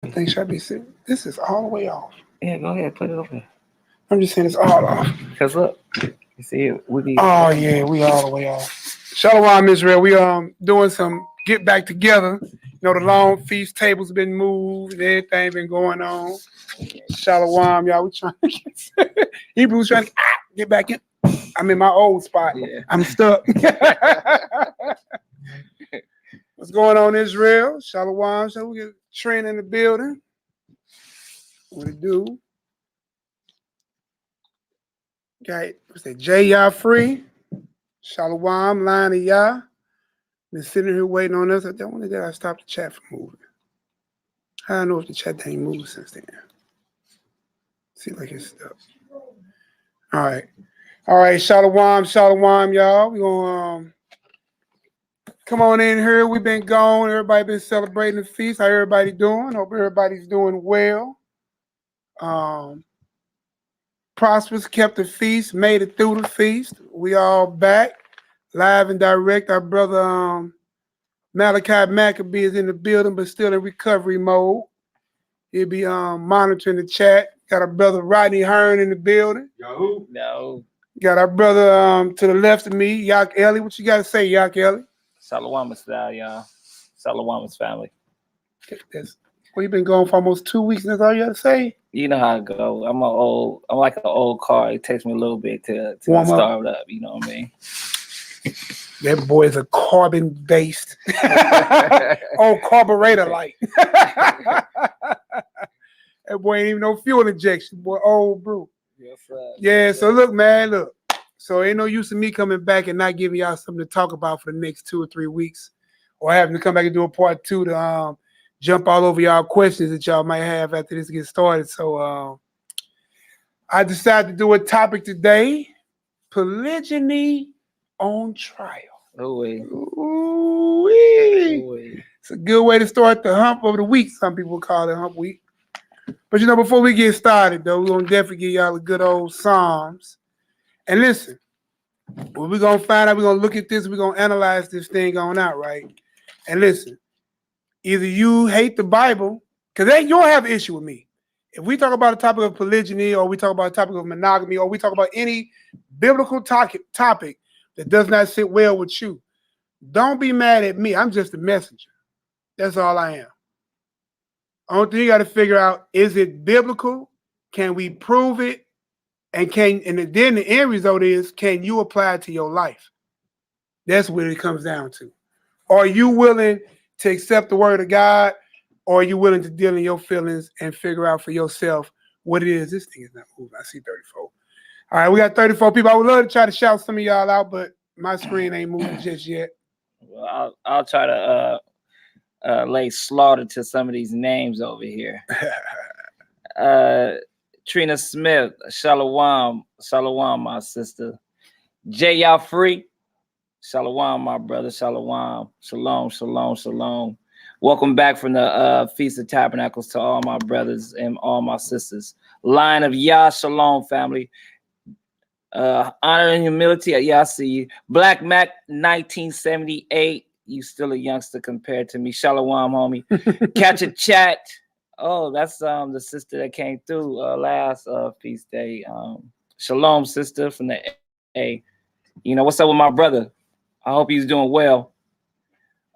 I think should I be sitting? This is all the way off. Yeah, go ahead, put it over there. I'm just saying it's all off. Cause look, you see, we be. Oh yeah, we all the way off. Shalom, Israel. We doing some get back together. You know, the long feast tables been moved and everything been going on. Shalom, y'all. We trying to get Hebrews trying to get back in. I'm in my old spot. Yeah. I'm stuck. What's going on, Israel? Shalom. So we get Trent in the building. What it do? Got what's that? J Yah free. Shalom, line of Yah. Been sitting here waiting on us. I don't want to stop the chat from moving. I don't know if the chat ain't moved since then. Seems like it's stuck. All right. All right. Shalom, shalom, y'all. We gonna come on in here. We've been gone. Everybody been celebrating the feast. How everybody doing? Hope everybody's doing well. Prosperous kept the feast, made it through the feast. We all back, live and direct. Our brother MALAKIMAC is in the building, but still in recovery mode. He'll be monitoring the chat. Got our brother Rodney Hearn in the building. Yahoo. No. Got our brother to the left of me, YAH'KI. What you got to say, YAH'KI? Shalom, style, y'all. Shalom, family. Well, you've been going for almost 2 weeks, and that's all you got to say? You know how I go. I'm like an old car. It takes me a little bit to start up. You know what I mean? That boy is a carbon-based, old carburetor light. That boy ain't even no fuel injection, boy. Old brew. Yes, sir. Yeah. So look, man, look. So ain't no use in me coming back and not giving y'all something to talk about for the next 2 or 3 weeks, or having to come back and do a part 2 to jump all over y'all questions that y'all might have after this gets started. So I decided to do a topic today: polygyny on trial. Ooh-wee. It's a good way to start the hump of the week. Some people call it hump week. But, you know, before we get started, though, we're going to definitely give y'all a good old Psalms. And listen, what we're going to find out, we're going to look at this, we're going to analyze this thing on out, right? And listen, either you hate the Bible, because you don't have an issue with me. If we talk about a topic of polygyny, or we talk about a topic of monogamy, or we talk about any biblical topic that does not sit well with you, don't be mad at me. I'm just a messenger. That's all I am. Only thing you got to figure out, is it biblical? Can we prove it? And then the end result is, can you apply it to your life? That's what it comes down to. Are you willing to accept the word of God, or are you willing to deal in your feelings and figure out for yourself what it is? This thing is not moving. I see 34. All right, we got 34 people. I would love to try to shout some of y'all out, but my screen ain't moving just yet. Well, I'll try to lay slaughter to some of these names over here. Trina Smith, Shalom, my sister. J Yah free, Shalom, my brother, Shalom, shalom. Welcome back from the Feast of Tabernacles to all my brothers and all my sisters. Line of Yah, Shalom, family. Honor and humility. Yeah, I see you. Black Mac 1978. You still a youngster compared to me. Shalom, homie. Catch a chat. Oh, that's the sister that came through last feast day. Shalom, sister from the A. You know, what's up with my brother? I hope he's doing well.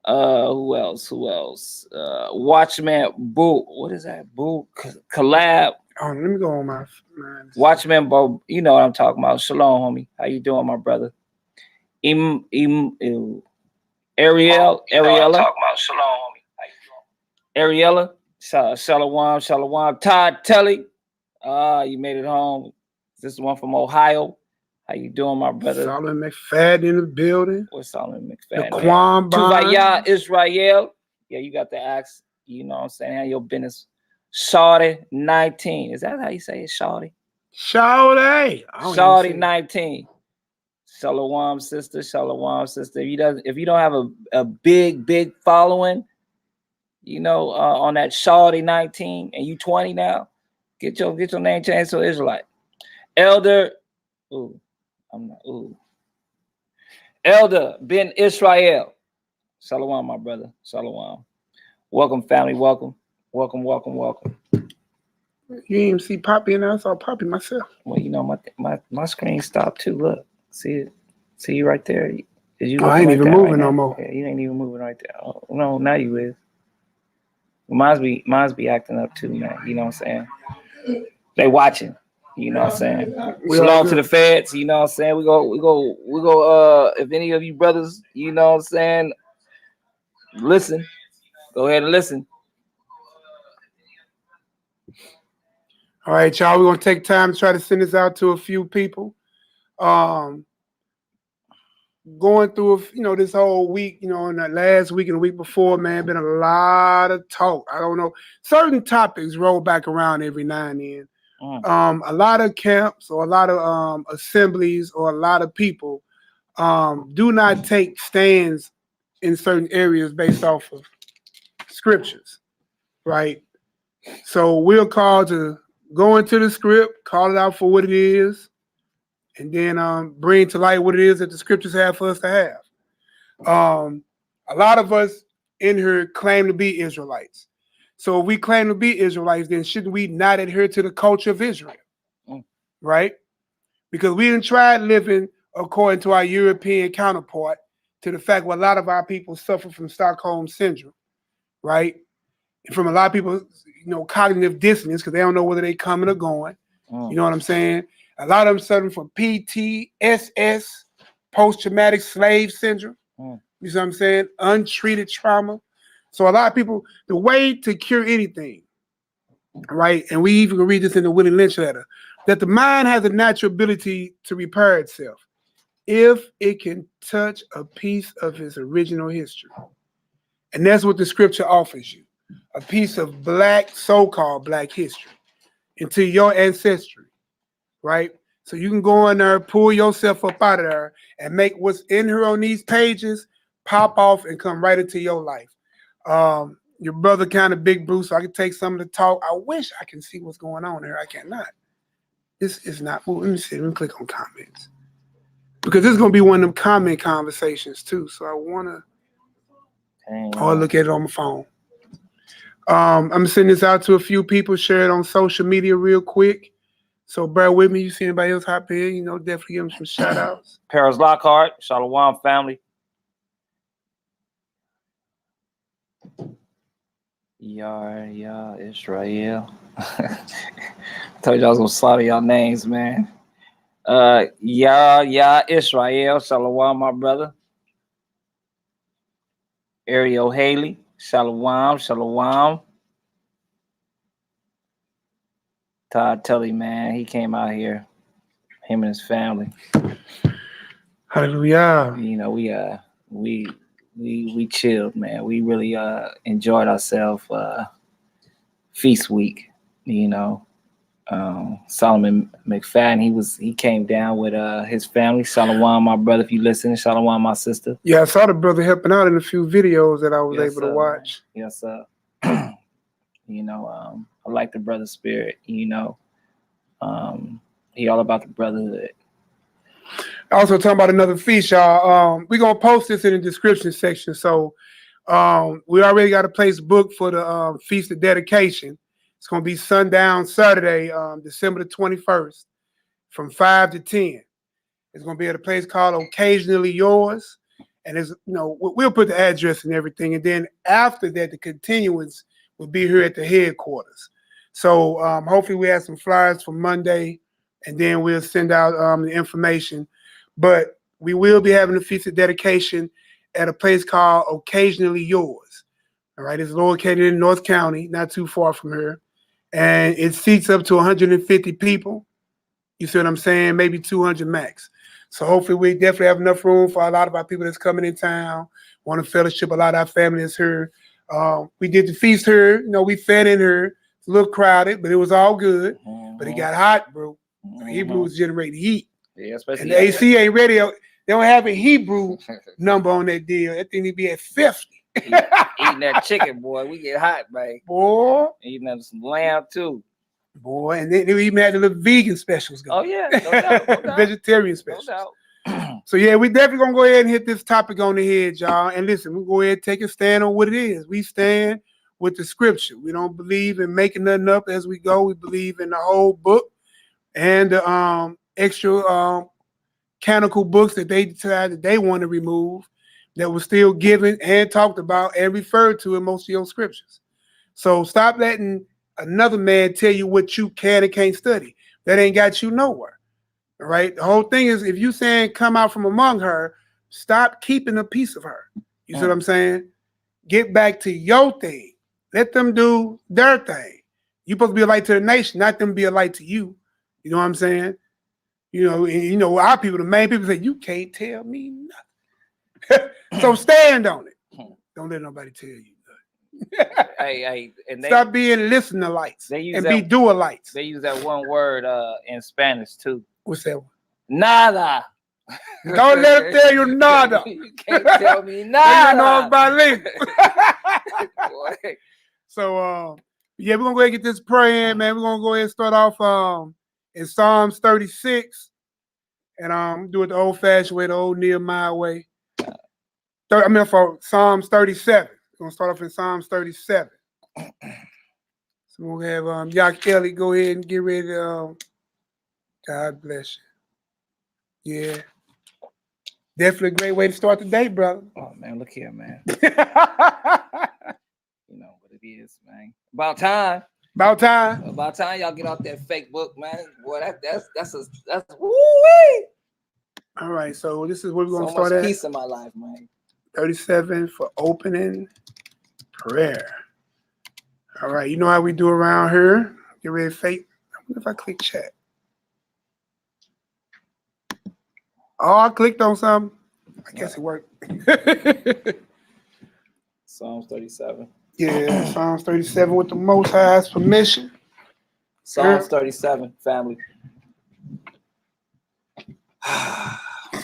Who else? Watchman Boo. What is that? Boo collab. Oh, let me go on my Watchman Bo. You know what I'm talking about. Shalom, homie. How you doing, my brother? Ariella. Talking about Shalom, homie. Ariella. Shalom. Todd Telly. You made it home. This is one from Ohio. How you doing, my brother? Solomon McFadden in the building. What's Solomon McFadden? The Quan Tuvaya Israel. Yeah, you got the axe. You know what I'm saying? Handle your business. Shawty 19. Is that how you say it? Shawty 19. Shalom, sister. If you don't have a big following, you know, on that Shawty 19, and you 20 now, get your name changed to Israelite. Elder Ben Israel. Shalom, my brother. Shalom. Welcome, family. Welcome. Welcome, welcome, welcome. You didn't even see Poppy and I saw Poppy myself. Well, you know, my screen stopped too. Look, see it? See you right there? Is you I ain't like even that moving right no now? more. Yeah, you ain't even moving right there. Oh, no, now you is. Mine's be acting up too, man. You know what I'm saying? They watching. You know what I'm saying? We all Shalom to good. the feds. You know what I'm saying? We go. If any of you brothers, you know what I'm saying, listen. Go ahead and listen. All right, y'all. We're gonna take time to try to send this out to a few people. Going through, this whole week, and that last week and the week before, man, been a lot of talk. I don't know. Certain topics roll back around every now and then. A lot of camps or a lot of assemblies or a lot of people do not take stands in certain areas based off of scriptures, right? So we're called to go into the script, call it out for what it is, and then bring to light what it is that the scriptures have for us to have. A lot of us in here claim to be Israelites. So if we claim to be Israelites, then shouldn't we not adhere to the culture of Israel? Right? Because we didn't try living according to our European counterpart, to the fact where a lot of our people suffer from Stockholm syndrome, right? And from a lot of people, cognitive dissonance, because they don't know whether they coming or going. You know what I'm saying? A lot of them suffering from PTSS, post-traumatic slave syndrome. You know what I'm saying? Untreated trauma. So a lot of people, the way to cure anything, right? And we even read this in the Willie Lynch letter, that the mind has a natural ability to repair itself if it can touch a piece of its original history. And that's what the scripture offers you, a piece of so-called black history into your ancestry, right? So you can go in there, pull yourself up out of there, and make what's in here on these pages pop off and come right into your life. Your brother kind of big, Bruce, so I can take some of the talk. I wish I can see what's going on here. I cannot. This is not moving. Let me see. Let me click on comments. Because this is going to be one of them comment conversations too. So I want to look at it on my phone. I'm going to send this out to a few people, share it on social media real quick. So bear with me. You see anybody else hop in, definitely give them some shout outs. Paris Lockhart, Shalom family. Israel. Told you I was gonna slaughter y'all names, man. Israel, Shalom, my brother. Ariel Haley, Shalom. Todd Tully, man, he came out here, him and his family. Hallelujah. We chilled, man. We really enjoyed ourselves. Feast week, Solomon McFadden, he came down with his family. Shalom, my brother, if you listen. Shalom, my sister. Yeah, I saw the brother helping out in a few videos that I was able to watch. Man. Yes, sir. I like the brother spirit. He all about the brotherhood. Also talking about another feast, y'all. We're gonna post this in the description section. So we already got a place booked for the feast of dedication. It's gonna be sundown Saturday, December the 21st, from 5 to 10. It's gonna be at a place called Occasionally Yours, and we'll put the address and everything. And then after that, the continuance will be here at the headquarters. So hopefully we have some flyers for Monday, and then we'll send out the information. But we will be having a feast of dedication at a place called Occasionally Yours. All right, it's located in North County, not too far from here. And it seats up to 150 people. You see what I'm saying? Maybe 200 max. So hopefully we definitely have enough room for a lot of our people that's coming in town, want to fellowship. A lot of our family is here. We did the feast here. We fed in here. It's a little crowded, but it was all good. But it got hot, bro. Hebrew was generating heat. Yeah, especially. And the AC ain't ready. They don't have a Hebrew number on that deal. That thing need to be at 50. Eating that chicken, boy. We get hot, man. Boy. Eating that some lamb, too. Boy, and then we even had the little vegan specials going. Oh, yeah. No doubt, no doubt. Vegetarian specials. No doubt. So, yeah, we definitely going to go ahead and hit this topic on the head, y'all. And listen, we'll go ahead and take a stand on what it is. We stand with the scripture. We don't believe in making nothing up as we go. We believe in the whole book and the extra canonical books that they decided they want to remove that was still given and talked about and referred to in most of your scriptures. So stop letting another man tell you what you can and can't study. That ain't got you nowhere. All right. The whole thing is, if you saying come out from among her, stop keeping a piece of her. You see what I'm saying? Get back to your thing. Let them do their thing. You're supposed to be a light to the nation, not them be a light to you. You know what I'm saying? You know, our people, the main people say, you can't tell me nothing. So stand on it. Don't let nobody tell you nothing. And Stop being listener lights and be doer lights. They use that one word in Spanish too. What's that one? Nada. Don't let them tell you nada. You can't tell me nada. I know bilingual. So yeah, we're gonna go ahead and get this prayer in, man. We're gonna go ahead and start off in Psalms 36. And do it the old-fashioned way, the old Nehemiah way. For Psalms 37. We're gonna start off in Psalms 37. So we're gonna have YAH'KI go ahead and get ready to God bless you. Yeah. Definitely a great way to start the day, brother. Oh man, look here, man. You know what it is, man. About time. About time. About time y'all get off that fake book, man. Boy, that's woo-wee. All right, so this is where we're gonna so start much at. Peace in my life, man. 37 for opening prayer. All right, you know how we do around here. Get ready to fake. I wonder if I click chat. Oh, I clicked on something. I guess it worked. Psalms 37. Yeah, Psalms 37 with the Most High's permission. Psalms 37, family.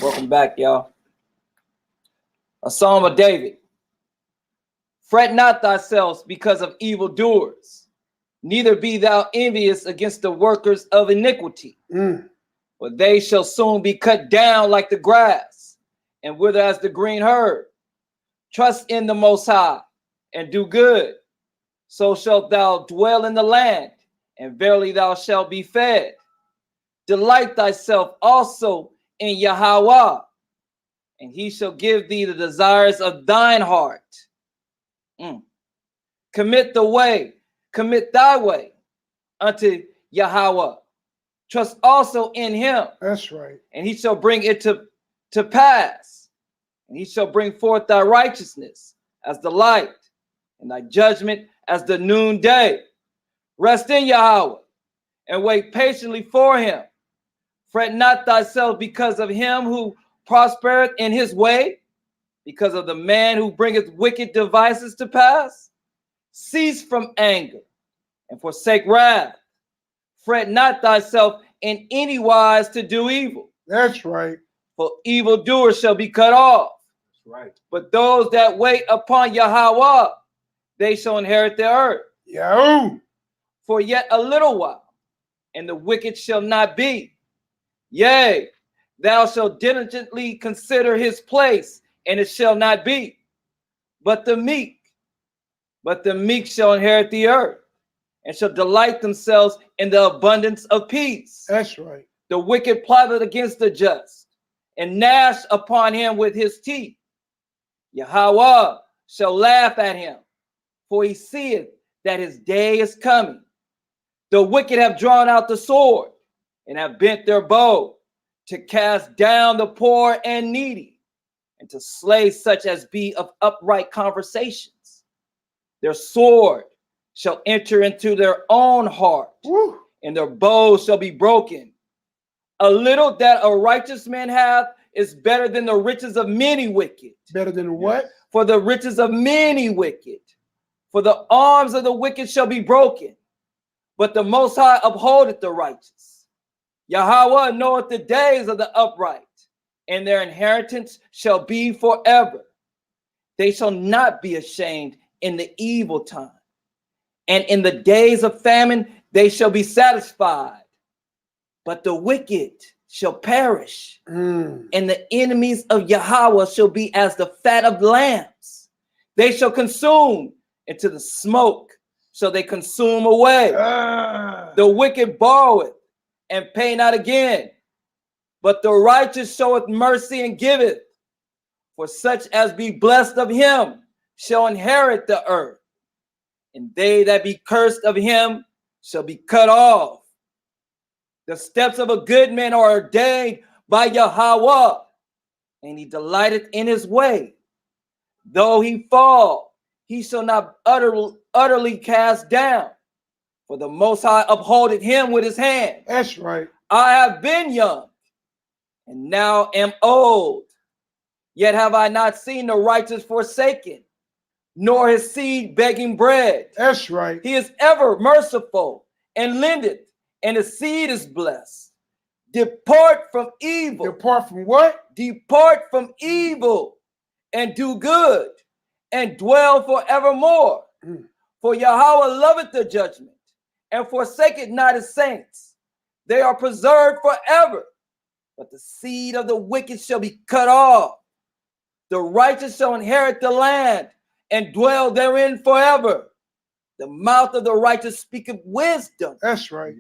Welcome back, y'all. A Psalm of David. Fret not thyself because of evildoers, neither be thou envious against the workers of iniquity. For they shall soon be cut down like the grass, and wither as the green herb. Trust in the Most High, and do good. So shalt thou dwell in the land, and verily thou shalt be fed. Delight thyself also in Yahweh, and he shall give thee the desires of thine heart. Commit thy way unto Yahweh. Trust also in him. That's right. And he shall bring it to pass. And he shall bring forth thy righteousness as the light, and thy judgment as the noonday. Rest in Yahweh, and wait patiently for him. Fret not thyself because of him who prospereth in his way, because of the man who bringeth wicked devices to pass. Cease from anger, and forsake wrath. Fret not thyself in any wise to do evil. That's right. For evildoers shall be cut off. That's right. But those that wait upon Yahweh, they shall inherit the earth. Yahoo! For yet a little while, and the wicked shall not be. Yea, thou shalt diligently consider his place, and it shall not be. But the meek shall inherit the earth, and shall delight themselves in the abundance of peace. That's right. The wicked plotted against the just, and gnashed upon him with his teeth. Yahweh shall laugh at him, for he seeth that his day is coming. The wicked have drawn out the sword, and have bent their bow, to cast down the poor and needy, and to slay such as be of upright conversations. Their sword shall enter into their own heart, and their bows shall be broken. A little that a righteous man hath is better than the riches of many wicked. Better than what? For the riches of many wicked. For the arms of the wicked shall be broken, but the Most High upholdeth the righteous. Yahweh knoweth the days of the upright, and their inheritance shall be forever. They shall not be ashamed in the evil time, and in the days of famine they shall be satisfied. But the wicked shall perish, and the enemies of Yahweh shall be as the fat of lambs. They shall consume into the smoke shall they consume away. The wicked borroweth and pay not again, but the righteous showeth mercy and giveth. For such as be blessed of him shall inherit the earth, and they that be cursed of him shall be cut off. The steps of a good man are ordained by Yahweh, and he delighteth in his way. Though he fall, he shall not utterly cast down, for the Most High upholdeth him with his hand. That's right. I have been young, and now am old, yet have I not seen the righteous forsaken, nor his seed begging bread. That's right. He is ever merciful and lendeth, and his seed is blessed. Depart from evil. Depart from what? Depart from evil and do good and dwell forevermore. For Yahweh loveth the judgment and forsaketh not his saints. They are preserved forever, but the seed of the wicked shall be cut off. The righteous shall inherit the land and dwell therein forever. The mouth of the righteous speaketh wisdom. That's right.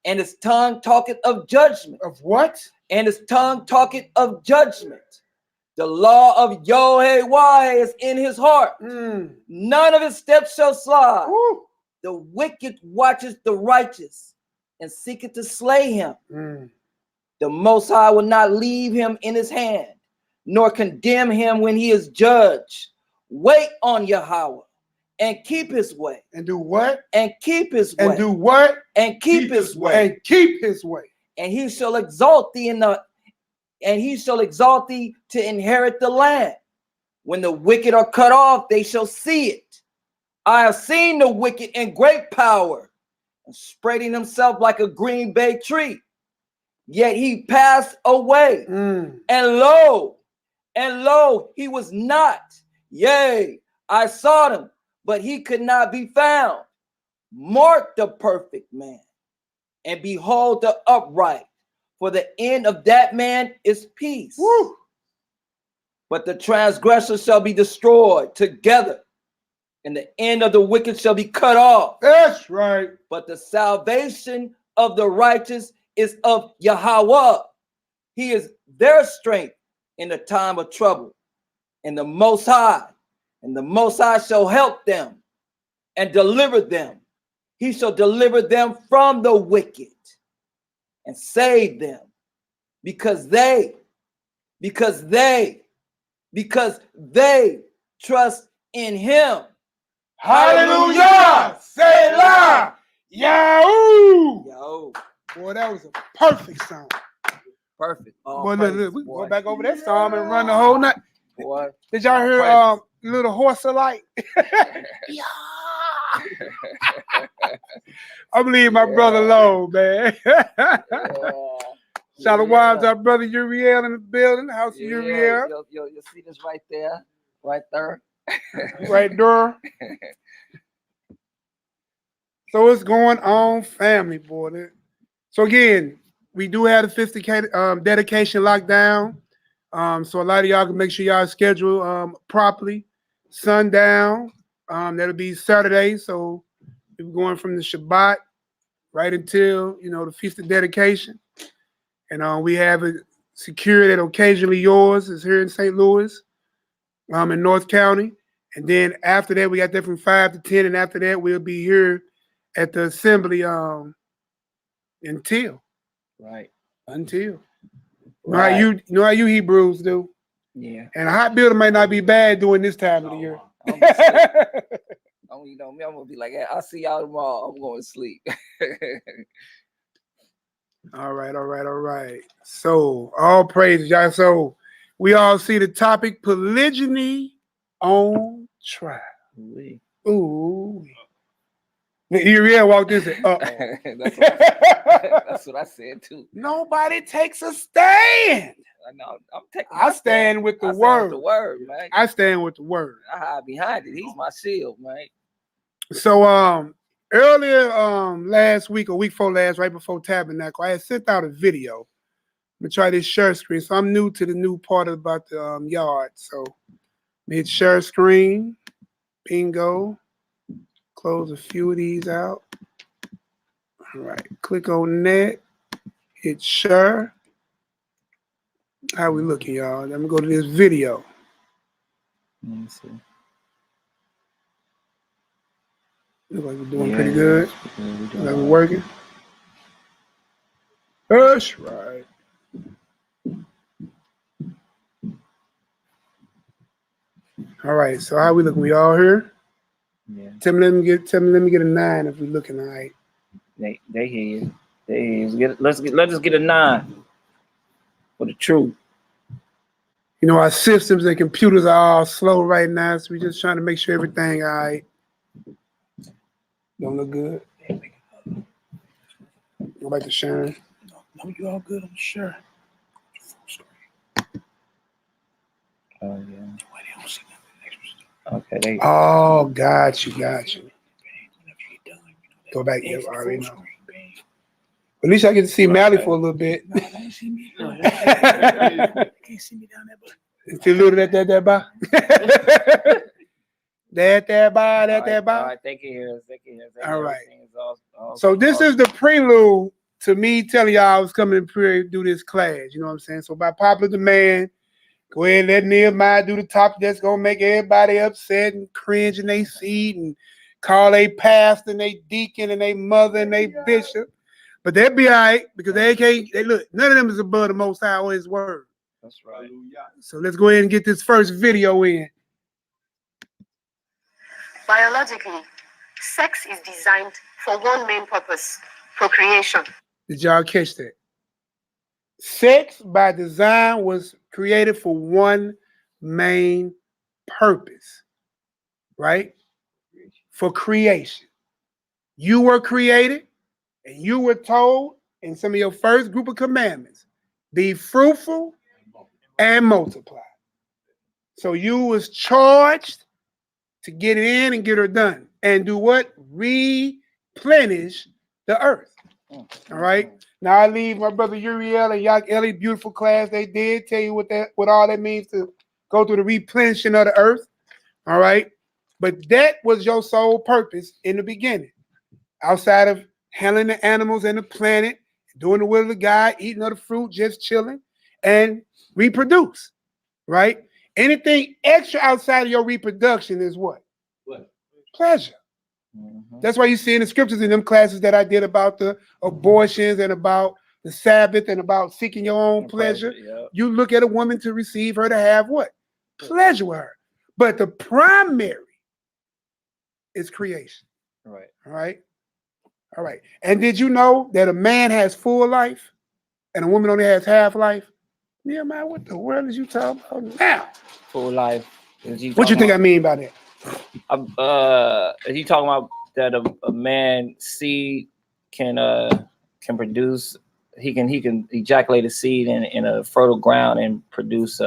And his tongue talketh of judgment. Of what? And his tongue talketh of judgment. The law of YAH'KI is in his heart. None of his steps shall slide. Woo. The wicked watches the righteous and seeketh to slay him. The Most High will not leave him in his hand, nor condemn him when he is judged. Wait on Yahweh and keep his way. And do what? And keep his way. And do what? And keep his way. And keep his way. And he shall exalt thee to inherit the land. When the wicked are cut off, they shall see it. I have seen the wicked in great power, and spreading himself like a green bay tree. Yet he passed away, and lo, he was not. Yea, I sought him, but he could not be found. Mark the perfect man, and behold the upright, for the end of that man is peace. Woo. But the transgressor shall be destroyed together, and the end of the wicked shall be cut off. That's right. But the salvation of the righteous is of Yahweh. He is their strength in the time of trouble. And the Most High shall help them and deliver them. He shall deliver them from the wicked and save them, because they trust in him. Hallelujah. Selah. Yahoo. Yo, Boy, that was a perfect song. perfect. Boy, look, we can go back over that song and run the whole night. Boy. Did y'all hear little horse alike? Yeah. I believe my brother alone, man. Shalom to our brother Uriel in the building, the house of Uriel. You'll see this right there, right there. Right there. So what's going on, family, boy? So again, we do have the 50K dedication locked down. So a lot of y'all can make sure y'all schedule properly. Sundown, that'll be Saturday. So we're going from the Shabbat right until, the Feast of Dedication. And we have it secured at Occasionally Yours. It's here in St. Louis, in North County. And then after that, we got that from 5 to 10. And after that, we'll be here at the assembly until. Right. Until. Right. You know how you Hebrews do. Yeah. And a hot building might not be bad during this time of the year. You know me, I'm gonna be like, hey, I'll see y'all tomorrow. I'm going to sleep. All right. So all praises, y'all. So we all see the topic: polygyny on trial. Ooh. Uriel walked in and said, That's what I said too. Nobody takes a stand. I know. I stand with the word. The word, man. I stand with the word. I hide behind it. He's my shield, man. So earlier last week or week before last, right before Tabernacle, I had sent out a video. I'm gonna try this share screen. So I'm new to the new part about the yard. So hit share screen, bingo. close a few of these out. All right, click on that. Hit share. How we looking, y'all? Let me go to this video. Let me see. Look like we're doing pretty good. Look like we're working. That's right. All right, so how we looking? We all here? Yeah. Tell me, let me get a 9 if we looking all right. They hear you. They hear you. Let's just get a 9 for the truth. You know, our systems and computers are all slow right now, so we're just trying to make sure everything all right. Don't look good. Go back to sharing. No, you all good. I'm sure. Oh yeah. Okay. Oh, got you. Go back. Yeah, I already know. At least I get to see Malaki for a little bit. No, can't see me. Can't see me down there, but it's a little that bar. That bar. All right, they can hear us. All right. So this is the prelude to me telling y'all I was coming to do this class. You know what I'm saying? So by popular demand, go ahead and let Nehemiah do the top. That's gonna make everybody upset and cringe in their seat and call a pastor and they deacon and they mother and they bishop. But they'll be all right because they look, none of them is above the Most High or His word. That's right. So let's go ahead and get this first video in. Biologically, sex is designed for one main purpose: procreation. Did y'all catch that? Sex by design was created for one main purpose, right? For creation. You were created and you were told in some of your first group of commandments, be fruitful and multiply. So you was charged to get it in and get her done. And do what? Replenish the earth. All right. Now I leave my brother Uriel and YAH'KI, beautiful class. They did tell you what all that means to go through the replenishing of the earth. All right. But that was your sole purpose in the beginning. Outside of handling the animals and the planet, doing the will of the God, eating of the fruit, just chilling, and reproduce. Right? Anything extra outside of your reproduction is what? Pleasure. Mm-hmm. That's why you see in the scriptures in them classes that I did about the abortions and about the Sabbath and about seeking your own pleasure. Yep. You look at a woman to receive her to have what? Pleasure with her. But the primary is creation. Right. All right. All right. And did you know that a man has full life and a woman only has half life? Yeah, man, what the world is you talking about now? Full life. What you think I mean by that? Is he talking about that a man's seed can produce? He can ejaculate a seed in a fertile ground and produce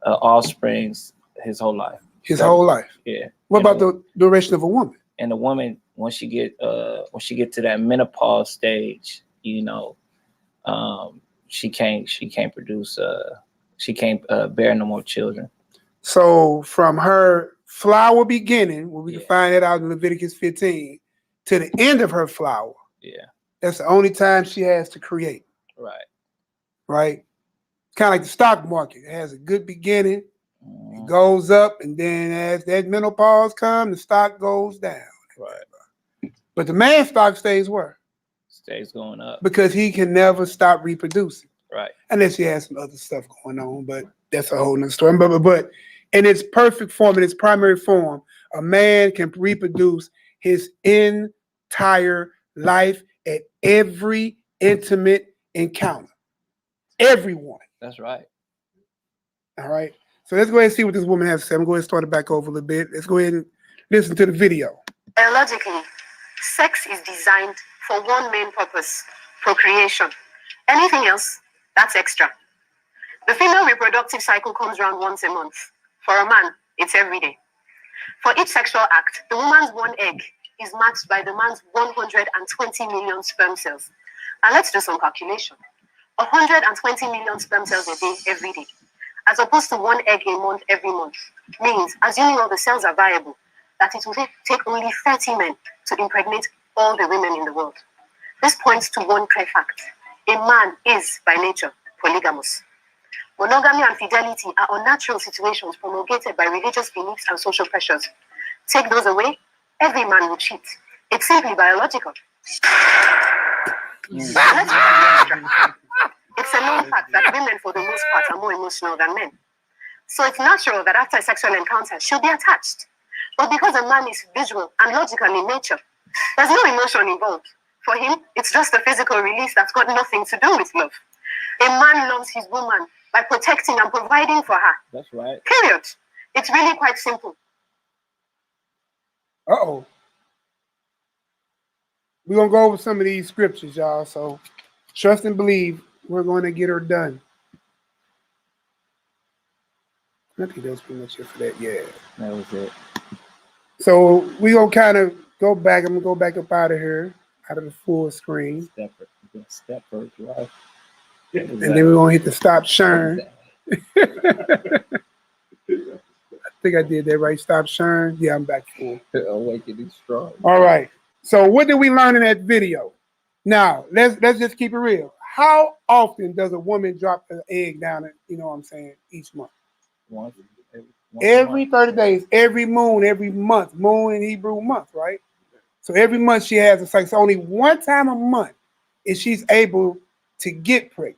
offsprings his whole life. His whole life. Yeah. What about the duration of a woman? And the woman, once she get to that menopause stage, you know, she can't produce. She can't bear no more children. So from her flower beginning, where we can find that out in Leviticus 15, to the end of her flower. Yeah. That's the only time she has to create. Right. Right? Kind of like the stock market. It has a good beginning, it goes up, and then as that menopause comes, the stock goes down. Right. But the man stock stays where? Stays going up. Because he can never stop reproducing. Right. Unless he has some other stuff going on, but that's a whole nother story. But in its perfect form, in its primary form, a man can reproduce his entire life at every intimate encounter. Everyone. That's right. All right. So let's go ahead and see what this woman has to say. I'm going to start it back over a little bit. Let's go ahead and listen to the video. Biologically, sex is designed for one main purpose: procreation. Anything else, that's extra. The female reproductive cycle comes around once a month. For a man, it's every day. For each sexual act, the woman's one egg is matched by the man's 120 million sperm cells. And let's do some calculation. 120 million sperm cells a day, every day, as opposed to one egg a month, every month, means, assuming all the cells are viable, that it will take only 30 men to impregnate all the women in the world. This points to one clear fact. A man is, by nature, polygamous. Monogamy and fidelity are unnatural situations promulgated by religious beliefs and social pressures. Take those away, every man will cheat. It's simply biological. Let's it's a known fact that women, for the most part, are more emotional than men. So it's natural that after a sexual encounter, she'll be attached. But because a man is visual and logical in nature, there's no emotion involved. For him, it's just a physical release that's got nothing to do with love. A man loves his woman by protecting and providing for her. That's right. Period. It's really quite simple. Uh-oh. We're going to go over some of these scriptures, y'all. So trust and believe we're going to get her done. I think that was pretty much it for that. Yeah. That was it. So we're going to kind of go back. I'm going to go back up out of here, out of the full screen. Step first, right? And then we're going to hit the stop sharing. I think I did that right. Stop sharing. Yeah, I'm back full. Awakening strong. All right. So what did we learn in that video? Now, let's just keep it real. How often does a woman drop an egg down, you know what I'm saying, each month? Once Every 30 days, every moon, every month. Moon in Hebrew month, right? So every month she has a cycle. So only one time a month is she's able to get pregnant,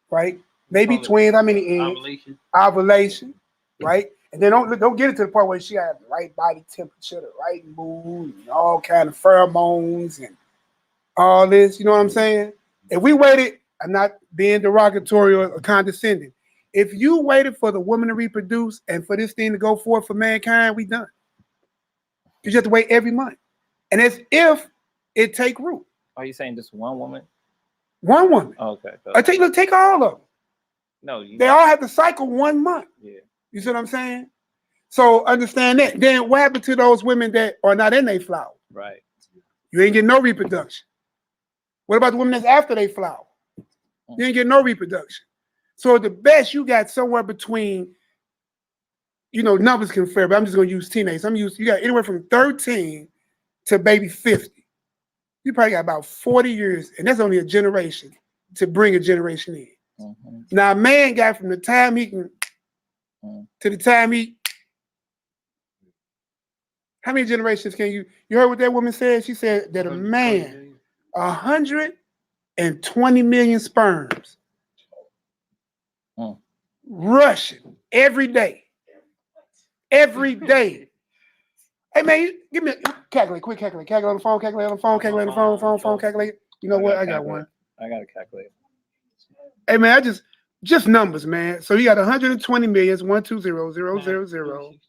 right? Maybe twins, how many eggs? Ovulation, right? And then don't get it to the point where she has the right body temperature, the right mood, and all kind of pheromones and all this, you know what I'm saying? If we waited, I'm not being derogatory or condescending. If you waited for the woman to reproduce and for this thing to go forth for mankind, we done. You just have to wait every month. And it's if it take root. Are you saying just one woman? One woman. Oh, okay. Take all of them. No, they all have to cycle 1 month. Yeah. You see what I'm saying? So understand that. Then what happened to those women that are not in their flower? Right. You ain't getting no reproduction. What about the women that's after they flower? You ain't getting no reproduction. So the best you got somewhere between, you know, numbers can vary, but I'm just gonna use teenage. You got anywhere from 13 to maybe 50. You probably got about 40 years, and that's only a generation to bring a generation in. Now a man got from the time he can to the time he, how many generations can you heard what that woman said? She said that a man, 120 million sperms rushing every day. Every day. Hey man, give me a calculate, quick calculate. Calculate on the phone, calculate on the phone, calculate on the phone, calculate. You know what? I got one. I got a calculator. Hey man, I just numbers, man. So you got 120 millions, 120,000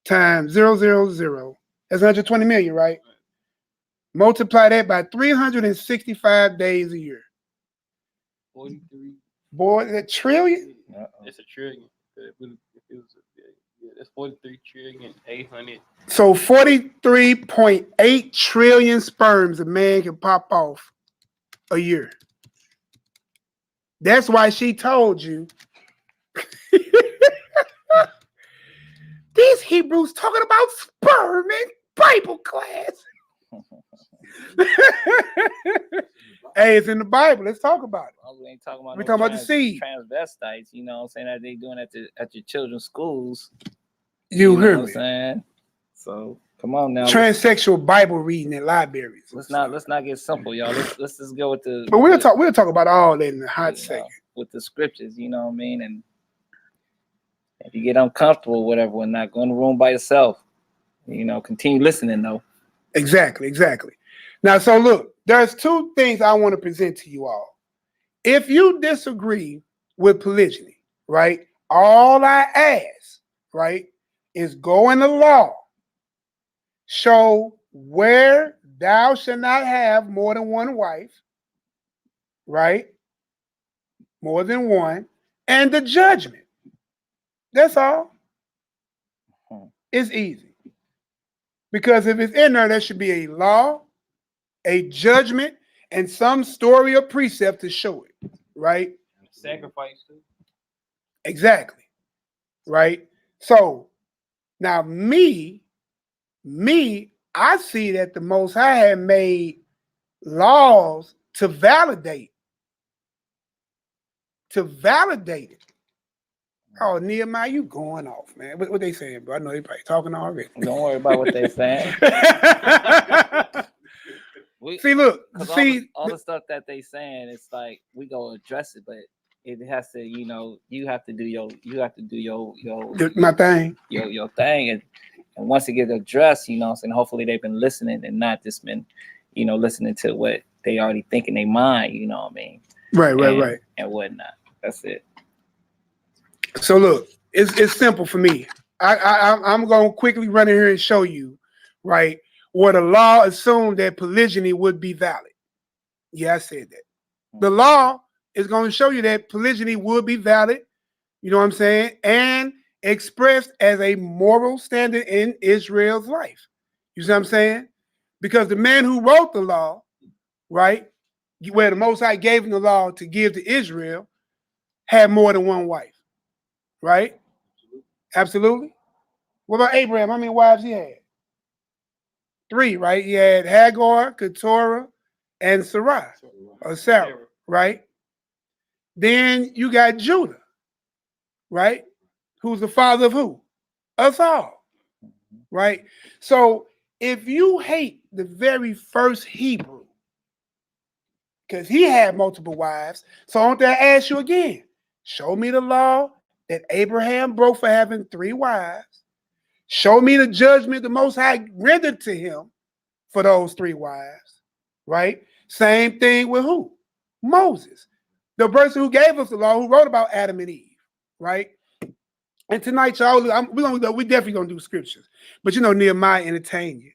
times 000. That's 120 million, right? Multiply that by 365 days a year. 43. Boy, that trillion? It's a trillion. It's 43 trillion 800. So 43.8 trillion sperms a man can pop off a year. That's why she told you. These Hebrews talking about sperm in Bible class. Hey, it's in the Bible. Let's talk about it. We ain't talking about We're talking about the seed. Transvestites, you know what I'm saying, that they doing at your children's schools. You heard what I'm me. saying? So come on now. Transsexual Bible reading in libraries. Let's not get simple, y'all. Let's just go with the. But we'll talk about all that in the hot second. With the scriptures, you know what I mean? And if you get uncomfortable, whatever, we're not going to the room by yourself. You know, continue listening though. Exactly. Now, so look, there's two things I want to present to you all. If you disagree with polygyny, right, all I ask, right, is go in the law, show where thou shalt not have more than one wife, right, more than one, and the judgment. That's all. It's easy. Because if it's in there should be a law, a judgment, and some story or precept to show it, right? Sacrifice too. Exactly, right? So now me, I see that the Most High had made laws to validate it. Oh, Nehemiah, you going off, man. What they saying, bro? I know they probably talking already. Don't worry about what they saying. See, look, all the stuff that they saying, it's like we go address it, but it has to, you have to do your my thing. Your thing, and once it gets addressed, and hopefully they've been listening and not just been, listening to what they already think in their mind, you know what I mean? Right. And whatnot. That's it. So look, it's simple for me. I'm going to quickly run in here and show you, right, where the law assumed that polygyny would be valid. Yeah, I said that. The law is going to show you that polygyny would be valid, you know what I'm saying, and expressed as a moral standard in Israel's life. You see what I'm saying? Because the man who wrote the law, right, where the Most High gave him the law to give to Israel, had more than one wife. Right? Absolutely. What about Abraham? How many wives he had? 3, right? He had Hagar, Keturah, and Sarai, or Sarah, right? Then you got Judah, right? Who's the father of who? Us all, right? So if you hate the very first Hebrew, because he had multiple wives, so I want to ask you again, show me the law that Abraham broke for having 3 wives. Show me the judgment the Most High rendered to him for those 3 wives, right? Same thing with who? Moses, the person who gave us the law, who wrote about Adam and Eve, right? And tonight, y'all, we definitely gonna do scriptures, but Nehemiah entertain you,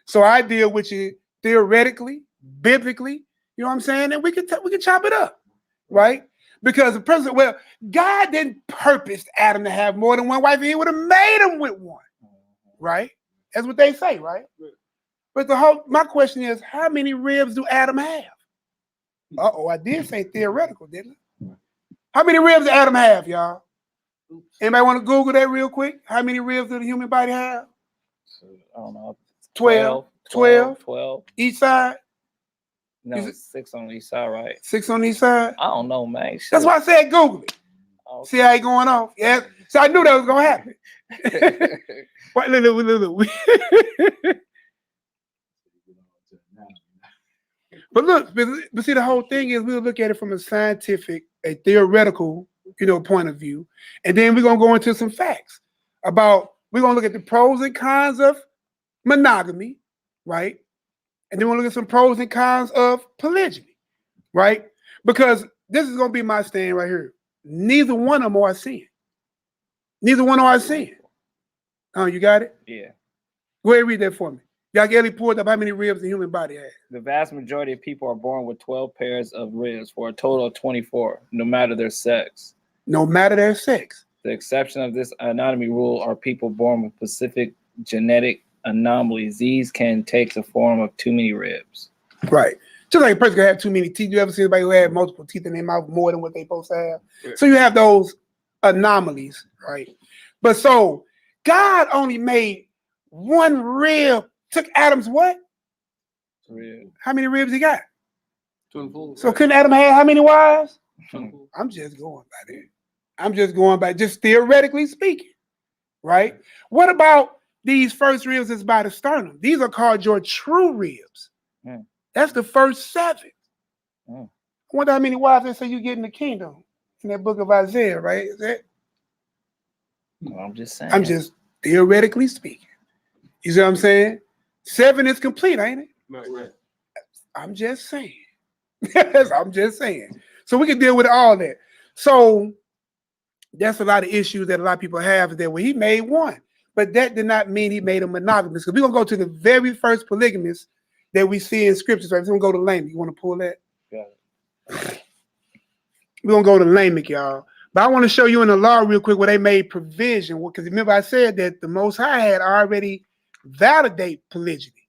so I deal with you theoretically, biblically. You know what I'm saying? And we can chop it up, right? Because the person, God didn't purpose Adam to have more than one wife, and he would have made him with one, right? That's what they say, right? But my question is, how many ribs do Adam have? I did say theoretical, didn't I? How many ribs does Adam have, y'all? Anybody want to Google that real quick? How many ribs does the human body have? I don't know. 12 each side? No, 6 on each side, right? 6 on each side? I don't know, man. Shit. That's why I said Google it. Okay. See how he going off? Yeah. So I knew that was gonna happen. Look. But look, but see, the whole thing is we'll look at it from a scientific, a theoretical, point of view, and then we're gonna go into some facts about. We're gonna look at the pros and cons of monogamy, right? And then we'll look at some pros and cons of polygyny, right? Because this is gonna be my stand right here. Neither one of them are sin. Neither one are sin. Oh, you got it? Yeah. Go ahead and read that for me. YAH'KI pulled up how many ribs the human body has. The vast majority of people are born with 12 pairs of ribs for a total of 24, no matter their sex. No matter their sex. The exception of this anatomy rule are people born with specific genetic anomalies. These can take the form of too many ribs. Right. Just like a person can have too many teeth. You ever see anybody who had multiple teeth in their mouth more than what they're supposed to have? Yeah. So you have those anomalies, right? But so God only made one rib. Took Adam's what? Rib. How many ribs he got? 24. So couldn't Adam have how many wives? 24. I'm just going by that. I'm just going by just theoretically speaking, right? What about these first ribs that's by the sternum? These are called your true ribs. Mm. That's the first 7. Mm. I wonder how many wives they say you get in the kingdom in that book of Isaiah, right? Is that? Well, I'm just saying. I'm just theoretically speaking. You see what I'm saying? 7 is complete, ain't it? Right. I'm just saying. I'm just saying. So we can deal with all that. So that's a lot of issues that a lot of people have, is that he made one. But that did not mean he made a monogamous. Because we're going to go to the very first polygamist that we see in scriptures. Right? We're going to go to Lamech. You want to pull that? Yeah. We're going to go to Lamech, y'all. But I want to show you in the law real quick where they made provision. Because remember I said that the Most High had already validate polygyny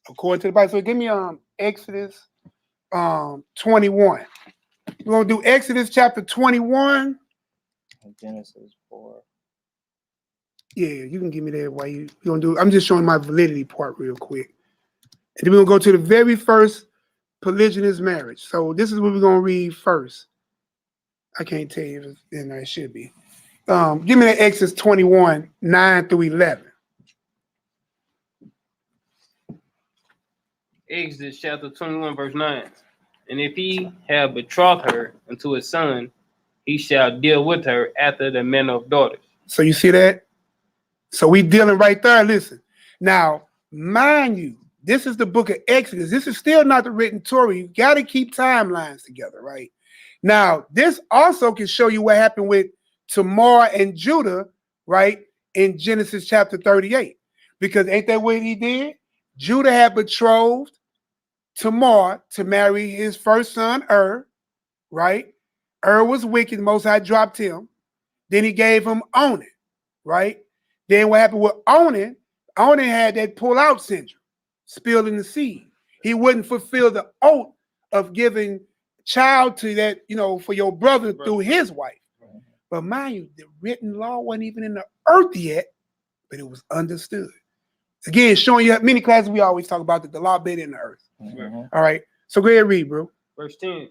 according to the Bible. So give me Exodus 21. We're going to do Exodus chapter 21. Genesis 4. Yeah, you can give me that while you gonna do. I'm just showing my validity part real quick, and then we're gonna go to the very first polygynous marriage. So this is what we're gonna read first. I can't tell you if it's in there. It should be. Give me that Exodus 21, 9 through 11. Exodus chapter 21, verse 9. And if he have betrothed her unto his son, he shall deal with her after the manner of daughters. So you see that? So we dealing right there. Listen. Now, mind you, this is the book of Exodus. This is still not the written Torah. You got to keep timelines together, right? Now, this also can show you what happened with Tamar and Judah, right, in Genesis chapter 38. Because ain't that what he did? Judah had betrothed Tamar to marry his first son, right? Was wicked. Most High dropped him. Then he gave him Onan, right? Then what happened with Onan? Onan had that pull-out syndrome, spilling the seed. He wouldn't fulfill the oath of giving child to that, for your brother through his wife. But mind you, the written law wasn't even in the earth yet, but it was understood. Again, showing you many classes we always talk about that the law being in the earth. All right. So go ahead and read, bro. Verse 10.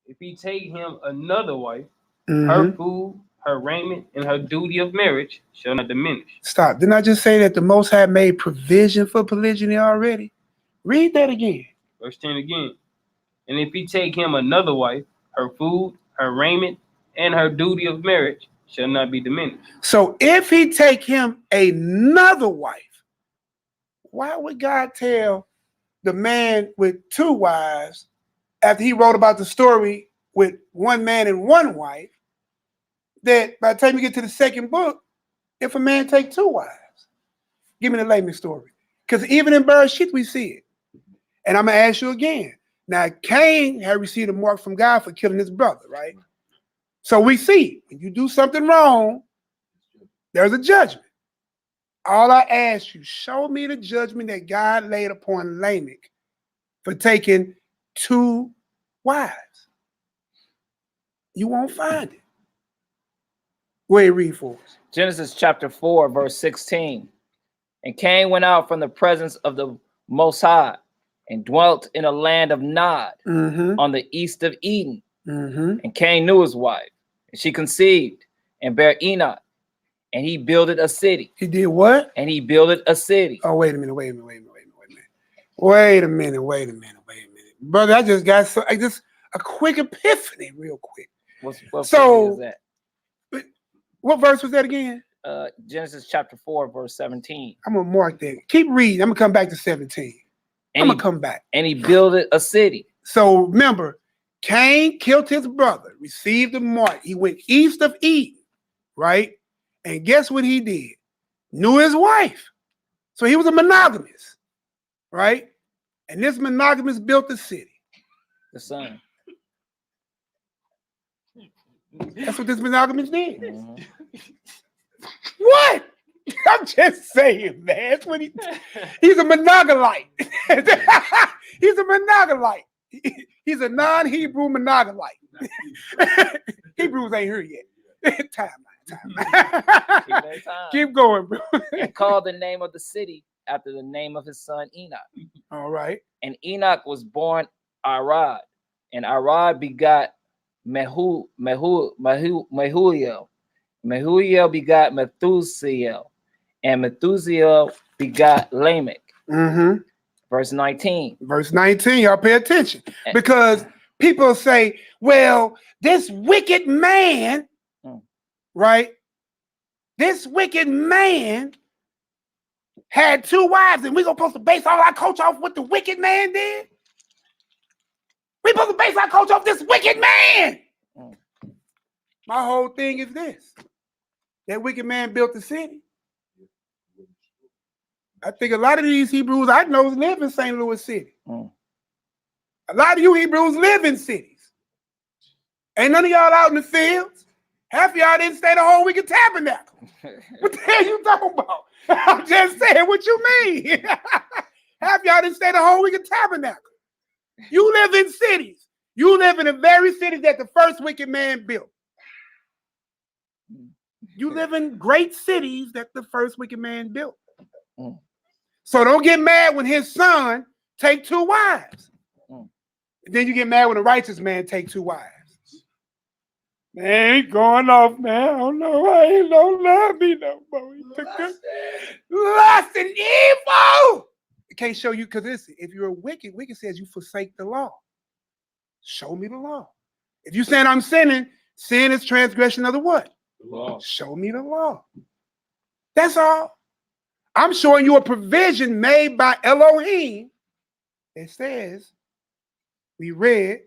If he take him another wife, her food, her raiment, and her duty of marriage shall not diminish. Stop. Didn't I just say that the Most High made provision for polygyny already? Read that again. Verse 10 again. And if he take him another wife, her food, her raiment, and her duty of marriage shall not be diminished. So if he take him another wife, why would God tell the man with two wives after he wrote about the story with one man and one wife that by the time you get to the second book, if a man take two wives? Give me the layman story. Because even in Bereshit we see it. And I'm going to ask you again. Now, Cain had received a mark from God for killing his brother, right? So we see, when you do something wrong, there's a judgment. All I ask you, show me the judgment that God laid upon Lamech for taking two wives. You won't find it. Go ahead, read for us. Genesis chapter 4, verse 16. And Cain went out from the presence of the Most High and dwelt in a land of Nod on the east of Eden. And Cain knew his wife, and she conceived and bare Enoch, and he builded a city. He did what? And he builded a city. Oh, wait a minute. Brother, I just got a quick epiphany real quick. What so, is that? What verse was that again? Genesis chapter 4, verse 17. I'm going to mark that. Keep reading. I'm going to come back to 17. I'm going to come back. And he builded a city. So remember, Cain killed his brother, received the mark. He went east of Eden, right? And guess what he did? Knew his wife. So he was a monogamous, right? And this monogamous built the city. The son. That's what this monogamous did. What? I'm just saying, man. That's what he's a monogamite. He's a monogamite. He's a non-Hebrew monogamite. Hebrews ain't here yet. Time. Keep going, bro. And called the name of the city after the name of his son Enoch. All right. And Enoch was born Arad, and Arad begot Mehuliel. Mehuliel begot Methusiel, and Methusiel begot Lamech. Verse 19. Verse 19, y'all pay attention. Because people say, well, this wicked man, right? This wicked man had two wives, and we're supposed to base all our culture off what the wicked man did? We're supposed to base our culture off this wicked man. My whole thing is this. That wicked man built the city. I think a lot of these Hebrews I know live in St. Louis City. A lot of you Hebrews live in cities. Ain't none of y'all out in the fields. Half of y'all didn't stay the whole week at Tabernacle. What the hell you talking about? I'm just saying what you mean. Half y'all didn't stay the whole week at Tabernacle. You live in cities. You live in the very city that the first wicked man built. You live in great cities that the first wicked man built. Mm. So don't get mad when his son take 2 wives. Mm. Then you get mad when a righteous man take 2 wives. Man, he going off, man. I don't know why he don't love me no more. He took this lust and evil. I can't show you, because listen, if you're wicked, wicked says you forsake the law. Show me the law. If you saying I'm sinning, sin is transgression of the what? The law. Show me the law. That's all. I'm showing you a provision made by Elohim that says, we read,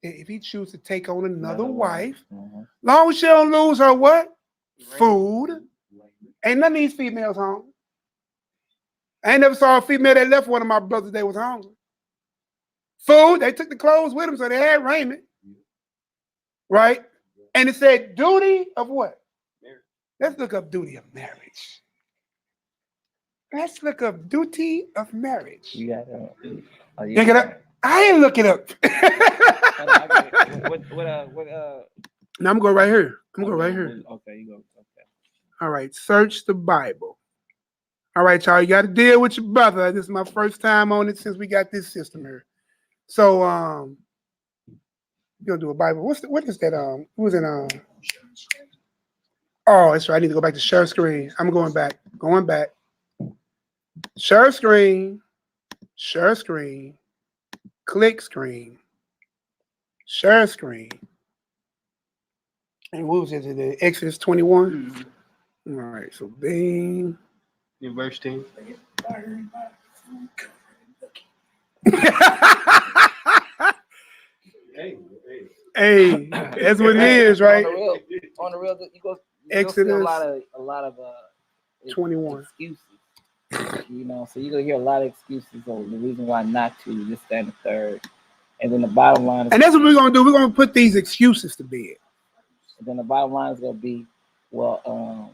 that if he chooses to take on another wife, long as she don't lose her what? Food. Ain't none of these females hungry. I ain't never saw a female that left one of my brothers that was hungry. Food, they took the clothes with them, so they had raiment. Right? And it said duty of what? Marriage. Let's look up duty of marriage. Let's look up duty of marriage. You got Look it up. I ain't look it up. Now I'm going right here. I'm going right here. Okay, you go. Okay. All right, search the Bible. All right, y'all, you got to deal with your brother. This is my first time on it since we got this system here. So, you're gonna do a Bible. What is that? Who was in Oh, that's right. I need to go back to share screen. I'm going back. Share screen. Click screen. Share screen. And what was it? The Exodus 21. All right, so bing. In verse 10. Hey, that's what it is, right? On the real, you go Exodus see a lot of 21. excuses. You know, so you're gonna hear a lot of excuses of the reason why not to, this, that, and the third. And then the bottom line is, and that's what we're gonna do. We're gonna put these excuses to bed. And then the bottom line is gonna be, well,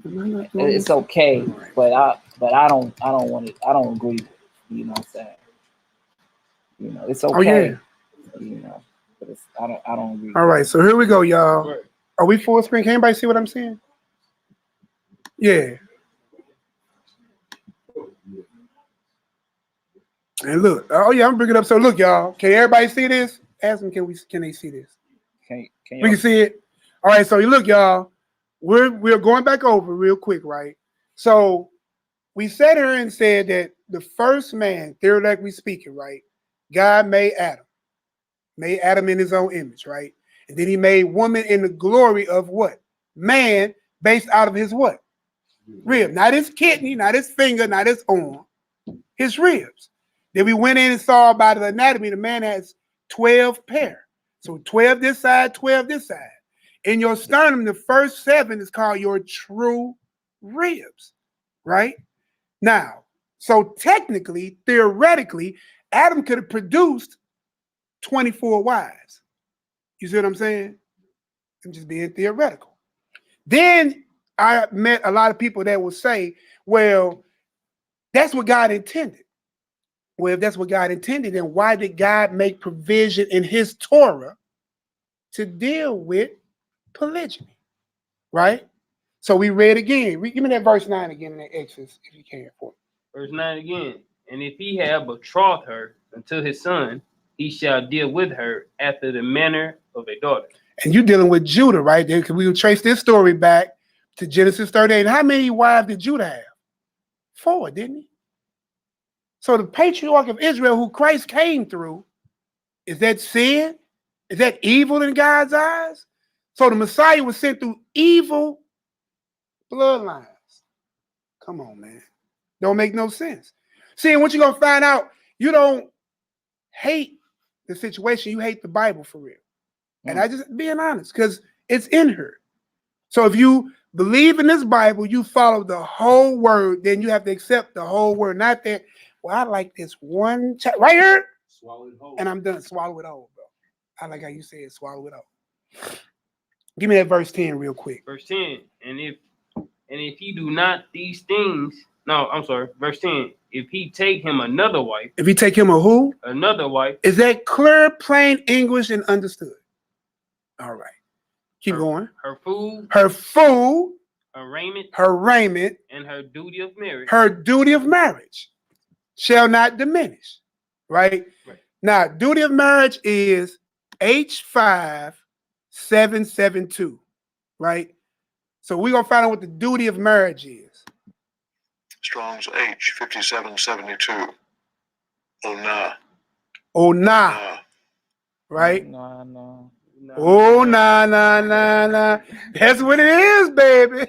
it's okay, but I don't want it. I don't agree with it. You know what I'm saying? You know, it's okay. Oh, yeah. You know, but it's I don't agree. All right, so here we go, y'all. Are we full screen? Can anybody see what I'm saying? Yeah. And look, oh yeah, I'm bringing it up. So look, y'all, can everybody see this? Ask them, can they see this? We can see it. All right, so you look, y'all, we're going back over real quick, right? So we sat here and said that the first man, theoretically speaking, right? God made Adam in his own image, right? And then he made woman in the glory of what? Man, based out of his what? Rib, not his kidney, not his finger, not his arm, his ribs. Then we went in and saw by the anatomy, the man has 12 pair. So 12 this side, 12 this side. In your sternum, the first 7 is called your true ribs, right? Now, so technically, theoretically, Adam could have produced 24 wives. You see what I'm saying? I'm just being theoretical. Then I met a lot of people that will say, well, that's what God intended. Well, if that's what God intended, then why did God make provision in his Torah to deal with polygyny, right? So we read again. Give me that verse 9 again in that Exodus, if you can. For Verse 9 again. And if he have betrothed her unto his son, he shall deal with her after the manner of a daughter. And you're dealing with Judah, right? Because we will trace this story back to Genesis 38. How many wives did Judah have? 4, didn't he? So the patriarch of Israel, who Christ came through, is that sin? Is that evil in God's eyes? So the Messiah was sent through evil bloodlines. Come on, man. Don't make no sense. See, and what you're going to find out, you don't hate the situation. You hate the Bible for real. And I just being honest, because it's in her. So if you believe in this Bible, you follow the whole word, then you have to accept the whole word. Not that, well, I like this one right here, swallow it whole. And I'm done. Swallow it whole, bro. I like how you say it, swallow it whole. Give me that verse 10 real quick. Verse 10. And if he do not these things, no, I'm sorry, verse 10. If he take him another wife. If he take him a who? Another wife. Is that clear, plain English and understood? All right. Keep going. Her food, Her food, her raiment, and her duty of marriage. her duty of marriage shall not diminish. Right? Right. Now, duty of marriage is H5772. Right? So we're going to find out what the duty of marriage is. Strong's H5772. Oh, nah. Oh, nah. Nah. Right? No. Oh, nah. That's what it is, baby.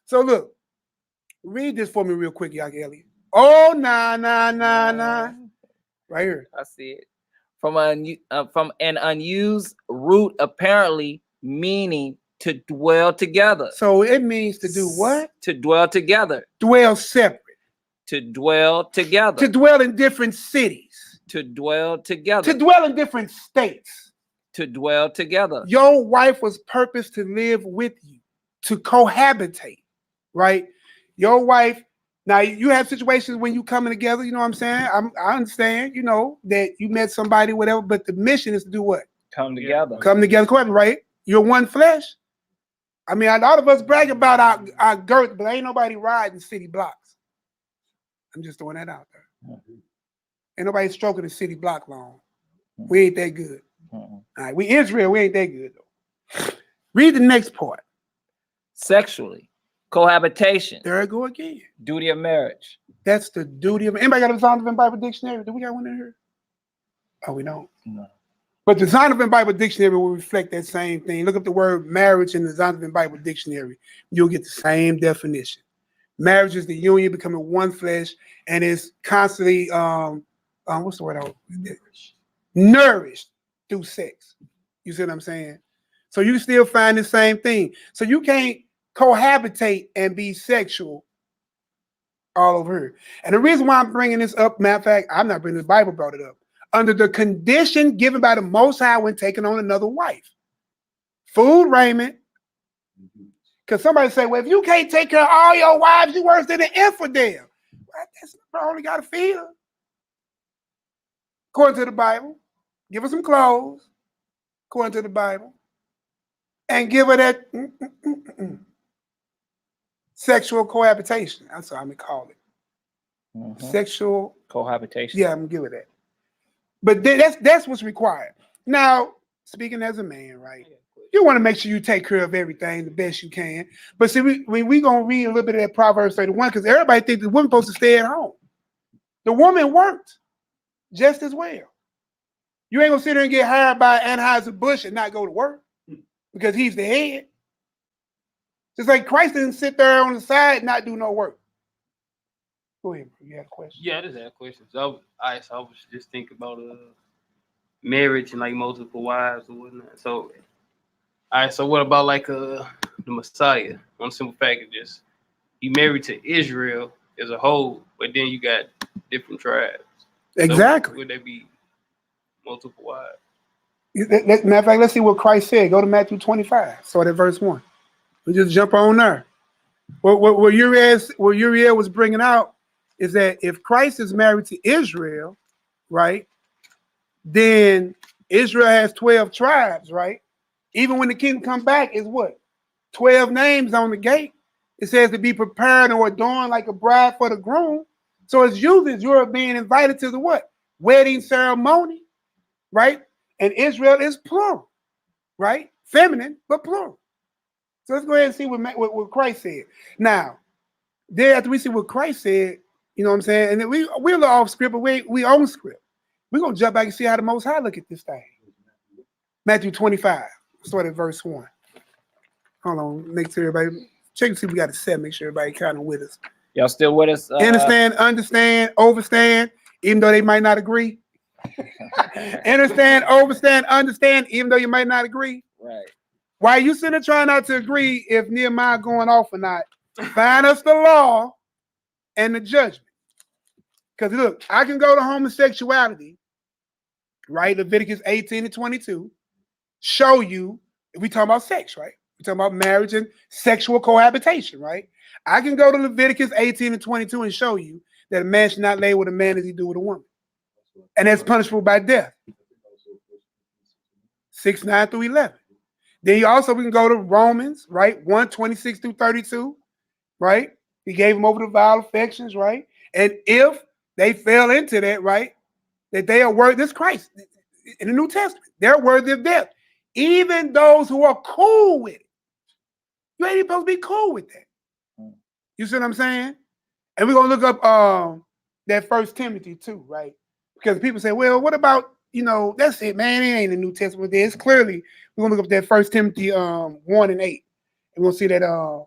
So look, read this for me real quick, YAH'KI. Oh, nah. Right here. I see it. From an unused root, apparently meaning to dwell together. So it means to do what? To dwell together. Dwell separate. To dwell together. To dwell in different cities. To dwell together. To dwell in different states. To dwell together. Your wife was purposed to live with you, to cohabitate, right? Your wife, now you have situations when you coming together, you know what I'm saying? I understand, you know, that you met somebody, whatever, but the mission is to do what? Come together. Come together, cohabitate, right? You're one flesh. I mean, a lot of us brag about our girth, but ain't nobody riding city blocks. I'm just throwing that out there. Ain't nobody stroking the city block long. We ain't that good. All right, we Israel, we ain't that good though. Read the next part. Sexually, cohabitation. There I go again. Duty of marriage. That's the duty of. Anybody got a Zondervan Bible Dictionary? Do we got one in here? Oh, we don't. No. But the Zondervan Bible Dictionary will reflect that same thing. Look up the word marriage in the Zondervan Bible Dictionary. You'll get the same definition. Marriage is the union becoming one flesh, and is constantly what's the word? Nourished through sex. You see what I'm saying? So you still find the same thing. So you can't cohabitate and be sexual all over here. And the reason why I'm bringing this up, matter of fact, I'm not bringing the Bible brought it up. Under the condition given by the Most High when taking on another wife. Food, raiment. Because somebody say, well, if you can't take care of all your wives, you worse than an infidel. Well, that's only got to feed her. According to the Bible, give her some clothes, according to the Bible, and give her that sexual cohabitation. That's what I'm going to call it. Sexual cohabitation. Yeah, I'm going to give her that. But that's what's required. Now, speaking as a man, right? You want to make sure you take care of everything the best you can. But see, we going to read a little bit of that Proverbs 31 because everybody thinks the woman's supposed to stay at home. The woman worked just as well. You ain't going to sit there and get hired by Anheuser-Busch and not go to work because he's the head. Just like Christ didn't sit there on the side and not do no work. Go ahead, bro. You had a question? Yeah, I just had a question. So I was just thinking about marriage and like multiple wives and whatnot. So, all right, so what about like the Messiah? One simple fact is just he married to Israel as a whole, but then you got different tribes. Exactly. So would they be multiple wives? Matter of fact, let's see what Christ said. Go to Matthew 25. Start at verse 1. We just jump on there. What Uriel was bringing out is that if Christ is married to Israel, right, then Israel has 12 tribes, right? Even when the kingdom come back, is what? 12 names on the gate. It says to be prepared or adorned like a bride for the groom. So it's usually you're being invited to the what? Wedding ceremony, right? And Israel is plural, right? Feminine, but plural. So let's go ahead and see what Christ said. Now, there after we see what Christ said, you know what I'm saying? And then we're a little off script, but we own script. We're going to jump back and see how the Most High look at this thing. Matthew 25, start at verse 1. Hold on, make sure everybody, check and see if we got a set, make sure everybody kind of with us. Y'all still with us? Understand, overstand, even though they might not agree. Understand, overstand, understand, even though you might not agree. Right. Why are you sitting there trying not to agree if Nehemiah going off or not? Find us the law and the judgment. Because look, I can go to homosexuality, right? Leviticus 18 and 22, show you, if we talking about sex, right? We're talking about marriage and sexual cohabitation, right? I can go to Leviticus 18 and 22 and show you that a man should not lay with a man as he do with a woman. And that's punishable by death. 6, 9 through 11. Then we can go to Romans, right? 1:26 through 32, right? He gave them over to vile affections, right? And if they fell into that, right, that they are worthy, this Christ in the New Testament, they're worthy of death. Even those who are cool with it. You ain't supposed to be cool with that. You see what I'm saying? And we're going to look up that 1 Timothy too, right? Because people say, well, what about, that's it, man. It ain't the New Testament there. It's clearly, we're going to look up that 1 Timothy 1 and 8. And we'll see that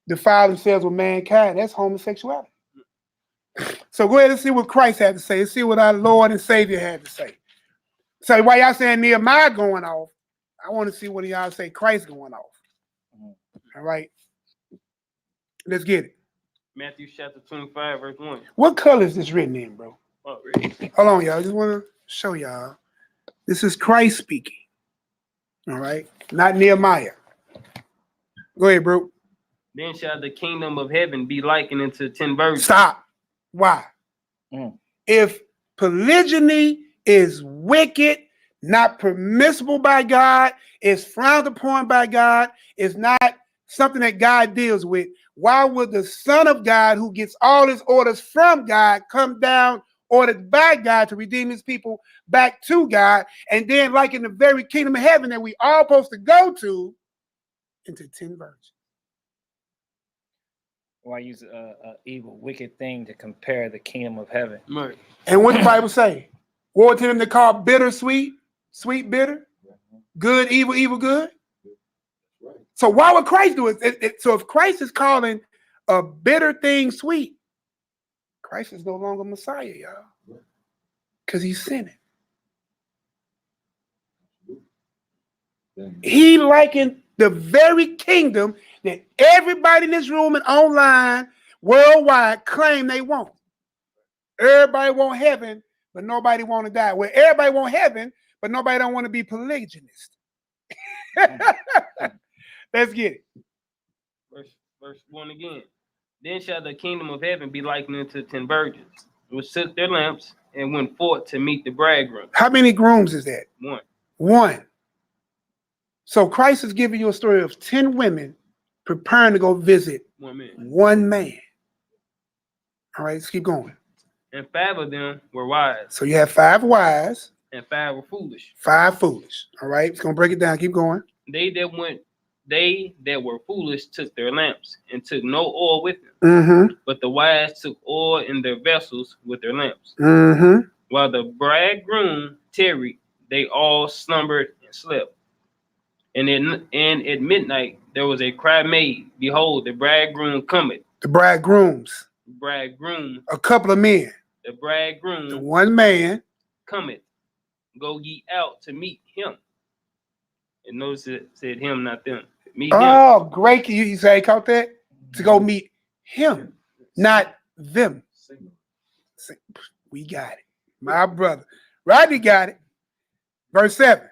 defile themselves with mankind. That's homosexuality. So go ahead and see what Christ had to say. Let's see what our Lord and Savior had to say. So while y'all saying Nehemiah going off, I want to see what y'all say Christ going off. All right. Let's get it. Matthew chapter 25, verse 1. What color is this written in, bro? Oh, really? Hold on, y'all. I just want to show y'all. This is Christ speaking. All right. Not Nehemiah. Go ahead, bro. Then shall the kingdom of heaven be likened unto 10 virgins. Stop. Why? If polygyny is wicked, not permissible by God, is frowned upon by God, is not something that God deals with, why would the Son of God, who gets all his orders from God, come down ordered by God to redeem his people back to God, and then like in the very kingdom of heaven that we all supposed to go to, into 10 virgins? Why use a evil, wicked thing to compare the kingdom of heaven? Right. And what the Bible say? Woe to them that call bitter sweet, sweet bitter, good evil, evil good. So why would Christ do it? So if Christ is calling a bitter thing sweet, Christ is no longer Messiah, y'all, because he's sinning. He likened the very kingdom that everybody in this room and online, worldwide, claim they want. Everybody want heaven, but nobody want to die. Well, everybody want heaven, but nobody don't want to be polygynist. Let's get it. Verse 1 again. Then shall the kingdom of heaven be likened unto 10 virgins, which took their lamps and went forth to meet the bridegroom. How many grooms is that? One. So Christ is giving you a story of 10 women preparing to go visit one man. All right, let's keep going. And 5 of them were wise. So you have 5 wise. And 5 were foolish. 5 foolish. All right, it's going to break it down. Keep going. They that were foolish took their lamps and took no oil with them. But the wise took oil in their vessels with their lamps. While the bridegroom tarried, they all slumbered and slept. And at midnight there was a cry made, behold, the bridegroom cometh. The bridegrooms. Bridegroom. A couple of men. The bridegroom. The one man. Cometh. Go ye out to meet him. And notice it said him, not them. Meet him. Oh, great. You say, caught that? To go meet him, not them. We got it. My brother. Rodney got it. Verse 7.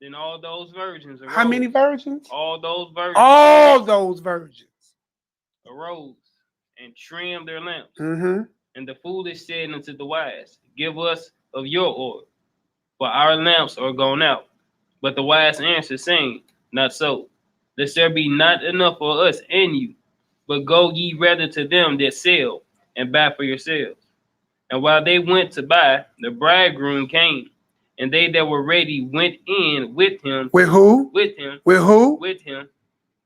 Then all those virgins arose. How many virgins? All those virgins. All those virgins arose and trimmed their lamps. And the foolish said unto the wise, give us of your oil, for our lamps are gone out. But the wise answered, saying, not so, lest there be not enough for us and you, but go ye rather to them that sell, and buy for yourselves. And while they went to buy, the bridegroom came, and they that were ready went in with him. With who? With him. With who? With him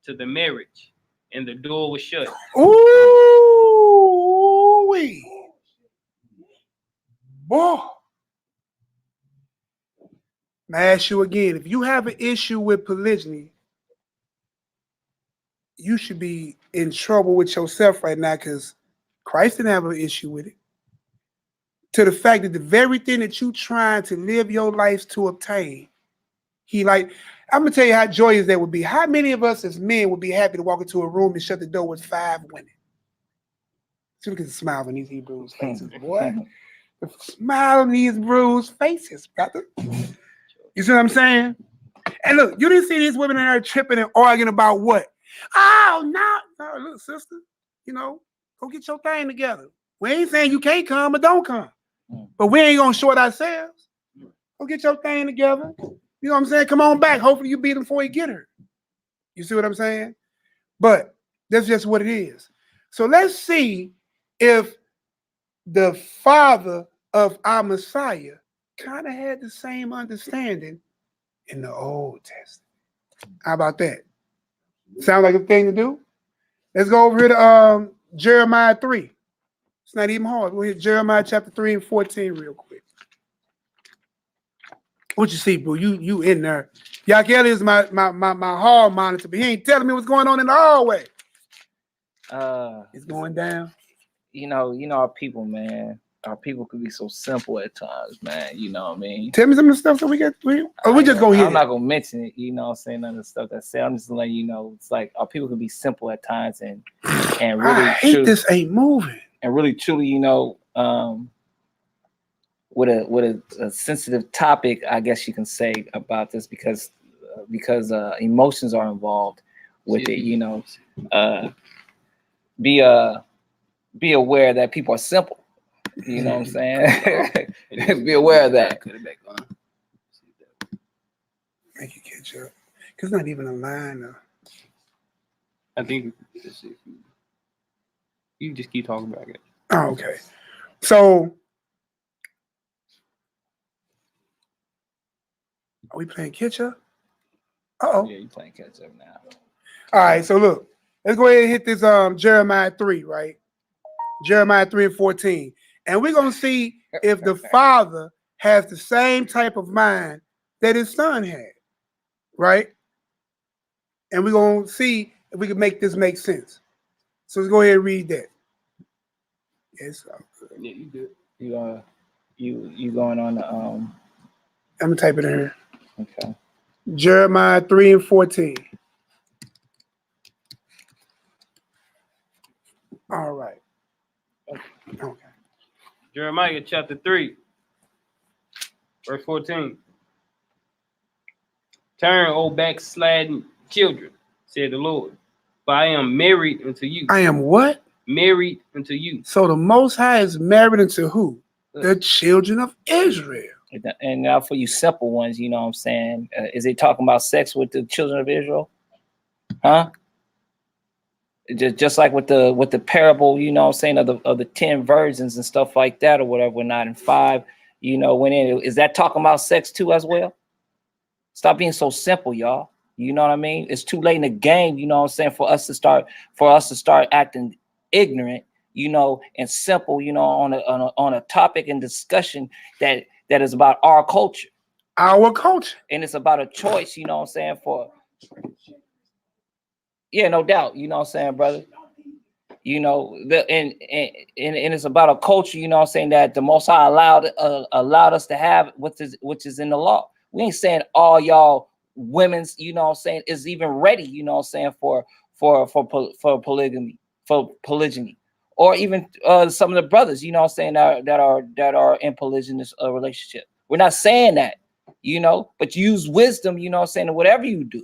to the marriage, and the door was shut. Ooh-wee. Boy. I ask you again, if you have an issue with polygyny, you should be in trouble with yourself right now, because Christ didn't have an issue with it. To the fact that the very thing that you trying to live your life to obtain, I'm gonna tell you how joyous that would be. How many of us as men would be happy to walk into a room and shut the door with 5 women? See, look at the smile on these Hebrews' faces, boy. The smile on these bruised faces, brother. You see what I'm saying? And look, you didn't see these women in there tripping and arguing about what? Oh, no, look, sister, go get your thing together. We ain't saying you can't come or don't come, but we ain't gonna short ourselves. Go get your thing together. You know what I'm saying? Come on back. Hopefully you beat him before he get her. You see what I'm saying? But that's just what it is. So let's see if the father of our Messiah kind of had the same understanding in the Old Testament. How about that? Sound like a thing to do? Let's go over here to Jeremiah 3. It's not even hard. We'll hit Jeremiah chapter 3 and 14 real quick. What you see, bro? You in there. YAH'KI is my hall monitor, but he ain't telling me what's going on in the hallway. It's going down. You know our people, man. Our people could be so simple at times, man. You know what I mean? Tell me some of the stuff that we just gonna hit. I'm not gonna mention it, you know what I'm saying, none of the stuff that said. I'm just letting you know it's like our people can be simple at times and really I hate truly, this ain't moving. and really truly, you know, with a sensitive topic, I guess you can say about this because emotions are involved with it, you know. Be aware that people are simple. You know what I'm saying? Be aware of that. Make it catch up. Cause it's not even a line. I think you just keep talking about it. Oh, okay. So are we playing catch up? Uh-oh. Yeah, you playing catch up now. All right, so look, let's go ahead and hit this Jeremiah 3, right? Jeremiah 3 and 14. And we're gonna see if the father has the same type of mind that his son had, right? And we're gonna see if we can make this make sense. So let's go ahead and read that. Yes, Yeah, you good. You going on the I'm gonna type it in here. okay. Jeremiah 3 and 14. All right. Okay. Jeremiah chapter 3, verse 14. Turn, O backsliding children, said the Lord, for I am married unto you. I am what? Married unto you. So the Most High is married unto who? The children of Israel. And now for you simple ones, you know what I'm saying? Is he talking about sex with the children of Israel? Huh? Just like with the parable, you know what I'm saying, of the 10 virgins and stuff like that or whatever, not in 5, you know, when is that talking about sex too as well? Stop being so simple, y'all. You know what I mean? It's too late in the game, you know what I'm saying, for us to start acting ignorant, you know, and simple, you know, on a topic and discussion that is about our culture. Our culture. And it's about a choice, you know what I'm saying, for yeah, no doubt, you know what I'm saying, brother. You know, and it's about a culture, you know what I'm saying, that the Most High allowed us to have, which is in the law. We ain't saying all y'all women's, you know what I'm saying, is even ready, you know what I'm saying, for polygyny, or even some of the brothers, you know what I'm saying, that are in polygynous relationship. We're not saying that, you know, but use wisdom, you know what I'm saying, in whatever you do.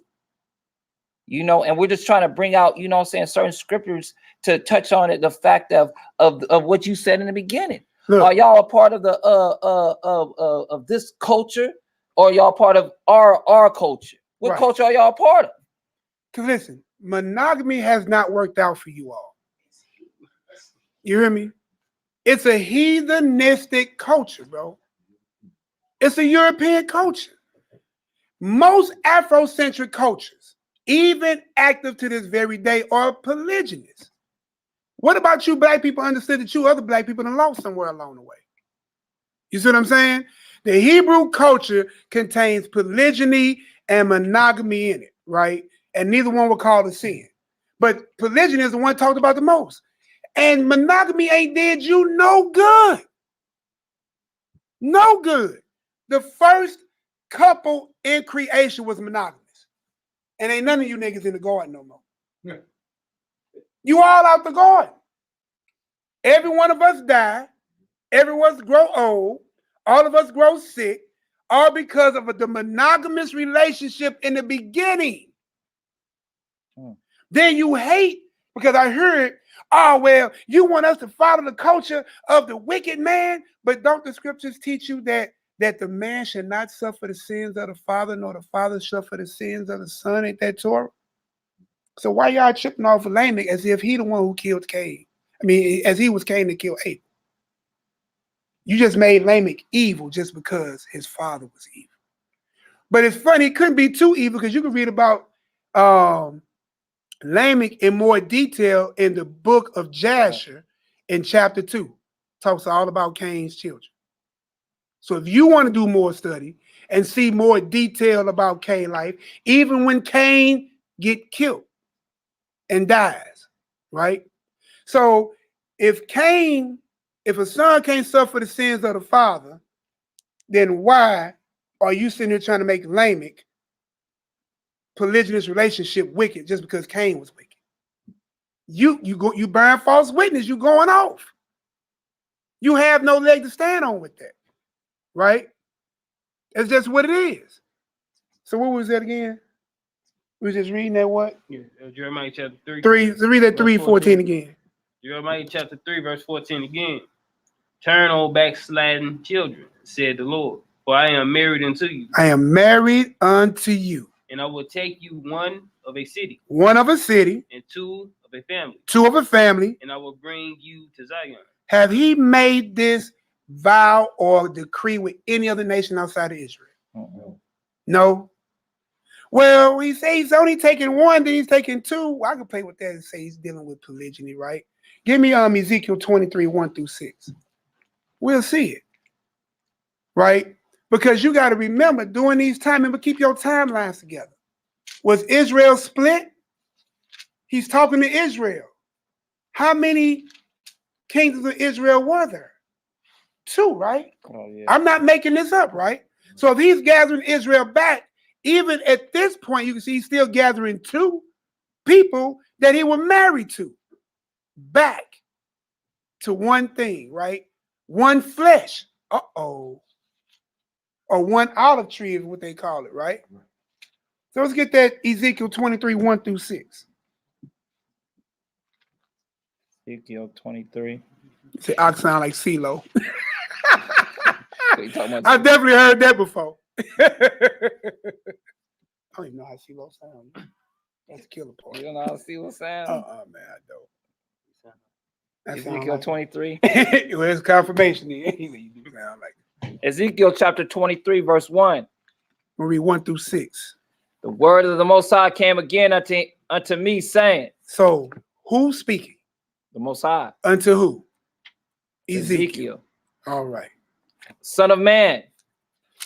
You know, and we're just trying to bring out, you know what I'm saying, certain scriptures to touch on it, the fact of what you said in the beginning. Look, are y'all a part of the of this culture, or y'all part of our culture? What culture are y'all a part of? Because listen, monogamy has not worked out for you all. You hear me? It's a heathenistic culture, bro. It's a European culture. Most Afrocentric cultures, even active to this very day, are polygynous. What about you black people understood that you other black people done lost somewhere along the way? You see what I'm saying? The Hebrew culture contains polygyny and monogamy in it, right? And neither one were called a sin. But polygyny is the one talked about the most. And monogamy ain't did you no good. No good. The first couple in creation was monogamous. And ain't none of you niggas in the garden no more. Yeah. You all out the garden. Every one of us die. Every one of us grow old. All of us grow sick. All because of the monogamous relationship in the beginning. Then you hate because I heard, oh, well, you want us to follow the culture of the wicked man, but don't the scriptures teach you that that the man should not suffer the sins of the father, nor the father suffer the sins of the son? Ain't that Torah? So why y'all tripping off of Lamech as if he the one who killed Cain? I mean, as he was Cain to kill Abel. You just made Lamech evil just because his father was evil. But it's funny, it couldn't be too evil because you can read about Lamech in more detail in the book of Jasher in chapter 2. Talks all about Cain's children. So if you want to do more study and see more detail about Cain's life, even when Cain get killed and dies, right? So if a son can't suffer the sins of the father, then why are you sitting here trying to make Lamech polygynous relationship wicked just because Cain was wicked? You bearing false witness, you going off. You have no leg to stand on with that, right? It's just what it is. So what was that again? We was just reading that what? Yeah, Jeremiah chapter 3. So read that 3:14 again. Jeremiah chapter 3, verse 14 again. Turn, O backsliding children, said the Lord, for I am married unto you. I am married unto you. And I will take you one of a city. One of a city. And two of a family. Two of a family. And I will bring you to Zion. Have he made this vow or decree with any other nation outside of Israel? No. Well, he says he's only taking one, then he's taking two. Well, I can play with that and say he's dealing with polygyny, right? Give me Ezekiel 23, 1-6. We'll see it. Right? Because you got to remember, during these times, remember, keep your timelines together. Was Israel split? He's talking to Israel. How many kingdoms of Israel were there? 2, right? Oh, yeah. I'm not making this up, right? So if he's gathering Israel back, even at this point, you can see he's still gathering 2 people that he was married to back to one thing, right? One flesh. Uh-oh. Or one olive tree is what they call it, right? So let's get that Ezekiel 23, 1-6. Ezekiel 23. Say, I sound like CeeLo. What you talking about? I've definitely heard that before. I don't even know how CeeLo sounds. That's a killer part. You don't know how to see what sound? Man, I don't. That sound Ezekiel like 23. well, it's confirmation. You sound like Ezekiel chapter 23, verse 1. we'll read 1-6. The word of the Most High came again unto me, saying. So who's speaking? The Most High. Unto who? Ezekiel. All right. Son of man,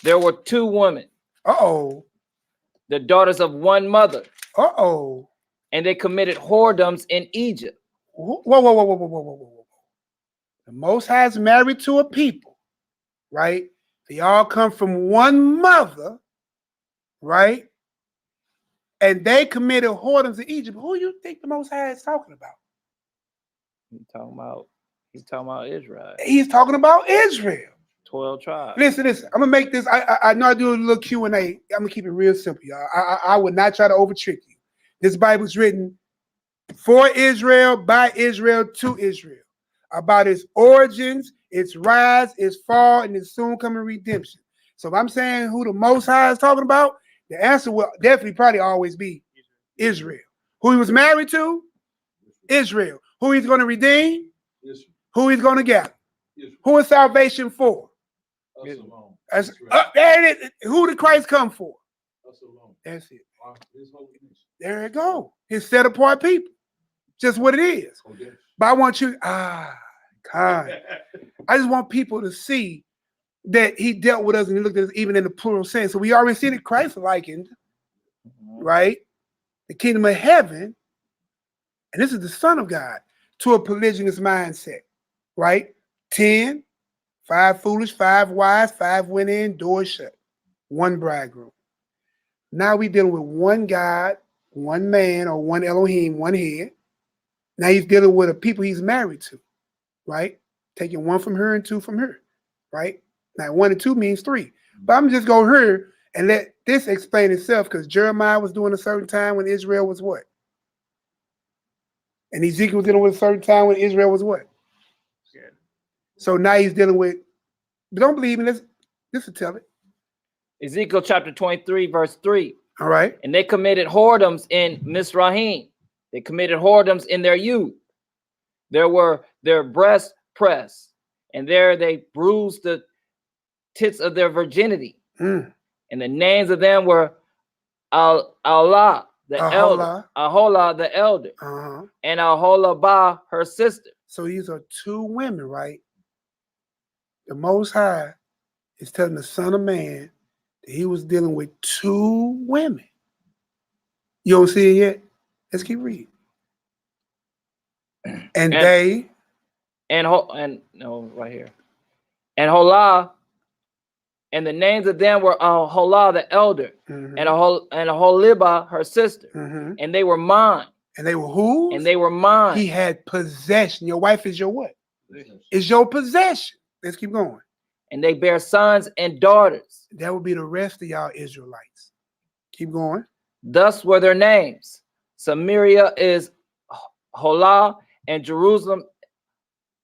there were 2 women, Uh-oh. the daughters of one mother, Uh-oh. and they committed whoredoms in Egypt. Whoa. The Most High is married to a people, right? They all come from one mother, right? And they committed whoredoms in Egypt. Who do you think the Most High is talking about? He's talking about Israel. He's talking about Israel. 12 tribes. Listen. I'm gonna make this. I know I do a little Q&A. I'm gonna keep it real simple, y'all. I would not try to over trick you. This Bible's written for Israel, by Israel, to Israel, about its origins, its rise, its fall, and its soon coming redemption. So if I'm saying who the Most High is talking about, the answer will definitely probably always be Israel. Who he was married to? Israel. Who he's going to redeem? Israel. Who he's going to gather? Israel. Who is salvation for? Us alone. That's, Israel. there it is. Who did Christ come for? Us alone. That's it. His holy nation. There it go. His set apart people. Just what it is. Kodesh. But I want you, God. I just want people to see that he dealt with us and he looked at us even in the plural sense. So we already see that Christ likened, right? The kingdom of heaven, and this is the Son of God, to a polygynous mindset, right? 10, 5 foolish, 5 wise, 5 went in, doors shut. 1 bridegroom. Now we dealing with 1 God, 1 man, or 1 Elohim, 1 head. Now he's dealing with a people he's married to, right? Taking 1 from her and 2 from her, right? Now 1 and 2 means 3. But I'm just going here and let this explain itself, because Jeremiah was doing a certain time when Israel was what? And Ezekiel was dealing with a certain time when Israel was what? So now he's dealing with, but don't believe me, This will tell it. Ezekiel chapter 23, verse 3. All right. And they committed whoredoms in Mizraim. They committed whoredoms in their youth. There were their breasts pressed, and there they bruised the tits of their virginity. And the names of them were Allah, the elder, Aholah, the elder, and Aholabah, her sister. So these are two women, right? The Most High is telling the Son of Man that he was dealing with two women. You don't see it yet? Let's keep reading. And they no, right here. And Holah, and the names of them were Aholah, the elder, and Aholibah, her sister. And they were mine. And they were who? And they were mine. He had possession. Your wife is your what? Is your possession. Let's keep going. And they bear sons and daughters. That would be the rest of y'all Israelites. Keep going. Thus were their names. Samaria is Holah, and Jerusalem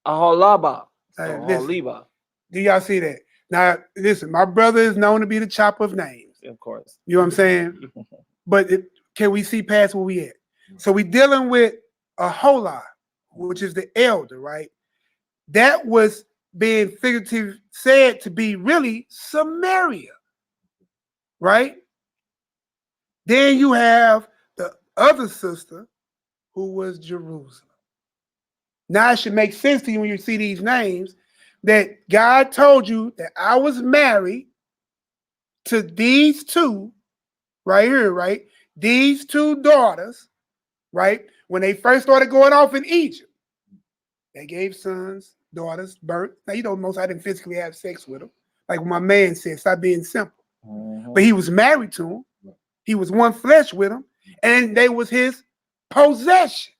Aholabah. Do y'all see that? Now, listen, my brother is known to be the chopper of names. Of course. You know what I'm saying? But can we see past where we at? So we dealing with Aholah, which is the elder, right? That was being figuratively said to be really Samaria, right? Then you have the other sister who was Jerusalem. Now it should make sense to you when you see these names that God told you that I was married to these two right here, right? These two daughters, right? When they first started going off in Egypt, they gave sons, daughters, birth. Now, you know, most I didn't physically have sex with them. Like my man said, stop being simple. But he was married to him. He was one flesh with him, and they was his possession,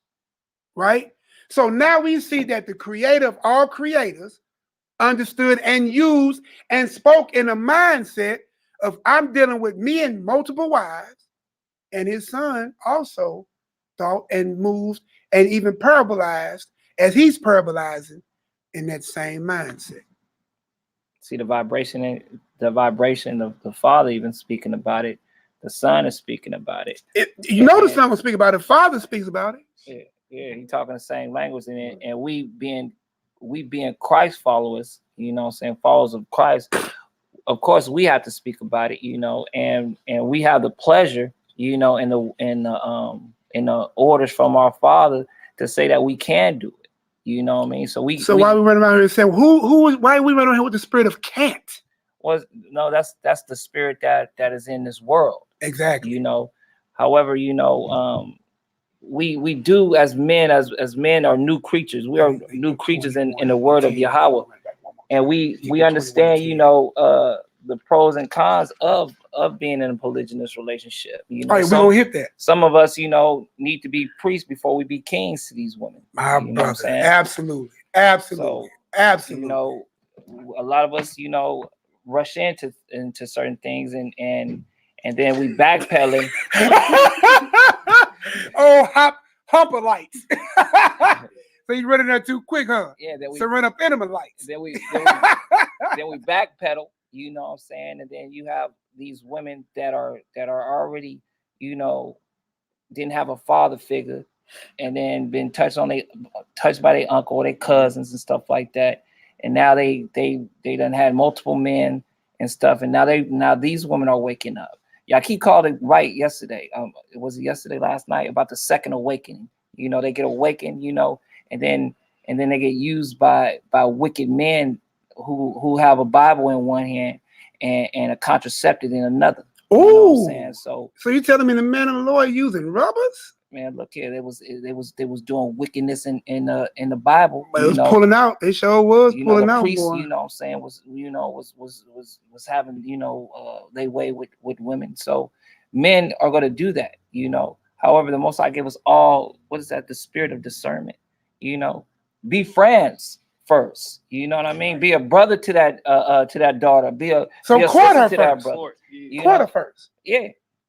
right? So now we see that the creator of all creators understood and used and spoke in a mindset of I'm dealing with me and multiple wives, and his son also thought and moved and even parabolized as he's parabolizing in that same mindset. See the vibration of the Father even speaking about it. The Son is speaking about it. You know the Son will speak about it. The Father speaks about it. Yeah, he talking the same language, and we being Christ followers, you know what I'm saying, followers of Christ, of course we have to speak about it, you know, and we have the pleasure, you know, in the orders from our Father to say that we can do it. You know what I mean? So why we run around here and say why are we running around here with the spirit of can't? Well, no, that's the spirit that is in this world. Exactly. You know, however, you know, we do as men are new creatures. We are new creatures in the word of Yahweh, and we understand, you know, the pros and cons of being in a polygynous relationship. You know, all right, we don't hit that. Some of us, you know, need to be priests before we be kings to these women. My brother, absolutely. So, absolutely. You know, a lot of us, you know, rush into certain things and then we backpedaling. Oh, humper lights. So you running there too quick, huh? Yeah. So run up enema lights. Then we backpedal. You know what I'm saying? And then you have these women that are already, you know, didn't have a father figure, and then been touched by their uncle or their cousins and stuff like that. And now they done had multiple men and stuff, and now these women are waking up. YAH'KI called it right yesterday. It was yesterday, last night, about the second awakening. You know, they get awakened, you know, and then they get used by wicked men who have a Bible in one hand and a contraceptive in another. Oh, you know what I'm saying? So you telling me the men of the Lord using rubbers? Man, look here, they was doing wickedness in the Bible. But it was pulling out. They sure was pulling out. Priests, you know what I'm saying, was having, you know, they way with women. So men are gonna do that, you know. However, the Most High gave us all, what is that? The spirit of discernment. You know, be friends first. You know what I mean? Be a brother to that daughter. Be a court her to first. That brother. Court her first. Yeah.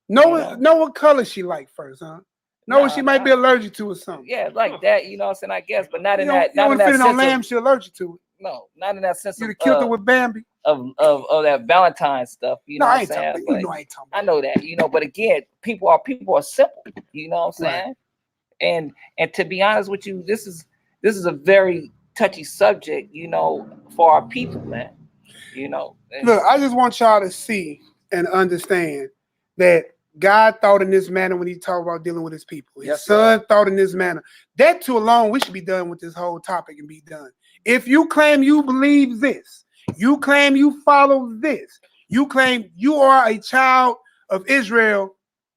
Know what color she like first, huh? Know what she might be allergic to or something. Yeah, like that. You know what I'm saying? I guess, but not in that. You don't fit on lamb. She allergic to it. No, not in that sense. You'd have killed her with Bambi. of that Valentine stuff. You know No, I what I'm ain't saying? talking. But You know I ain't talking. I know that, you know. But again, people are simple. You know what I'm Right. saying? And to be honest with you, this is a very touchy subject, you know, for our people, man. You know. Look, I just want y'all to see and understand that God thought in this manner when he talked about dealing with his people. His Yes, son thought in this manner. That too alone, we should be done with this whole topic and be done. If you claim you believe this, you claim you follow this, you claim you are a child of Israel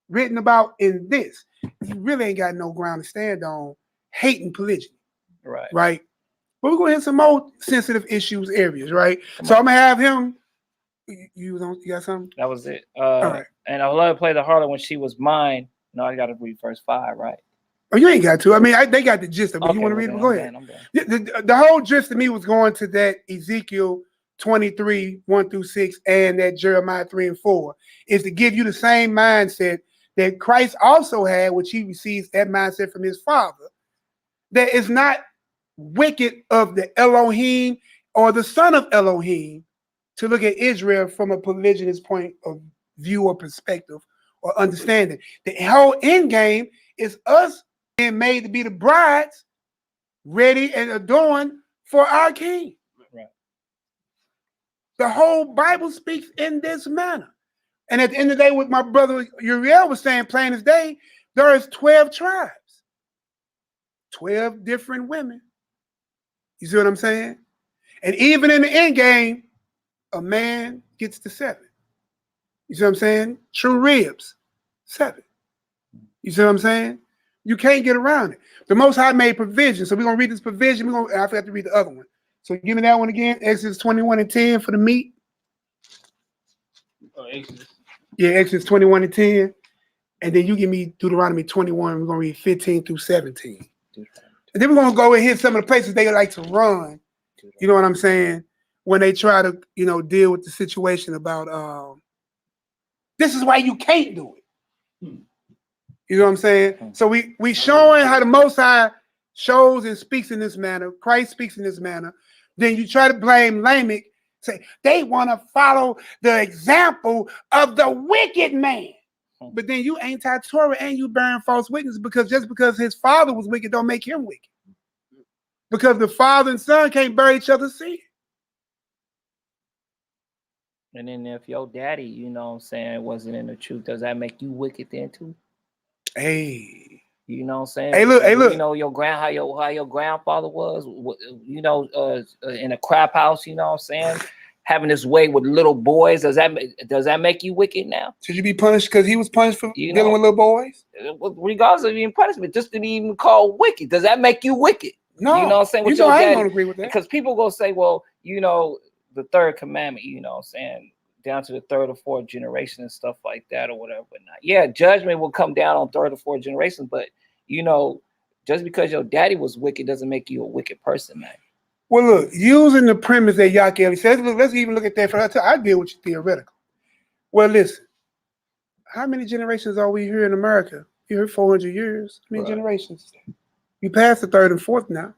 written about in this, you really ain't got no ground to stand on hating polygyny. Right. Right? But we're gonna hit some more sensitive issues areas, right? So I'm gonna have him. You got something? That was it. All right. And I love to play the harlot when she was mine. No, I got to read verse 5, right? Oh, you ain't got to. I mean, they got the gist of it. Okay, You want to read it? then Go I'm ahead. done, I'm done. The whole gist of me was going to that Ezekiel 23, 1-6, and that Jeremiah 3 and 4, is to give you the same mindset that Christ also had, which he receives that mindset from his Father, that is not wicked of the Elohim or the son of Elohim to look at Israel from a polygynist point of view or perspective or understanding. The whole end game is us being made to be the brides, ready and adorned for our King. Right. The whole Bible speaks in this manner. And at the end of the day, what my brother Uriel was saying, plain as day, there is 12 tribes, 12 different women. You see what I'm saying? And even in the end game, a man gets to 7. You see what I'm saying? True ribs, 7. You see what I'm saying? You can't get around it. The Most High made provision. So we're going to read this provision. I forgot to read the other one. So give me that one again. Exodus 21 and 10 for the meat. Oh, Exodus. Yeah, Exodus 21 and 10. And then you give me Deuteronomy 21. We're going to read 15 through 17. And then we're going to go and hit some of the places they like to run. You know what I'm saying? When they try to, you know, deal with the situation about this is why you can't do it. You know what I'm saying? So we showing how the Most High shows and speaks in this manner. Christ speaks in this manner. Then you try to blame Lamech, say they want to follow the example of the wicked man. But then you anti-Torah and you bearing false witness because just because his father was wicked don't make him wicked. Because the father and son can't bear each other's sin. And then if your daddy, you know what I'm saying, wasn't in the truth, does that make you wicked then too? Hey. You know what I'm saying? Hey, look. You know how your grandfather was, you know, in a crap house, you know what I'm saying? Having this way with little boys, does that make you wicked now? Should you be punished because he was punished for You dealing know, with little boys? Regardless of being punishment, just to be even called wicked, does that make you wicked? No. You know what I'm saying? With you know your I ain't daddy, gonna agree with that. because people gonna say, well, you know, the 3rd commandment, you know what I'm saying, down to the 3rd or 4th generation and stuff like that or whatever. Whatnot. Yeah, judgment will come down on 3rd or 4th generation, but you know, just because your daddy was wicked doesn't make you a wicked person, man. Well, look, using the premise that YAH'KI says, look, let's even look at that for her. I deal with you theoretical. Well, listen, how many generations are we here in America? You heard 400 years. How many generations? You passed the 3rd and 4th now.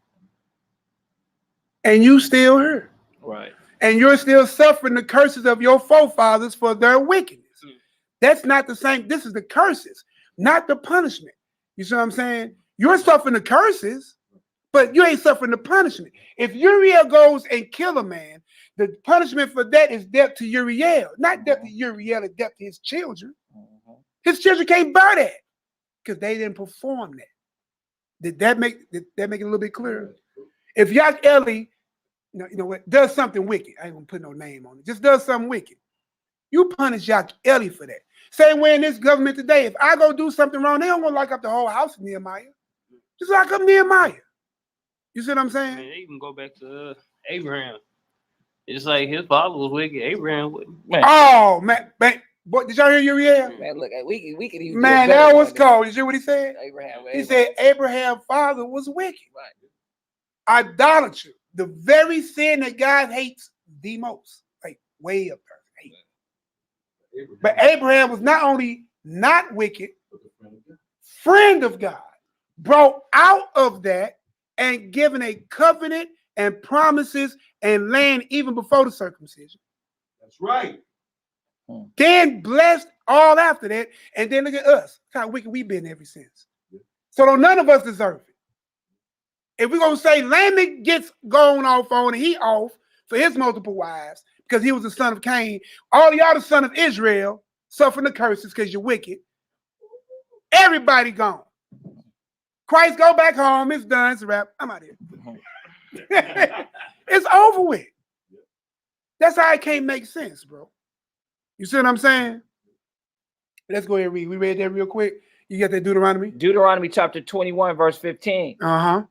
And you still here. Right. And you're still suffering the curses of your forefathers for their wickedness. That's not the same. This is the curses, not the punishment. You see what I'm saying? You're suffering the curses, but you ain't suffering the punishment. If Uriel goes and kill a man, the punishment for that is death to Uriel, not death to Uriel, it's death to his children. His children can't bear that because they didn't perform that. Did that make it a little bit clearer? If YAH'KI, you know what, does something wicked, I ain't gonna put no name on it, just does something wicked, you punish YAH'KI for that. Same way in this government today, if I go do something wrong, they don't want to lock up the whole house of Nehemiah. Just lock up Nehemiah. You see what I'm saying? Man, they even go back to Abraham. It's like his father was wicked. Abraham wouldn't. Man. Oh, man. Boy, did y'all hear Uriel? Man, look, we could even. Man, that was cold. Did you hear what he said? Abraham. He said Abraham's father was wicked. Right. Idolatry, the very sin that God hates the most, like way up there. But Abraham was not only not wicked, friend of God, brought out of that and given a covenant and promises and land even before the circumcision. That's right. Then blessed all after that. And then look at us. Look how wicked we've been ever since. So don't none of us deserve it. If we're going to say Lamech gets gone off on and he off for his multiple wives because he was the son of Cain, all y'all the son of Israel suffering the curses because you're wicked. Everybody gone. Christ go back home. It's done. It's a wrap. I'm out here. It's over with. That's how it can't make sense, bro. You see what I'm saying? Let's go ahead and read. We read that real quick. You got that Deuteronomy? Deuteronomy chapter 21, verse 15. Uh-huh.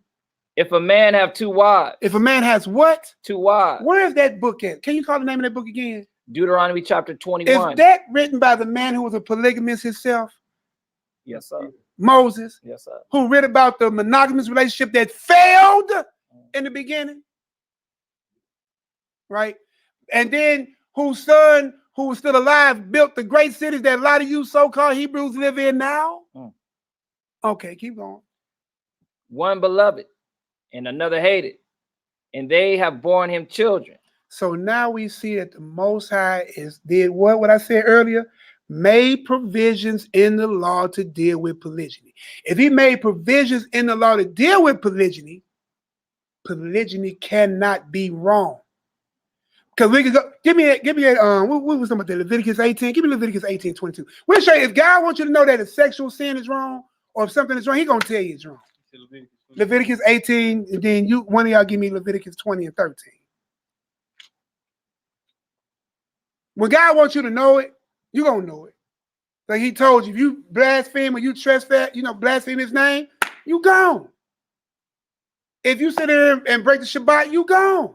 If a man have 2 wives. If a man has what? 2 wives. Where is that book at? Can you call the name of that book again? Deuteronomy chapter 21. Is that written by the man who was a polygamist himself? Yes, sir. Moses? Yes, sir. Who read about the monogamous relationship that failed in the beginning? Right? And then whose son, who was still alive, built the great cities that a lot of you so-called Hebrews live in now? Okay, keep going. One beloved and another hated, and they have borne him children. So now we see that the Most High did what I said earlier, made provisions in the law to deal with polygyny. If he made provisions in the law to deal with polygyny, polygyny cannot be wrong. Because we could go, give me what was something about that? Leviticus 18? Give me Leviticus 18:22. We'll show you if God wants you to know that a sexual sin is wrong or if something is wrong, he's gonna tell you it's wrong. Leviticus 18, and then one of y'all give me Leviticus 20 and 13. When God wants you to know it, you're gonna know it. Like he told you, if you blaspheme or you trespass, blaspheme his name, you gone. If you sit there and break the Shabbat, you gone.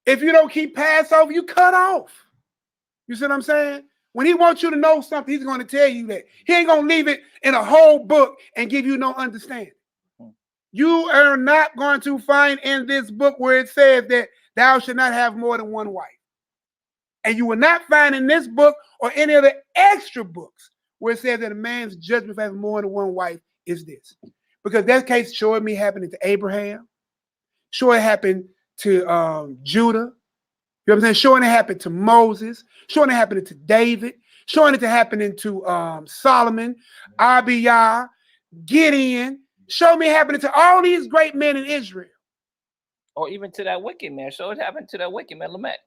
If you don't keep Passover, you cut off. You see what I'm saying? When he wants you to know something, he's going to tell you that. He ain't going to leave it in a whole book and give you no understanding. You are not going to find in this book where it says that thou should not have more than one wife. And you will not find in this book or any of the extra books where it says that a man's judgment for having more than one wife is this. Because that case showed me happening to Abraham. Sure, it happened to Judah. You know what I'm saying? Showing it happened to Moses. Showing it happening to David. Showing it happening to Solomon, Abiyah, Gideon. Show me happening to all these great men in Israel. Or even to that wicked man. So it happened to that wicked man, Lamech.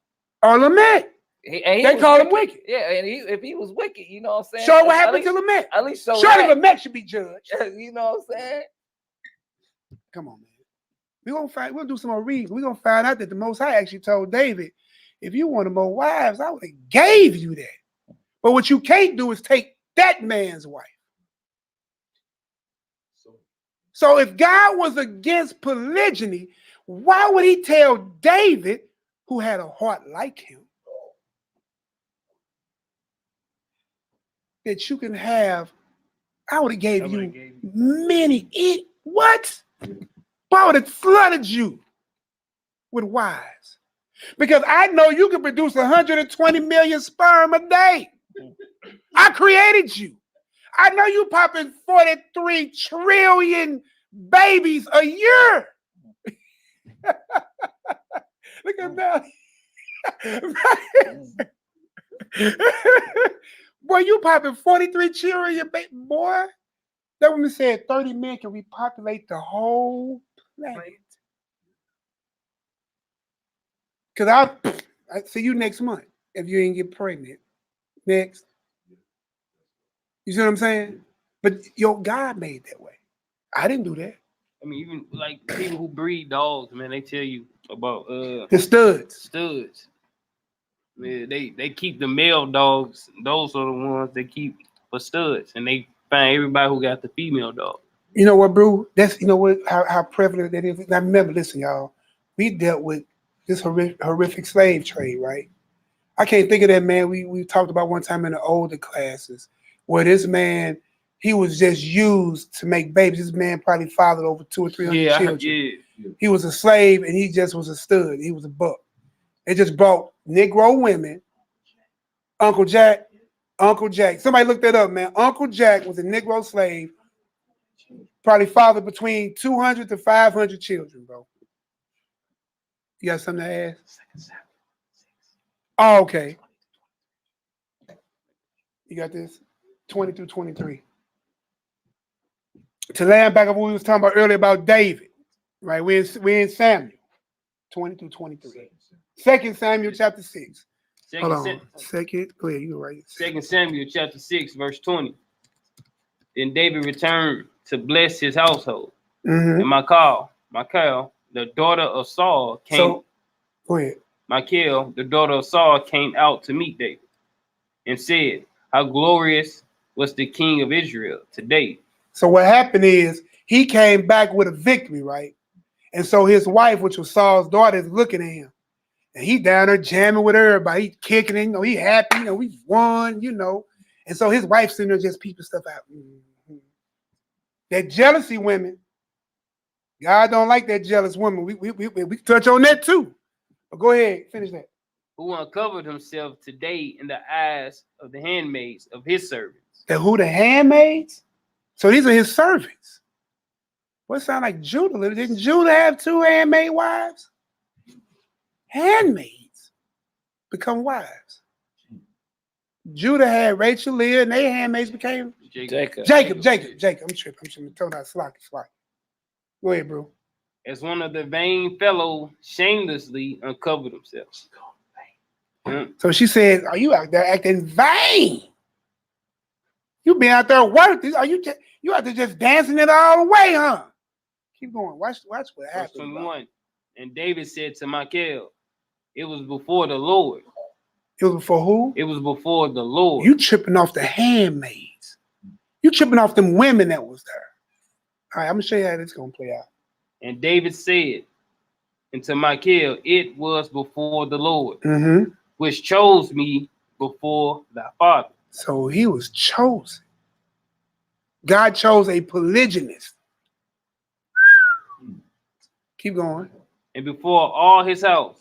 Or Lamech. They call him wicked. Yeah, and if he was wicked, you know what I'm saying? Show what happened to Lamech. At least show surely Lamech should be judged. You know what I'm saying? Come on, man. We'll do some more reading. We're gonna find out that the Most High actually told David, if you wanted more wives, I would have gave you that. But what you can't do is take that man's wife. So if God was against polygyny, why would he tell David, who had a heart like him, that you can have, I would have gave you many, what? I would have flooded you with wives. Because I know you can produce 120 million sperm a day. I created you. I know you popping 43 trillion babies a year. Look at that. Boy, you popping 43 trillion baby. Boy, that woman said 30 men can repopulate the whole planet. Because I'll see you next month if you ain't get pregnant. Next. You see what I'm saying? But your God made that way. I didn't do that. I mean, even like people who breed dogs, man, they tell you about the studs. Studs. Man, they keep the male dogs. Those are the ones they keep for studs, and they find everybody who got the female dog. You know what, bro? That's how prevalent that is. Now remember, listen, y'all. We dealt with this horrific slave trade, right? I can't think of that man we talked about one time in the older classes, where this man, he was just used to make babies. This man probably fathered over 200 or 300 children. Yeah. He was a slave and he just was a stud. He was a buck. They just brought Negro women. Uncle Jack. Somebody look that up, man. Uncle Jack was a Negro slave. Probably fathered between 200 to 500 children, bro. You got something to ask? Oh, okay. You got this? 20 through 23. To land back up what we was talking about earlier about David, right? We're in Samuel, 20 through 23. 2 Samuel chapter 6. Hold on. Second, go ahead, you right. 2 Samuel chapter 6, verse 20. Then David returned to bless his household. Mm-hmm. And Michal, the daughter of Saul, came. Go ahead. Michal, the daughter of Saul, came out to meet David and said, "How glorious was the king of Israel today." So what happened is he came back with a victory, right? And so his wife, which was Saul's daughter, is looking at him. And he down there jamming with everybody. He kicking it, he happy, we won, And so his wife's sitting there just peeping stuff out. Mm-hmm. That jealousy women, God don't like that jealous woman. We touch on that too. But go ahead, finish that. Who uncovered himself today in the eyes of the handmaids of his servants. The handmaids? So these are his servants. What sound like Judah? Didn't Judah have 2 handmaid wives? Handmaids become wives. Judah had Rachel, Leah, and their handmaids became Jacob. I'm tripping. I'm told out slocky. Go ahead, bro. As one of the vain fellows shamelessly uncovered themselves. So she said, "Are you out there acting vain? You been out there working? Are you out there just dancing it all away, huh?" Keep going. Watch what happens. Verse 21. And David said to Michal, "It was before the Lord." It was before who? It was before the Lord. You tripping off the handmaids. You tripping off them women that was there. All right, I'm gonna show you how this gonna play out. And David said unto Michal, "It was before the Lord, which chose me before thy father." So he was chosen. God chose a polygynist. Keep going. And before all his house,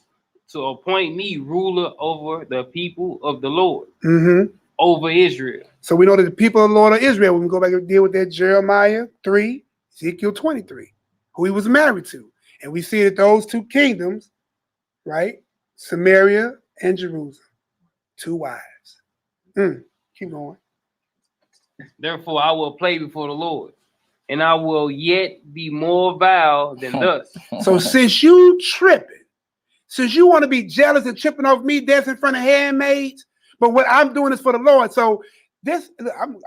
to appoint me ruler over the people of the Lord, over Israel. So we know that the people of the Lord of Israel, when we go back and deal with that Jeremiah 3, Ezekiel 23, who he was married to. And we see that those 2 kingdoms, right? Samaria and Jerusalem, 2 wives. Keep going. Therefore I will play before the Lord, and I will yet be more vile than thus. So since you tripping, since you want to be jealous and tripping off me dancing in front of handmaids, but what I'm doing is for the Lord. So this, I'm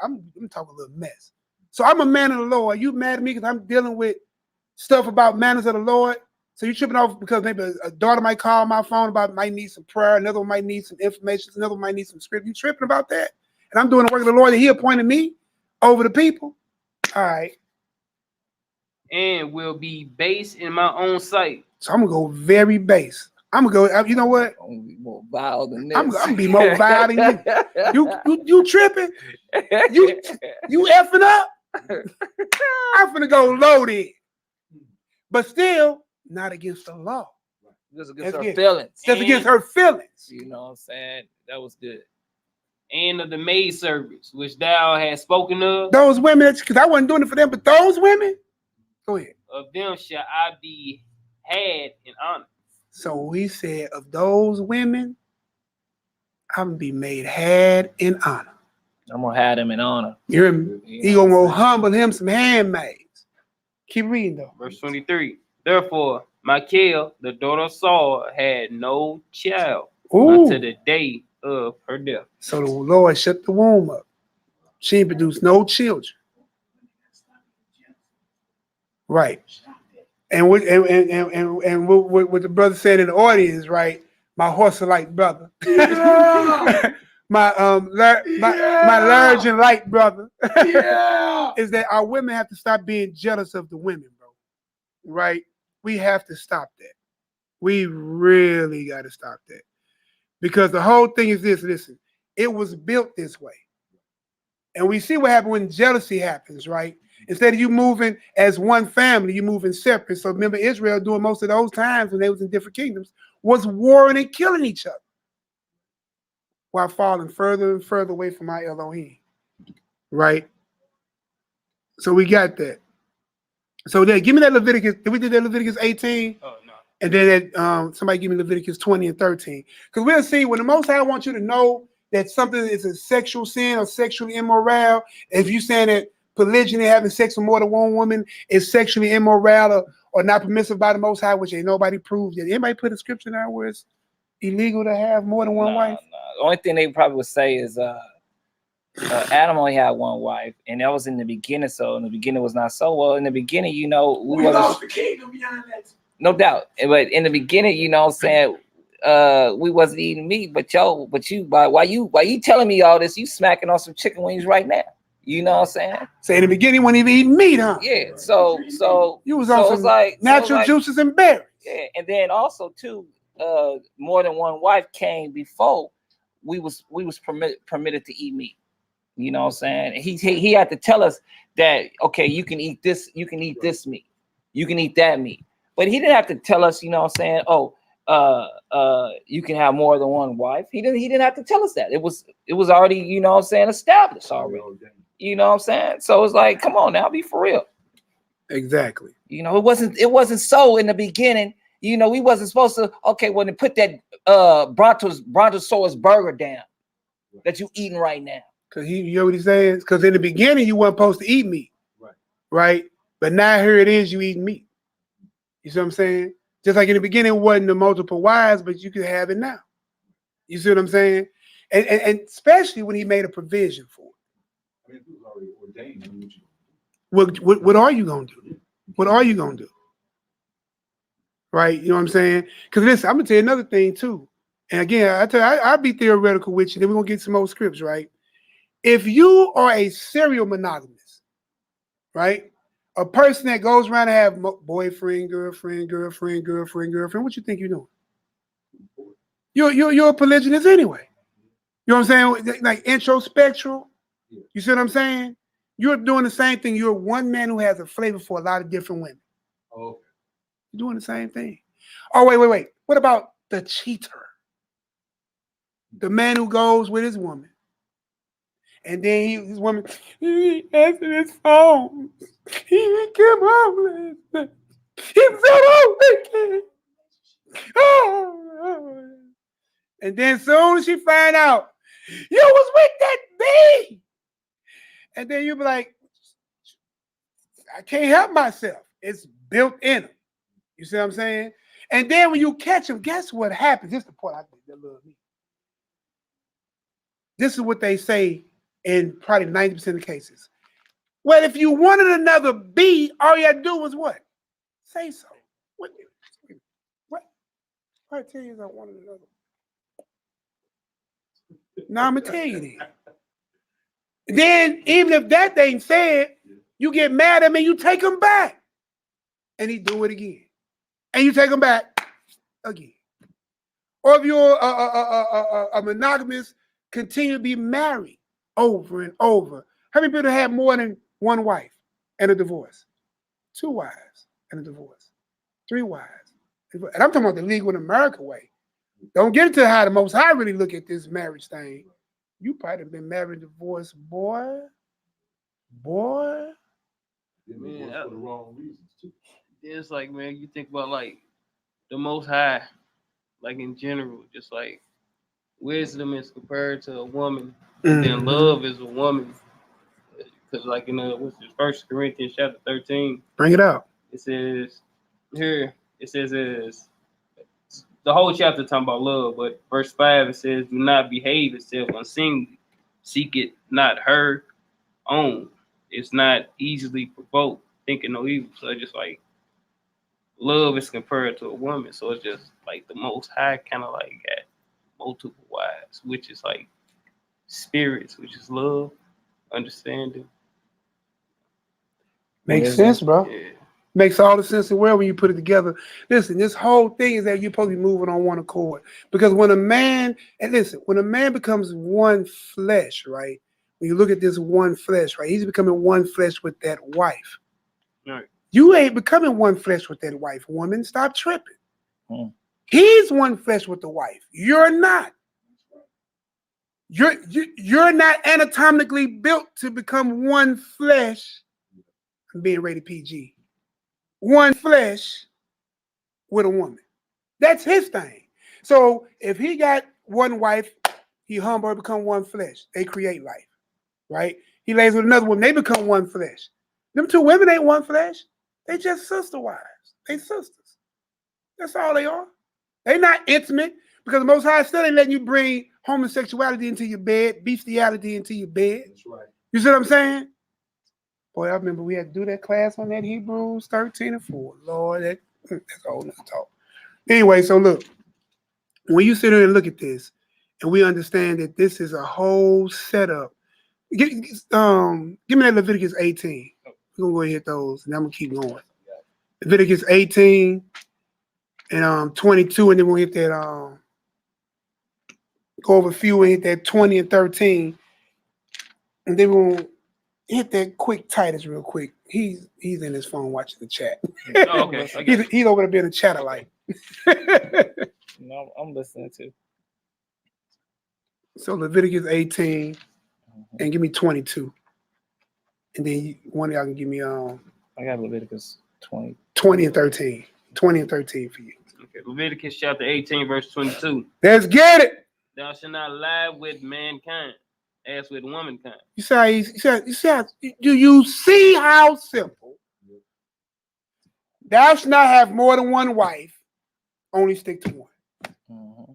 talking a little mess. So I'm a man of the Lord. You mad at me because I'm dealing with stuff about manners of the Lord? So you tripping off because maybe a daughter might call my phone about might need some prayer, another one might need some information, another one might need some script. You tripping about that? And I'm doing the work of the Lord that he appointed me over the people. All right. And will be base in my own sight. So I'm gonna go very base. I'm gonna go. You know what? I'm gonna be more vile than this. I'm gonna be more vile than you. You tripping? You effing up? I'm finna go loaded, but still not against the law. Just against her feelings. Just against her feelings. You know what I'm saying? That was good. And of the maidservants which thou hast spoken of. Those women, because I wasn't doing it for them, but those women. Go ahead. Of them shall I be had in honor. So he said, of those women, I'm gonna be made had in honor. I'm gonna have them in honor. You hear me? He gonna humble him some handmaids. Keep reading though. Verse 23. Therefore, Michal, the daughter of Saul, had no child until the day of her death. So the Lord shut the womb up. She produced no children. Right. And what the brother said in the audience, right? My horse-like brother. my large and light brother. Is that our women have to stop being jealous of the women, bro. Right? We have to stop that. We really got to stop that. Because the whole thing is this, listen, it was built this way. And we see what happens when jealousy happens, right? Instead of you moving as one family, you moving separate. So remember Israel doing most of those times when they was in different kingdoms was warring and killing each other while falling further and further away from our Elohim, right? So we got that. So then give me that Leviticus. Did we do that Leviticus 18? Oh, no. And then somebody give me Leviticus 20 and 13. Because we'll see when the Most High wants you to know that something is a sexual sin or sexually immoral. If you're saying that polygyny, having sex with more than one woman, is sexually immoral or not permissive by the Most High, which ain't nobody proved yet. Anybody put a scripture there where it's illegal to have more than one wife? No. The only thing they probably would say is Adam only had one wife, and that was in the beginning. So in the beginning was not so well. In the beginning, we lost the kingdom beyond that. No doubt. But in the beginning, what I'm saying, we wasn't eating meat. But why you telling me all this? You smacking on some chicken wings right now. You know what I'm saying? So in the beginning, when you eating meat, huh? Yeah. So you was on some natural juices and berries. Yeah, and then also too, more than one wife came before we was permitted to eat meat. You know what I'm saying? He had to tell us that, okay, you can eat this, you can eat this meat, you can eat that meat. But he didn't have to tell us, you know what I'm saying, you can have more than one wife. He didn't have to tell us that. It was already, you know what I'm saying, established already. You know what I'm saying? So it's like, come on now, be for real. Exactly. You know, it wasn't so in the beginning. You know, we wasn't supposed to, okay, when they put that brontosaurus burger down that you eating right now. Because you know what he's saying? Because in the beginning, you weren't supposed to eat meat. Right? But now here it is, you eating meat. You see what I'm saying? Just like in the beginning, it wasn't the multiple wives, but you can have it now. You see what I'm saying? And especially when he made a provision for it. I mean, it was already ordained. What are you going to do? What are you going to do? Right? You know what I'm saying? Because listen, I'm going to tell you another thing too. And again, I'll be theoretical with you. Then we're going to get some more scripts, right? If you are a serial monogamist, right? A person that goes around and have boyfriend, girlfriend, what you think you're doing? You're a polygynist anyway. You know what I'm saying? Like introspectual. You see what I'm saying? You're doing the same thing. You're one man who has a flavor for a lot of different women. Oh, You're doing the same thing. Oh, wait. What about the cheater? The man who goes with his woman. And then his woman, he answered his phone. He came home last night. He said, oh. And then soon as she find out, you was with that bee. And then you be like, I can't help myself. It's built in him. You see what I'm saying? And then when you catch him, guess what happens? This is the part I think that love me. This is what they say in probably 90% of cases. Well, if you wanted another bee, all you had to do was what? Say so. What? I tell you, I wanted another. Now I'm gonna tell you then. Then, even if that ain't said, you get mad at me, you take him back, and he do it again, and you take him back again. Or if you're a monogamous, continue to be married over and over. How many people have more than one wife and a divorce? 2 wives and a divorce. 3 wives. And I'm talking about the legal in America way. Don't get into how the Most High really look at this marriage thing. You probably have been married and divorced, boy. man, for the wrong reasons too. It's like, man, you think about like the Most High, like in general, just like wisdom is compared to a woman, and then love is a woman. Because like in what's this, 1 Corinthians chapter 13. Bring it out. It says here, the whole chapter talking about love, but verse 5 it says, do not behave itself unseemly, seek it not her own. It's not easily provoked, thinking no evil. So it's just like love is compared to a woman. So it's just like the Most High kind of like got multiple wives, which is like spirits, which is love, understanding. Makes sense, bro. Yeah. Makes all the sense in the world when you put it together. Listen, this whole thing is that you're supposed to be moving on one accord. Because when a man becomes one flesh, right? When you look at this one flesh, right? He's becoming one flesh with that wife. Right. You ain't becoming one flesh with that wife, woman. Stop tripping. He's one flesh with the wife. You're not. You're not anatomically built to become one flesh. I'm being rated PG. One flesh with a woman. That's his thing. So if he got one wife, he humble, become one flesh. They create life, right? He lays with another woman, they become one flesh. Them two women ain't one flesh. They just sister wives. They sisters. That's all they are. They not intimate because the Most High still ain't letting you bring homosexuality into your bed, bestiality into your bed. That's right. You see what I'm saying? Boy, I remember we had to do that class on that Hebrews 13 and 4. Lord, that's a whole nother talk. Anyway, so look, when you sit here and look at this, and we understand that this is a whole setup. Give me that Leviticus 18. We're gonna go ahead and hit those, and I'm gonna keep going. Leviticus 18 and 22, and then we'll hit that go over a few and hit that 20 and 13, and then we'll hit that quick Titus real quick. He's in his phone watching the chat. Oh, okay. he's over there being a chatter light. No, I'm listening to. So Leviticus 18 and give me 22. And then one of y'all can give me I got Leviticus 20. 20 and 13. 20 and 13 for you. Okay. Leviticus chapter 18, verse 22. Let's get it. Thou shalt not lie with mankind as with womankind. You do you see how simple? Thou shalt not have more than one wife, only stick to one.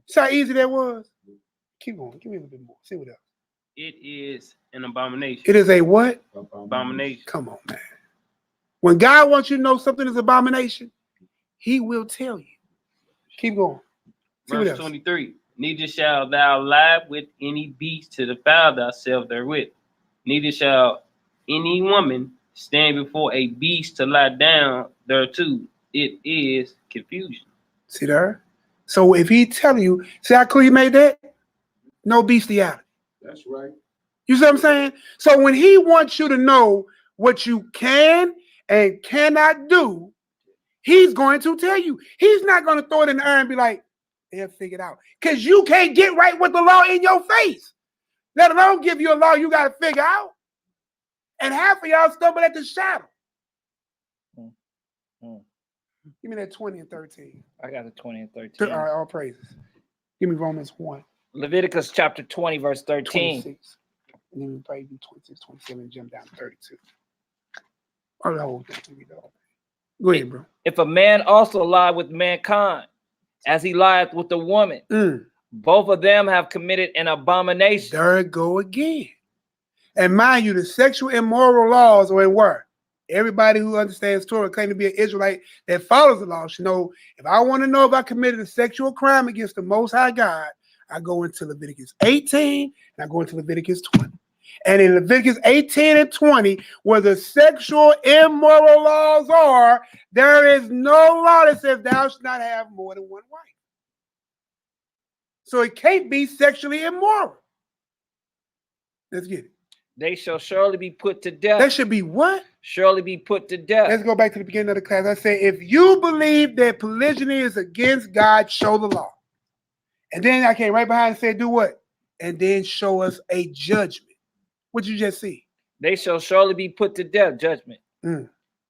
See how easy that was? Keep going. Give me a little bit more. See what else. It is an abomination. It is a what? Abomination. Come on, man. When God wants you to know something is abomination, he will tell you. Keep going. See what Verse else. 23. Neither shalt thou lie with any beast to defile thyself therewith. Neither shall any woman stand before a beast to lie down thereto. It is confusion. See there? So if he tell you, see how clear he made that? No bestiality. That's right. You see what I'm saying? So when he wants you to know what you can and cannot do, he's going to tell you. He's not going to throw it in the air and be like, they'll figure it out. Because you can't get right with the law in your face. Let alone give you a law you got to figure out. And half of y'all stumble at the shadow. Give me that 20 and 13. I got the 20 and 13. All praises. Give me Romans 1. Leviticus chapter 20, verse 13. 26. And then we probably do 26, 27, and jump down to 32. Or the whole thing. Go ahead, bro. If a man also lie with mankind, as he lieth with the woman, both of them have committed an abomination. There it go again. And mind you, the sexual immoral laws are in where? Everybody who understands Torah, claim to be an Israelite that follows the law, should know if I want to know if I committed a sexual crime against the Most High God, I go into Leviticus 18 and I go into Leviticus 20. And in Leviticus 18 and 20, where the sexual immoral laws are, there is no law that says thou shalt not have more than one wife. So it can't be sexually immoral. Let's get it. They shall surely be put to death. That should be what? Surely be put to death. Let's go back to the beginning of the class. I said, if you believe that polygyny is against God, show the law. And then I came right behind and said, do what? And then show us a judgment. What you just see? They shall surely be put to death, judgment.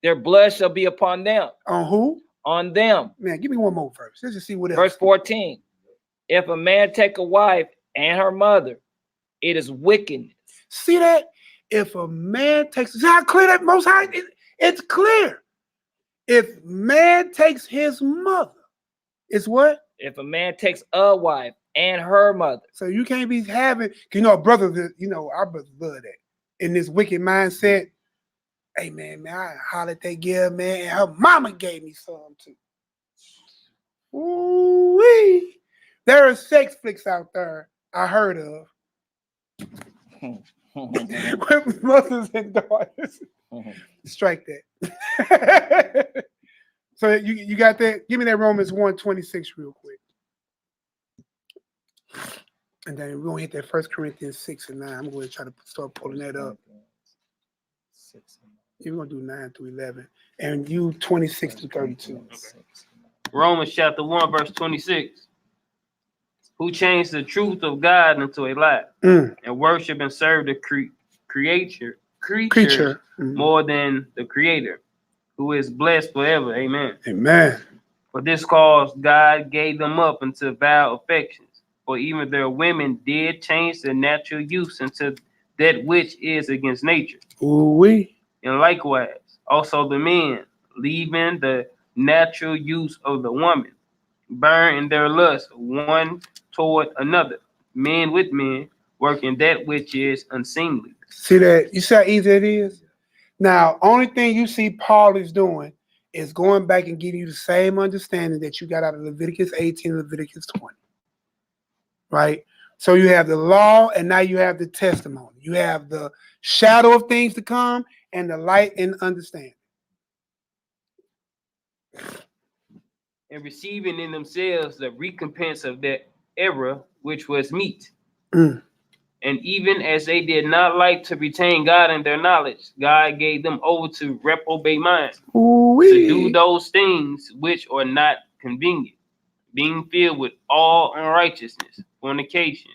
Their blood shall be upon them. On who? On them. Man, give me one more verse. Let's just see what else. Verse 14. If a man take a wife and her mother, it is wickedness. See that? If a man takes, see how clear that Most High, it's clear. If man takes his mother, it's what? If a man takes a wife and her mother. So you can't be having, you know, brothers, our brothers love that. In this wicked mindset, hey man, I hollered at that girl, man, and her mama gave me some too. Ooh-wee. There are sex flicks out there I heard of. With mothers and daughters. Strike that. So you got that? Give me that Romans 1:26 real quick. And then we're going to hit that 1 Corinthians 6 and 9. I'm going to try to start pulling that up. You're going to do 9 through 11. And you 26 to 32. Okay. Romans chapter 1, verse 26. Who changed the truth of God into a lie and worship and serve the creature more than the creator, who is blessed forever. Amen. Amen. For this cause God gave them up into vile affections. For even their women did change their natural use into that which is against nature. Ooh-wee. And likewise, also the men, leaving the natural use of the woman, burn in their lust one toward another, men with men, working that which is unseemly. See that? You see how easy it is? Now, only thing you see Paul is doing is going back and giving you the same understanding that you got out of Leviticus 18 and Leviticus 20. Right? So you have the law and now you have the testimony. You have the shadow of things to come and the light and understanding. And receiving in themselves the recompense of their error, which was meat. Mm. And even as they did not like to retain God in their knowledge, God gave them over to reprobate minds, to do those things which are not convenient, being filled with all unrighteousness, fornication,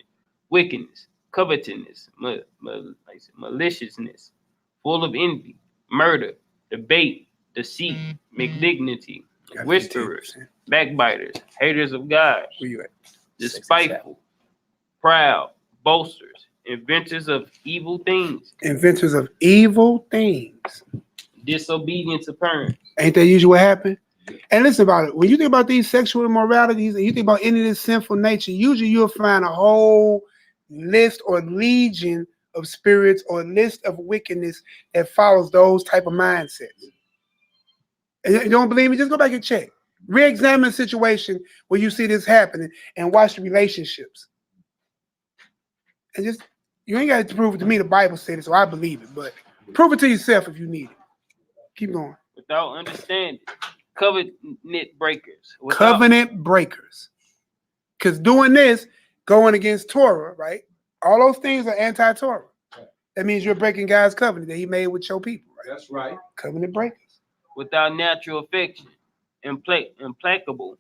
wickedness, covetousness, maliciousness, full of envy, murder, debate, deceit, malignity, whisperers, backbiters, haters of God, Where you at? despiteful, proud, boasters, inventors of evil things, Inventors of evil things. disobedient to parents. Ain't that usually what happened? And listen about it. When you think about these sexual immoralities and you think about any of this sinful nature, usually you'll find a whole list or legion of spirits or list of wickedness that follows those type of mindsets. And you don't believe me? Just go back and check. Re-examine the situation where you see this happening and watch the relationships. And just, you ain't got to prove it to me. The Bible said it, so I believe it. But prove it to yourself if you need it. Keep going. Without understanding, covenant breakers. Covenant breakers. Because doing this, going against Torah, right? All those things are anti-Torah. That means you're breaking God's covenant that he made with your people, right? That's right. Covenant breakers. Without natural affection, implacable,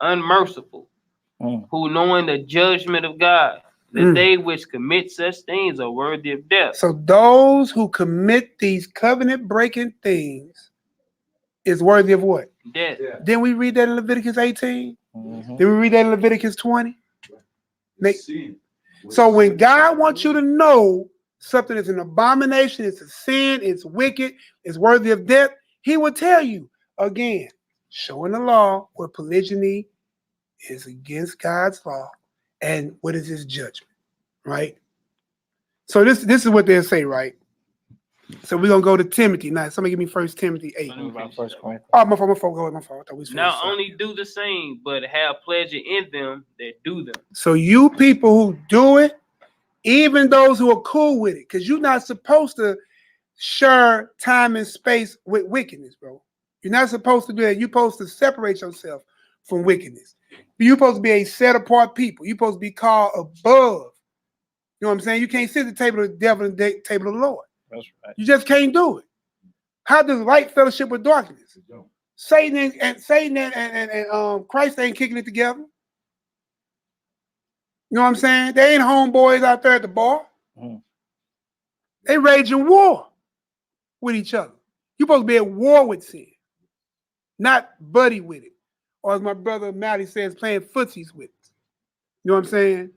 unmerciful, who knowing the judgment of God, that they which commit such things are worthy of death. So those who commit these covenant breaking things is worthy of what? Death. Yeah. Didn't we read that in Leviticus 18? Mm-hmm. Did we read that in Leviticus 20? Sin. So when God wants you to know something is an abomination, it's a sin, it's wicked, it's worthy of death, he will tell you again, showing the law where polygyny is against God's law and what is his judgment, right? So this is what they'll say, right? So we're gonna go to Timothy now. Somebody give me 1 Timothy 8. First Corinthians. Oh, my fault. Go ahead, my fault. I thought we was Not finished. only do the same, but have pleasure in them that do them. So you people who do it, even those who are cool with it, because you're not supposed to share time and space with wickedness, bro. You're not supposed to do that. You're supposed to separate yourself from wickedness. You're supposed to be a set apart people. You're supposed to be called above. You know what I'm saying? You can't sit at the table of the devil and the table of the Lord. That's right. You just can't do it. How does light fellowship with darkness? Satan and Christ ain't kicking it together. You know what I'm saying? They ain't homeboys out there at the bar. Mm. They raging war with each other. You're supposed to be at war with sin, not buddy with it. Or as my brother Malaki says, playing footsies with it. You know what I'm saying?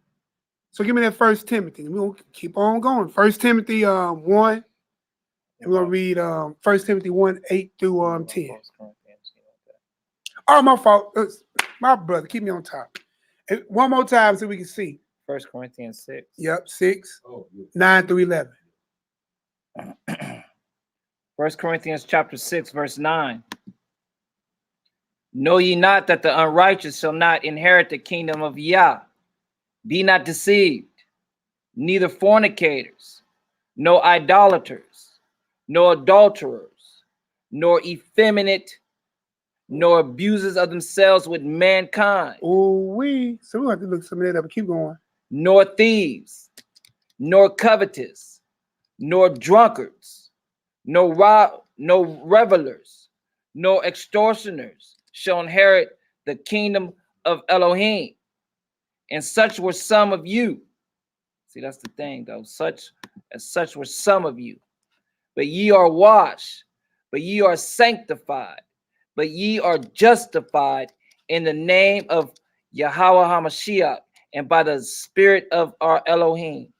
So give me that 1 Timothy. We're going to keep on going. 1 Timothy 1. And we're going to read 1 Timothy 1, 8 through 10. Oh, my fault. My brother, keep me on top. And one more time so we can see. 1 Corinthians 6. Yep, 6, Oh, yeah. 9 through 11. 1 Corinthians chapter 6, verse 9. Know ye not that the unrighteous shall not inherit the kingdom of Yah? Be not deceived, neither fornicators, nor idolaters, nor adulterers, nor effeminate, nor abusers of themselves with mankind, So we'll have to look some of that up. Keep going. nor thieves, nor covetous, nor drunkards, nor revelers, nor extortioners shall inherit the kingdom of Elohim. And such were some of you. See, that's the thing, though. Such were some of you. But ye are washed, but ye are sanctified, but ye are justified in the name of Yahweh HaMashiach and by the spirit of our Elohim.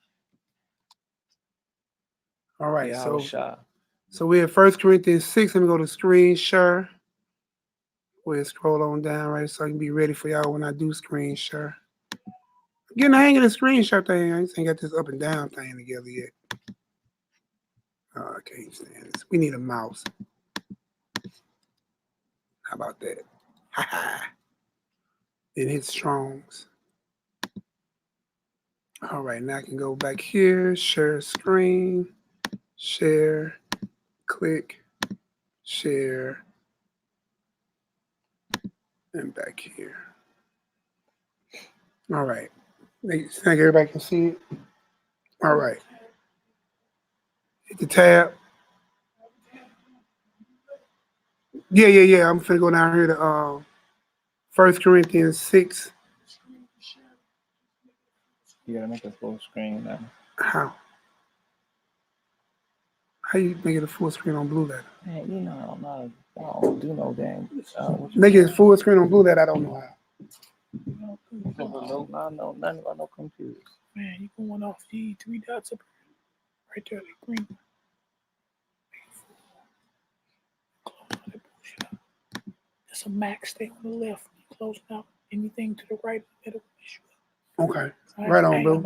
All right, Yahushua. so we're at 1 Corinthians 6. Let me go to screen share. We'll scroll on down, right, so I can be ready for y'all when I do screen share. I'm getting the hang of the screen share thing. I just ain't got this up and down thing together yet. Oh, I can't stand this. We need a mouse. How about that? Ha ha. Then hit Strongs. All right, now I can go back here, share screen, share, click, share, and back here. All right. Think everybody can see it? All right. Hit the tab. Yeah. I'm finna go down here to 1 Corinthians 6. You gotta make a full screen now. How? How you make it a full screen on Blue Letter? Man, you know, I don't do no damn. Make it full screen on Blue Letter, I don't know how. I know nothing about no computers. Man, you going off the 3 dots up right there, the green. Close all that bullshit up. There's a Mac, stay on the left. You close out anything to the right, middle. Okay. Right on, bro.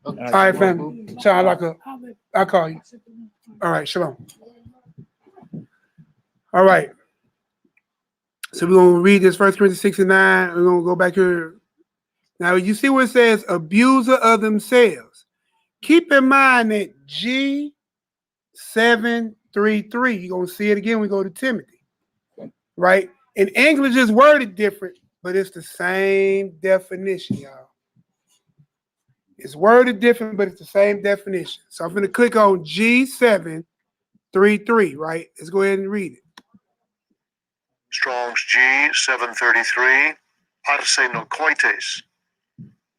All All right, fam. Sean, I'll call you. All right, shalom. All right. So we're going to read this 1 Corinthians 6 and 9. We're going to go back here. Now, you see where it says abuser of themselves. Keep in mind that G733, you're going to see it again when we go to Timothy, right? In English, it's worded different, but it's the same definition, y'all. It's worded different, but it's the same definition. So I'm going to click on G733, right? Let's go ahead and read it. Strong's G733. Arsenokoites.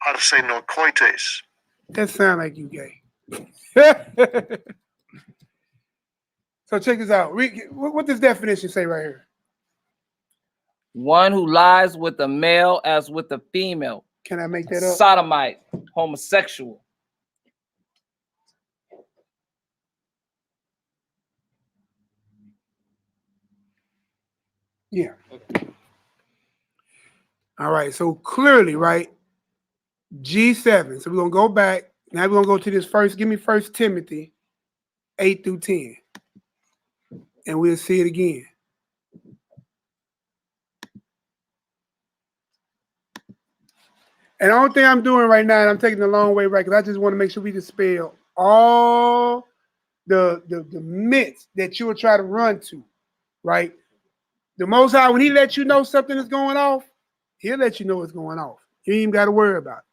Arsenokoites. That sound like you gay. So check this out. What does definition say right here? One who lies with a male as with a female. Can I make that up? Sodomite, homosexual. Yeah. All right. So clearly, right? G7. So we're going to go back. Now we're going to go to this first. Give me 1 Timothy 8 through 10. And we'll see it again. And the only thing I'm doing right now, and I'm taking the long way right, because I just want to make sure we dispel all the myths that you will try to run to, right? The Most High, when he lets you know something is going off, he'll let you know it's going off. You ain't even got to worry about it.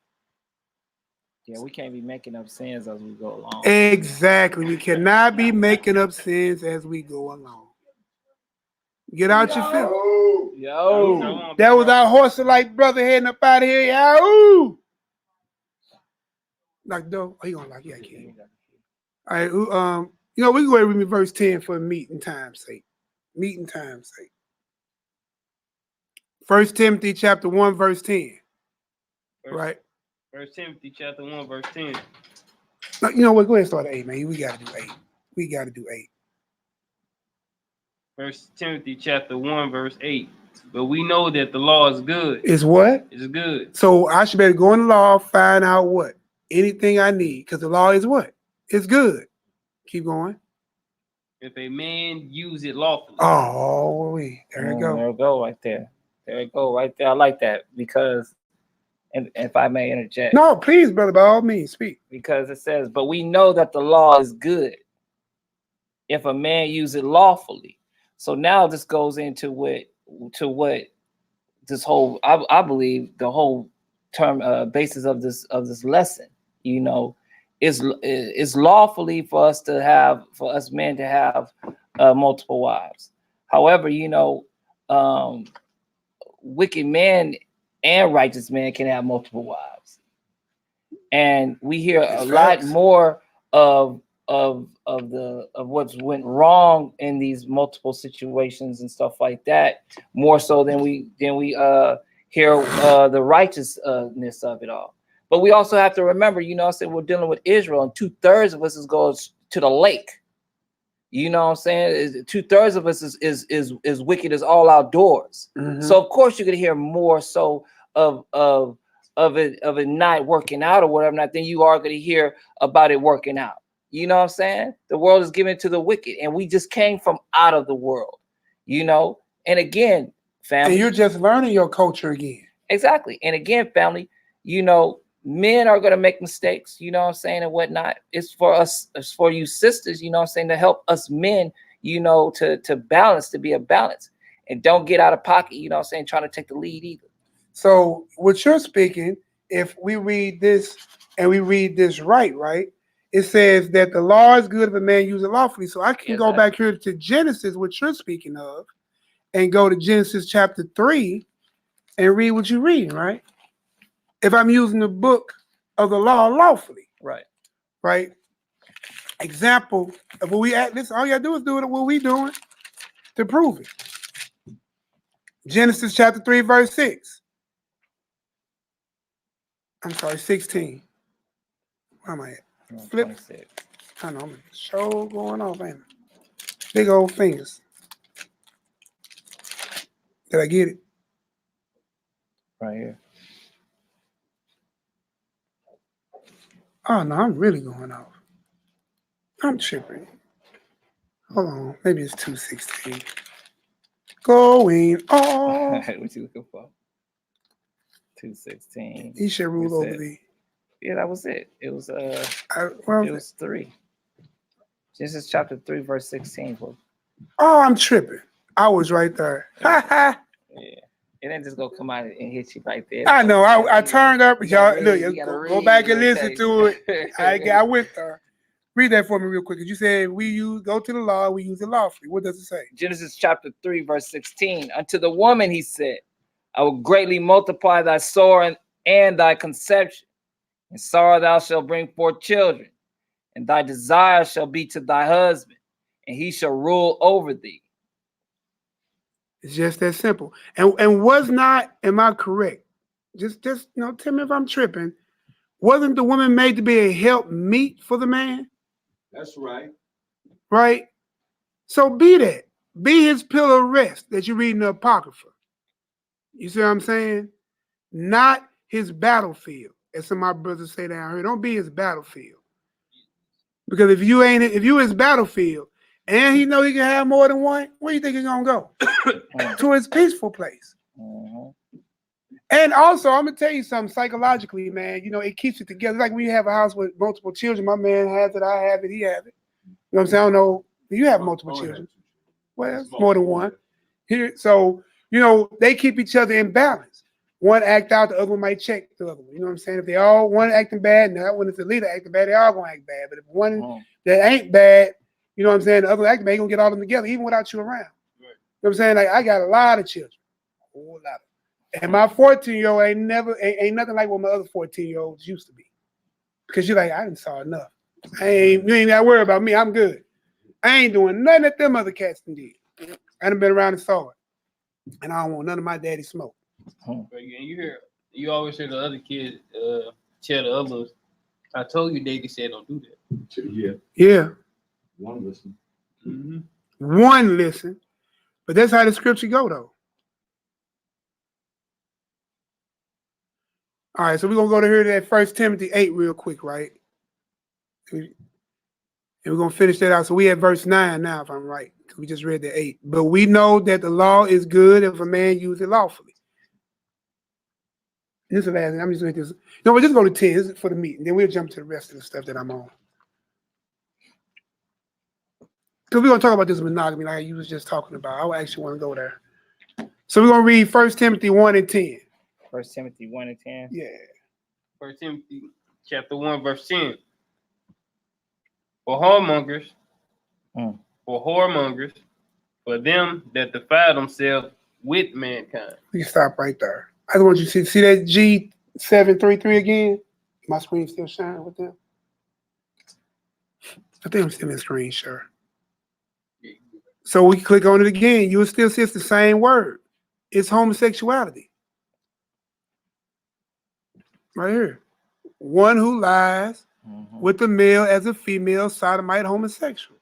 Yeah, we can't be making up sins as we go along. Exactly. We cannot be making up sins as we go along. Get out your feelings. Yo. That was our horse-like brother heading up out of here. Yahoo! Like, though, he gonna like, yeah, I can't. All right, we can go ahead and read verse 10 for meeting time's sake. Meeting time's sake. 1 Timothy chapter 1, verse 10. Right? 1 Timothy chapter 1, verse 10. No, you know what? Go ahead and start at 8, man. We got to do 8. We got to do 8. 1 Timothy chapter 1, verse 8. But we know that the law is good. Is what? It's good. So I should better go in the law, find out what? Anything I need. Because the law is what? It's good. Keep going. If a man use it lawfully. Oh, there you go. There we go right there. There you go right there. I like that because, and if I may interject. No, please, brother, by all means, speak. Because it says, but we know that the law is good if a man use it lawfully. So now this goes into what this whole, I believe the whole term basis of this lesson, is lawfully for us men to have multiple wives. However, wicked man and righteous man can have multiple wives. And we hear a lot more of what's went wrong in these multiple situations and stuff like that, more so than we hear the righteousness of it all. But we also have to remember, you know, I said we're dealing with Israel, and 2/3 of us goes to the lake. You know what I'm saying? 2/3 of us is wicked as all outdoors. So of course you're gonna hear more so of it not working out or whatever. Not then you are gonna hear about it working out. You know what I'm saying? The world is given to the wicked, and we just came from out of the world. You know, and again, family. And you're just learning your culture again. Exactly. And again, family, you know, men are going to make mistakes, you know what I'm saying, and whatnot. It's for us, it's for you sisters, you know what I'm saying, to help us men, you know, to balance, to be a balance. And don't get out of pocket, you know what I'm saying, trying to take the lead either. So what you're speaking, if we read this and we read this right, it says that the law is good if a man use it lawfully. So I can go back here to Genesis, what you're speaking of, and go to Genesis chapter 3 and read what you're reading, right? If I'm using the book of the law lawfully. Right? Example of what we at this, all you gotta do is do it what we doing to prove it. Genesis chapter 3, verse 6. I'm sorry, 16. Where am I at? Flip. I know, I'm in show going off, ain't it? Big old fingers. Did I get it? Right here. Oh no, I'm really going off. I'm tripping. Hold on, maybe it's 2:16. Going off. What you looking for? 2:16. He should rule over thee. Yeah, that was it. It was it well, was 3. Genesis chapter 3, verse 16. Bro. Oh, I'm tripping. I was right there. Yeah. It ain't just gonna come out and hit you right there. I know. I turned up. Y'all really, look. you Go back and listen to it. I went there. Read that for me real quick. You said go to the law. We use it lawfully. What does it say? Genesis chapter 3, verse 16. Unto the woman he said, I will greatly multiply thy sorrow and thy conception. In sorrow thou shalt bring forth children, and thy desire shall be to thy husband, and he shall rule over thee. It's just that simple. And was not, am I correct? Just tell me if I'm tripping. Wasn't the woman made to be a help meet for the man? That's right. Right? So be that. Be his pillar of rest that you read in the Apocrypha. You see what I'm saying? Not his battlefield, as some of my brothers say down here. Don't be his battlefield. Because if you his battlefield, and he know he can have more than one, where do you think he's gonna go? To his peaceful place. And also, I'm gonna tell you something psychologically, man. You know, it keeps it together. Like when you have a house with multiple children, my man has it, I have it, he has it. You know what I'm saying? I don't know. You have multiple children. Well, more than one. Here, so you know, they keep each other in balance. One act out, the other one might check the other one. You know what I'm saying? If they all one acting bad, and that one is the leader acting bad, they all gonna act bad. But if one that ain't bad, you know what I'm saying, the other acting bad, gonna get all of them together, even without you around. You know what I'm saying? Like I got a lot of children. A whole lot of them. And my 14-year-old ain't nothing like what my other 14-year-olds used to be. Because you're like, I didn't saw enough. You ain't gotta worry about me. I'm good. I ain't doing nothing that them other cats done did. I done been around and saw it. And I don't want none of my daddy smoke. And you always hear the other kids tell the others, I told you daddy said don't do that. Yeah. One listen. One listen. But that's how the scripture go though. All right, so we're gonna go to here to that 1 Timothy 8 real quick, right? And we're gonna finish that out. So we at verse 9 now, if I'm right. We just read the 8. But we know that the law is good if a man use it lawfully. This is the last thing. I'm just going to this. No, we'll just go to 10. This is for the meeting. Then we'll jump to the rest of the stuff that I'm on. Because we're going to talk about this monogamy like you was just talking about. I actually want to go there. So we're going to read 1 Timothy 1 and 10. 1 Timothy 1 and 10? Yeah. 1 Timothy chapter 1, verse 10. For whoremongers, for them that defile themselves with mankind. We can stop right there. I just want you to see that G733 again. My screen still shining with them. I think I'm still in the screen share. So we click on it again. You will still see it's the same word. It's homosexuality. Right here. One who lies with the male as a female, sodomite, homosexual.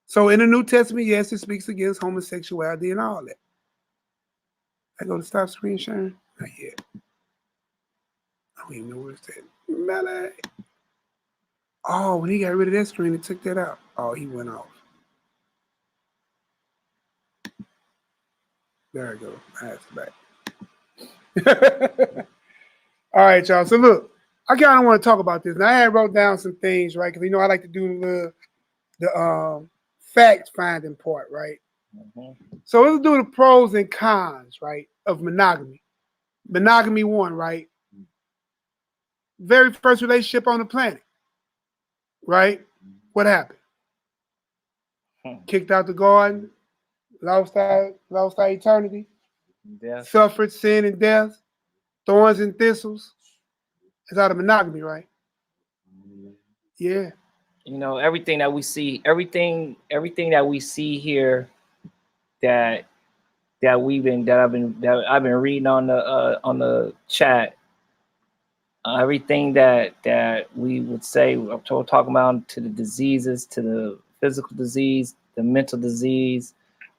So in the New Testament, yes, it speaks against homosexuality and all that. I go to stop screen sharing? Not yet. I don't even know where it's at. Malaki. Oh, when he got rid of that screen, it took that out. Oh, he went off. There we go. That's back. All right, y'all. So look, I kind of want to talk about this. Now, I had wrote down some things, right? Because I like to do the fact finding part, right? So let's do the pros and cons, right, of monogamy. Monogamy 1, right? Very first relationship on the planet, right? What happened? Kicked out the garden, lost our eternity, suffered sin and death, thorns and thistles. It's out of monogamy, right? Yeah. You know, everything that we see, everything that we see here that I've been reading on the chat, everything that we would say, I'm talking about, to the diseases, to the physical disease, the mental disease,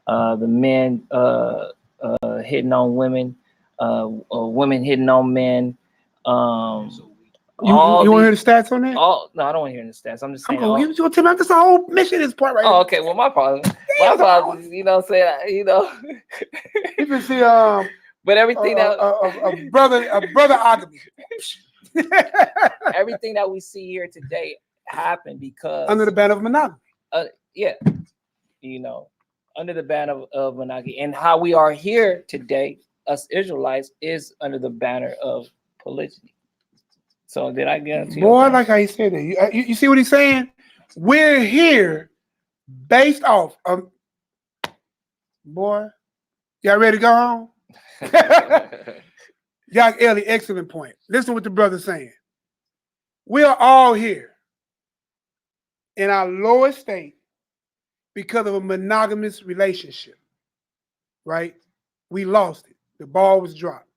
the men hitting on women, women hitting on men. You want to hear the stats on that? No, I don't want to hear the stats. I'm just saying. I'm going to give you tell me this whole mission is part right Oh, here. okay. Well, my problem, you know what I'm saying? You know. You can see but everything that a brother everything that we see here today happened because under the ban of monogamy. Yeah, you know, under the ban of monogamy, and how we are here today, us Israelites, is under the banner of polygyny. So did I get into Boy, I like how he said that. You see what he's saying? We're here based off of, boy, y'all ready to go home? YAH'KI, excellent point. Listen to what the brother's saying. We are all here in our lowest state because of a monogamous relationship, right? We lost it. The ball was dropped.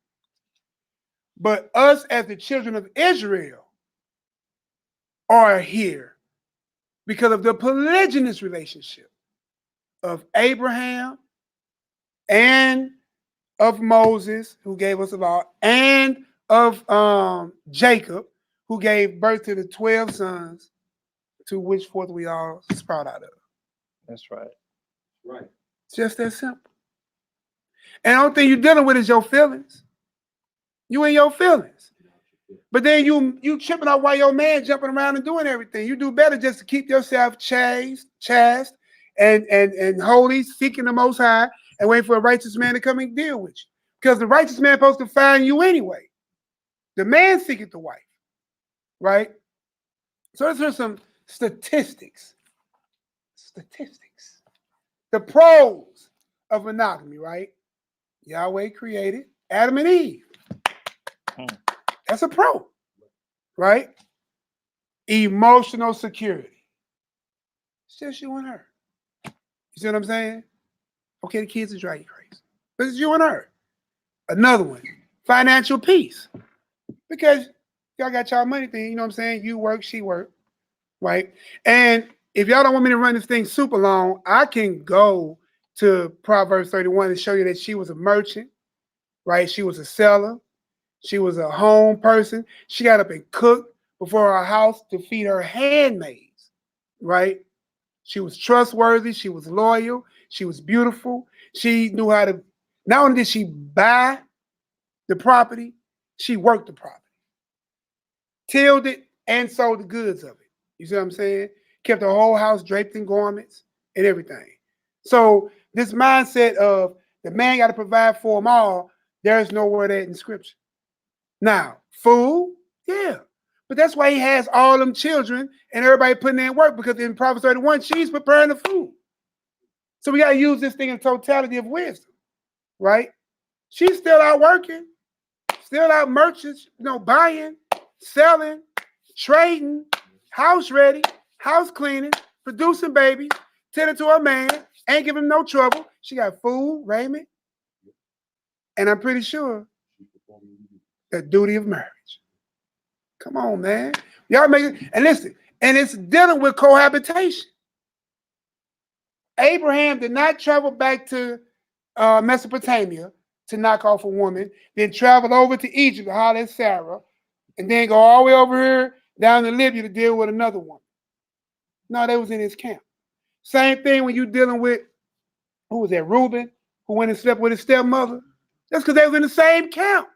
But us as the children of Israel are here because of the polygynous relationship of Abraham and of Moses, who gave us the law, and of Jacob, who gave birth to the 12 sons, to which forth we all sprout out of. That's right. Right. It's just that simple. And the only thing you're dealing with is your feelings. You and your feelings. But then you tripping out while your man jumping around and doing everything. You do better just to keep yourself chaste and holy, seeking the Most High, and wait for a righteous man to come and deal with you. Because the righteous man is supposed to find you anyway. The man seeketh the wife, right? So let's hear some statistics. The pros of monogamy, right? Yahweh created Adam and Eve. That's a pro, right? Emotional security. It's just you and her. You see what I'm saying? Okay, the kids are driving you crazy, but it's you and her. Another one, financial peace. Because y'all got y'all money thing, you know what I'm saying? You work, she work, right? And if y'all don't want me to run this thing super long, I can go to Proverbs 31 and show you that she was a merchant, right? She was a seller. She was a home person. She got up and cooked before her house to feed her handmaids, right? She was trustworthy. She was loyal. She was beautiful. She knew how to, not only did she buy the property, she worked the property, tilled it, and sold the goods of it. You see what I'm saying? Kept her whole house draped in garments and everything. So this mindset of the man got to provide for them all, there's nowhere of that in scripture. Now, food, yeah. But that's why he has all them children and everybody putting in work, because in Proverbs 31, she's preparing the food. So we got to use this thing in totality of wisdom, right? She's still out working, still out merchants, buying, selling, trading, house ready, house cleaning, producing babies, tending to her man, ain't giving him no trouble. She got food, raiment, and I'm pretty sure the duty of marriage. Come on, man. Y'all make it, and listen, and it's dealing with cohabitation. Abraham did not travel back to Mesopotamia to knock off a woman, then travel over to Egypt to holler at Sarah, and then go all the way over here down to Libya to deal with another woman. No, they was in his camp. Same thing when you dealing with, who was that, Reuben, who went and slept with his stepmother. That's because they was in the same camp.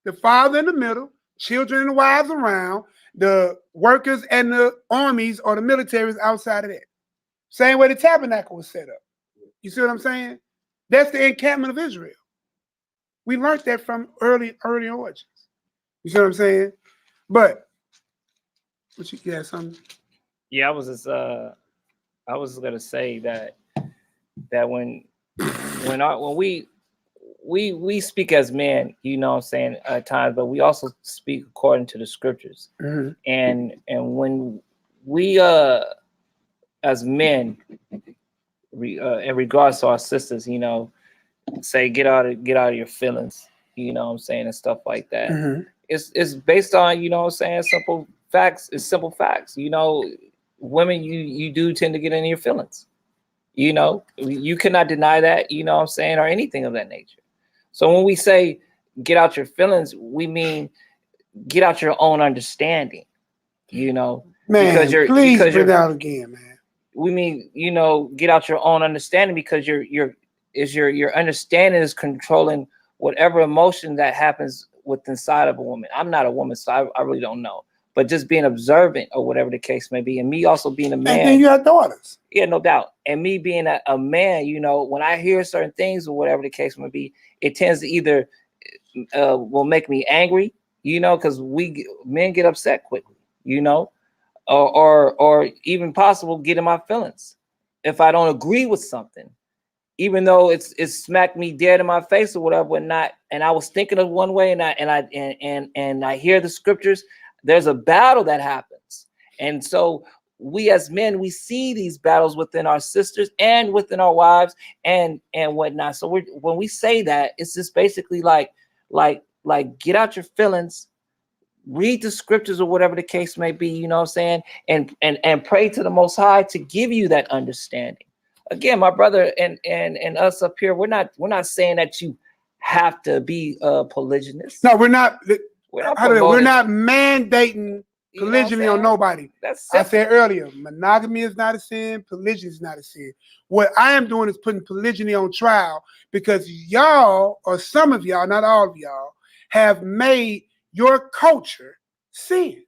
The father in the middle, children and wives around, the workers and the armies or the militaries outside of that. Same way the tabernacle was set up. You see what I'm saying? That's the encampment of Israel. We learned that from early origins. You see what I'm saying? But what you got something? Yeah, I was gonna say that when we speak as men, you know what I'm saying, at times, but we also speak according to the scriptures. Mm-hmm. And when we as men, in regards to our sisters, you know, say get out of your feelings, you know what I'm saying, and stuff like that. Mm-hmm. It's based on, you know what I'm saying, simple facts. It's simple facts. You know, women, you do tend to get in your feelings. You know, you cannot deny that, you know what I'm saying, or anything of that nature. So when we say get out your feelings, we mean get out your own understanding, you know. Man, please bring it out again, man. We mean, you know, get out your own understanding, because your understanding is controlling whatever emotion that happens within inside of a woman. I'm not a woman, so I really don't know. But just being observant or whatever the case may be, and me also being a man. And then you have daughters. Yeah, no doubt. And me being a man, you know, when I hear certain things or whatever the case may be, it tends to either will make me angry, you know, because men get upset quickly, you know, or even possible get in my feelings if I don't agree with something, even though it's smacked me dead in my face or whatever, not. And I was thinking of one way, and I hear the scriptures. There's a battle that happens, and so we as men, we see these battles within our sisters and within our wives and whatnot. So when we say that, it's just basically like get out your feelings, read the scriptures or whatever the case may be, you know what I'm saying, and pray to the Most High to give you that understanding. Again, my brother and us up here, we're not saying that you have to be polygynous. No, we're not. We're not mandating polygyny on nobody. I said earlier, monogamy is not a sin, polygyny is not a sin. What I am doing is putting polygyny on trial, because y'all, or some of y'all, not all of y'all, have made your culture sin.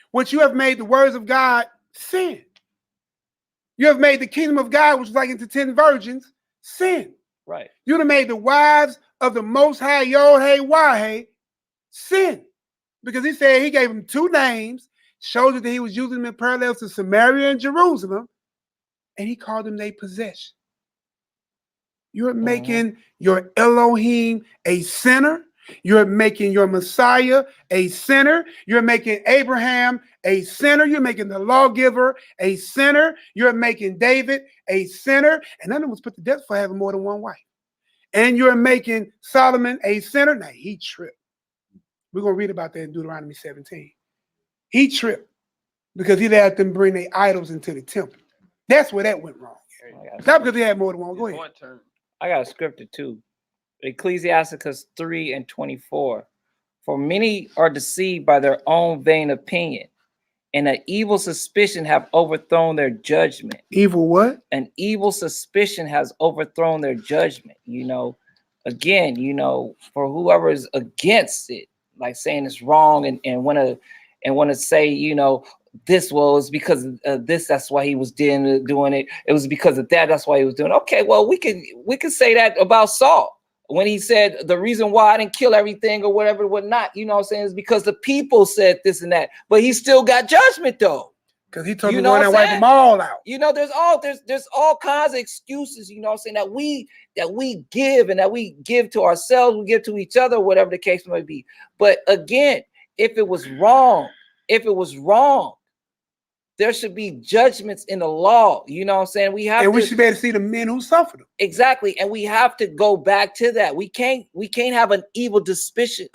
What you have made the words of God sin. You have made the kingdom of God, which is like into 10 virgins, sin. Right. You have made the wives of the Most High, YAH'KI, sin. Because he said he gave them two names, showed that he was using them in parallels to Samaria and Jerusalem, and he called them their possession. You're making your Elohim a sinner. You're making your Messiah a sinner. You're making Abraham a sinner. You're making the lawgiver a sinner. You're making David a sinner. And none of them was put to death for having more than one wife. And you're making Solomon a sinner. Now, he tripped. We're going to read about that in Deuteronomy 17. He tripped because he let them bring their idols into the temple. That's where that went wrong. Not because he had more than one. Go ahead. I got a scripture too. Ecclesiasticus 3:24. For many are deceived by their own vain opinion, and an evil suspicion have overthrown their judgment. Evil what? An evil suspicion has overthrown their judgment. You know, again, you know, for whoever is against it, like saying it's wrong and want to say, you know, this was because of this, that's why he was doing it. It was because of that, that's why he was doing it. Okay, well, we can say that about Saul. When he said the reason why I didn't kill everything or whatever, whatnot, you know what I'm saying, is because the people said this and that. But he still got judgment though. Because he told me one and wipe them all out. You know, there's all kinds of excuses, you know what I'm saying, that we give and that we give to ourselves, we give to each other, whatever the case may be. But again, if it was wrong, there should be judgments in the law. You know what I'm saying? We have And to, we should be able to see the men who suffered them. exactly, and we have to go back to that. We can't have an evil suspicion,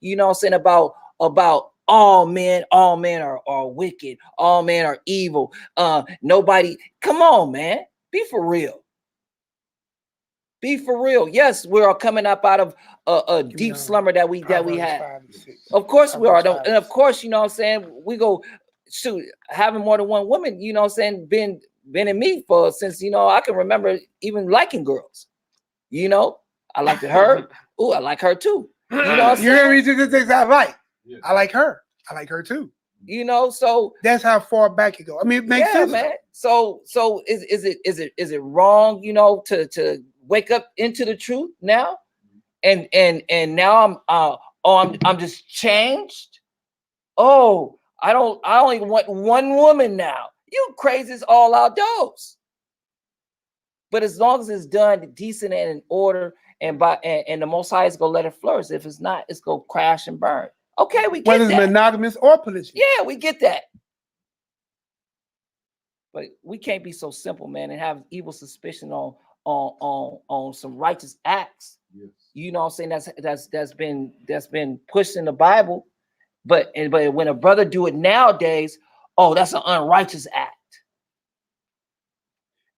you know what I'm saying, about all men are wicked, all men are evil. Nobody, come on, man. Be for real. Be for real. Yes, we're all coming up out of a deep slumber that we had. Of course we are. And of course, you know what I'm saying, we go shoot having more than one woman, you know what I'm saying, been in me for since, you know, I can remember even liking girls. You know, I liked her. Oh, I like her too. You know what I'm saying? You hear me? Just things I like. Yeah. I like her. I like her too. You know, so that's how far back it go. I mean, it makes sense, man. So is it wrong, you know, to wake up into the truth now? And now I'm just changed. Oh, I only want one woman now. You crazy as all outdoors. But as long as it's done decent and in order, and the Most High is gonna let it flourish. If it's not, it's gonna crash and burn. Okay, we get whether that. It's monogamous or polygamous. Yeah, we get that. But we can't be so simple, man, and have evil suspicion on some righteous acts. Yes. You know what I'm saying? That's been pushed in the Bible. But when a brother do it nowadays, oh, that's an unrighteous act.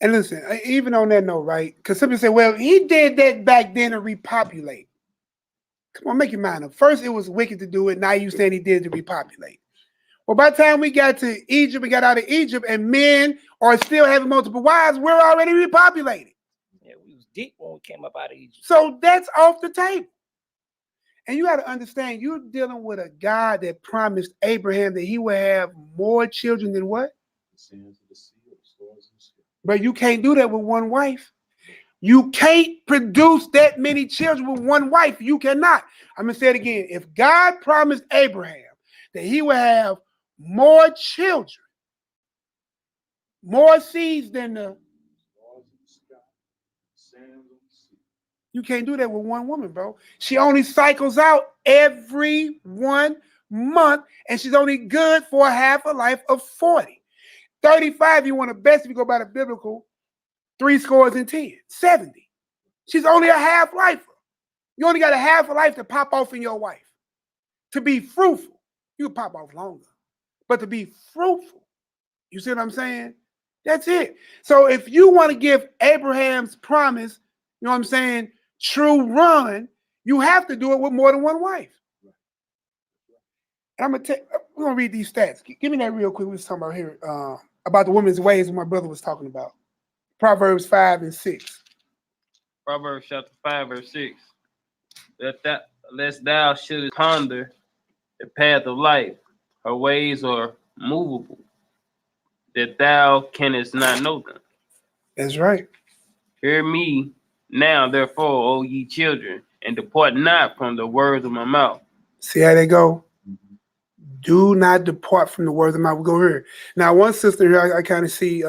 And listen, even on that note, right? Because somebody say, well, he did that back then to repopulate. Come on, make your mind up. First, it was wicked to do it. Now you saying he did it to repopulate. Well, by the time we got to Egypt, we got out of Egypt, and men are still having multiple wives, we're already repopulated. Yeah, we was deep when we came up out of Egypt. So that's off the table. And you got to understand, you're dealing with a God that promised Abraham that he would have more children than what? The sands of the sea, the stars of the sky. But you can't do that with one wife. You can't produce that many children with one wife. You cannot. I'm going to say it again. If God promised Abraham that he would have more children, more seeds than the Stars of the sky, sands of the sea. you can't do that with one woman, bro. She only cycles out every 1 month, and she's only good for half a life of 40. 35, you want the best if you go by the biblical, 70. She's only a half lifer. You only got a half a life to pop off in your wife. To be fruitful, you can pop off longer. But to be fruitful, you see what I'm saying? That's it. So if you want to give Abraham's promise, you know what I'm saying, true run, you have to do it with more than one wife. And we're gonna read these stats. Give me that real quick. We was talking about here about the women's ways what my brother was talking about. Proverbs 5 and 6. Proverbs chapter 5, verse 6. Lest thou shouldest ponder the path of life, her ways are movable, that thou canst not know them. That's right. Hear me now, therefore, O ye children, and depart not from the words of my mouth. See how they go? Do not depart from the words of my mouth. We go here. Now, one sister here I kind of see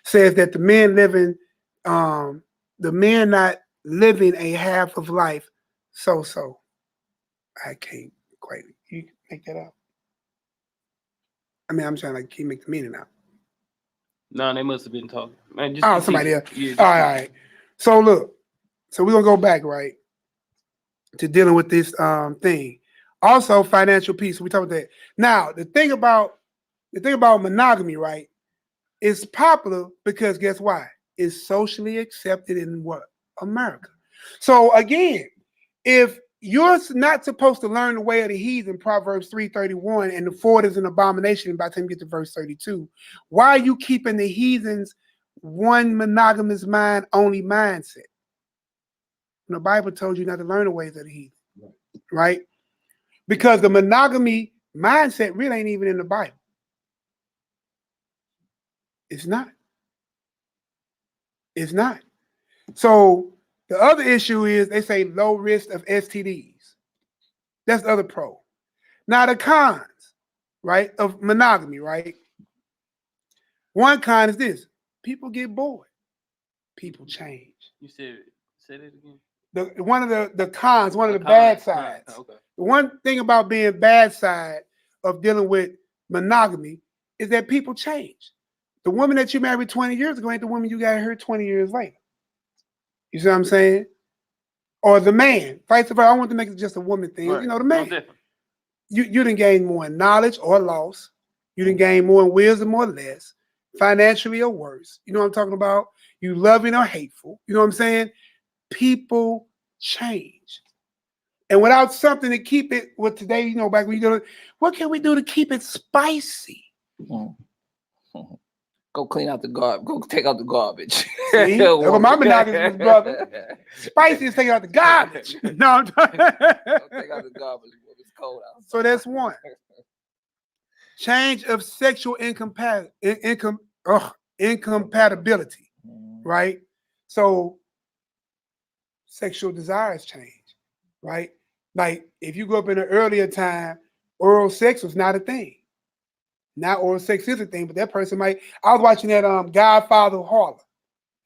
says that the men not living a half of life. So. I can't quite. You can make that up. I mean, I'm trying to keep make the meaning out. No, they must have been talking. Man, just somebody else. Yeah, all right. So look. So we're gonna go back, right, to dealing with this thing. Also, financial peace. We talk about that. Now, the thing about monogamy, right, is popular because guess why? It's socially accepted in what? America. So again, if you're not supposed to learn the way of the heathen, Proverbs 3:31, and the forward is an abomination by the time you get to verse 32, why are you keeping the heathens one monogamous only mindset? And the Bible told you not to learn the ways of the heathen, right? Because the monogamy mindset really ain't even in the Bible. It's not. It's not. So the other issue is they say low risk of STDs. That's the other pro. Now the cons, right, of monogamy, right? One con is this. People get bored. People change. You say it again? One of the cons, one of the bad sides. Okay. The one thing about being bad side of dealing with monogamy is that people change. The woman that you married 20 years ago ain't the woman you got her 20 years later. You see what I'm saying? Or the man, vice versa. I want to make it just a woman thing. Right. You know, the No man. different. You didn't gain more in knowledge or loss. You didn't gain more in wisdom or less, financially or worse. You know what I'm talking about? You loving or hateful. You know what I'm saying? People change. And without something to keep it with today, you know, back when you go, what can we do to keep it spicy? Go clean out the garbage. Go take out the garbage. See? That's what my monogamous brother. Spicy is taking out the garbage. No, I'm talking. Go take out the garbage. It's cold out. So that's one. Change of sexual incompatibility, right? So sexual desires change, right? Like if you grew up in an earlier time, oral sex was not a thing. Now oral sex is a thing, but that person might. I was watching that Godfather Harlem.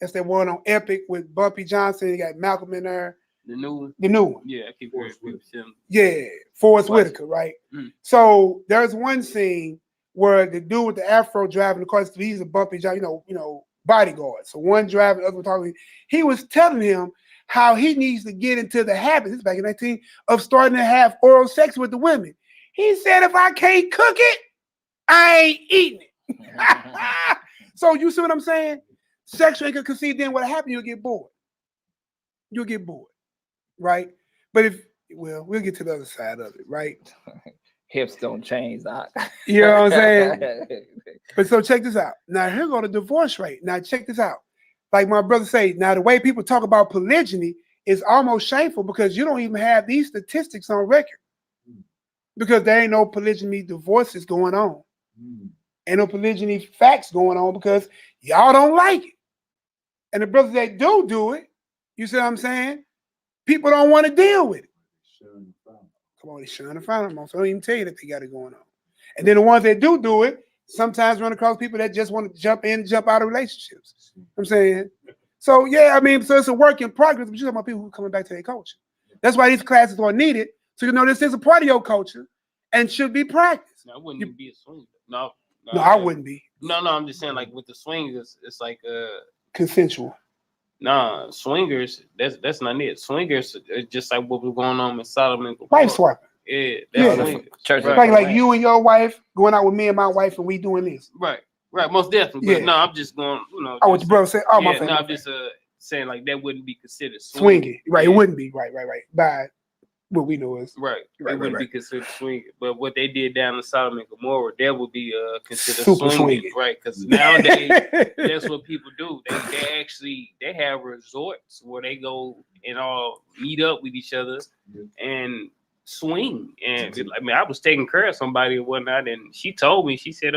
That's that one on Epic with Bumpy Johnson. You got Malcolm in there. The new one. The new one. Yeah, I keep hearing people saying. Yeah, Forrest Whitaker, right? Mm. So there's one scene where the dude with the afro driving the car, he's a Bumpy Johnson, you know, bodyguard. So one driving, the other one talking. He was telling him how he needs to get into the habit. This is back in 19 of starting to have oral sex with the women. He said, if I can't cook it, I ain't eating it. So you see what I'm saying? Sexual inconceived, then what happened? You'll get bored. You'll get bored, right? But we'll get to the other side of it, right? Hips don't change, Doc. You know what I'm saying? But so check this out. Now here go the divorce rate. Now check this out. Like my brother say, now the way people talk about polygyny is almost shameful because you don't even have these statistics on record. Because there ain't no polygyny divorces going on. Ain't no polygyny facts going on because y'all don't like it. And the brothers that do it, you see what I'm saying? People don't want to deal with it. Come on, they're trying to find them. So I don't even tell you that they got it going on. And then the ones that do it, sometimes run across people that just want to jump in and jump out of relationships. You know what I'm saying? So yeah, I mean, so it's a work in progress, but you're talking about people who are coming back to their culture. That's why these classes are needed. So you know this is a part of your culture and should be practiced. No, I wouldn't even be a swinger. No, I wouldn't be. No, I'm just saying, like with the swingers, it's like Consensual. nah, swingers, that's not it. Swingers is just like what was going on in Sodom and Gomorrah. Wife swapping. Yeah, Yeah. that's swingers. Church Right. Like you and your wife going out with me and my wife and we doing this. Right, most definitely. But Yeah. no, I'm just going, you know. Oh, what the brother said? Oh, my yeah, fault. no, my I'm just saying like that wouldn't be considered swinging. Right, Yeah. it wouldn't be. Right. By what we know is. Right, Right, it wouldn't right. be considered swinging. But what they did down in Sodom and Gomorrah, that would be considered Super swinging. swinging. Right, because nowadays that's what people do. They have resorts where they go and all meet up with each other and swing. And I mean, I was taking care of somebody one night, and she told me, she said,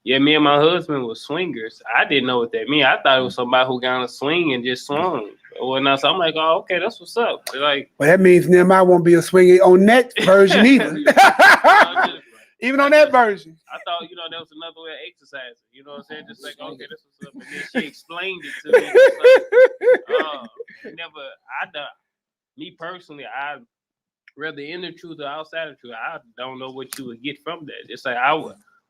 yeah, me and my husband were swingers. I didn't know what that meant. I thought it was somebody who got on a swing and just swung. Or whatnot. So I'm like, oh, okay, that's what's up. Like, well, that means Nehemiah won't be a swinging on that version either. Even on that version. I thought, you know, that was another way of exercising. You know what I'm saying? Just like, okay, that's what's up. And then she explained it to me. Me personally, I rather in the truth or outside of the truth. I don't know what you would get from that. It's like I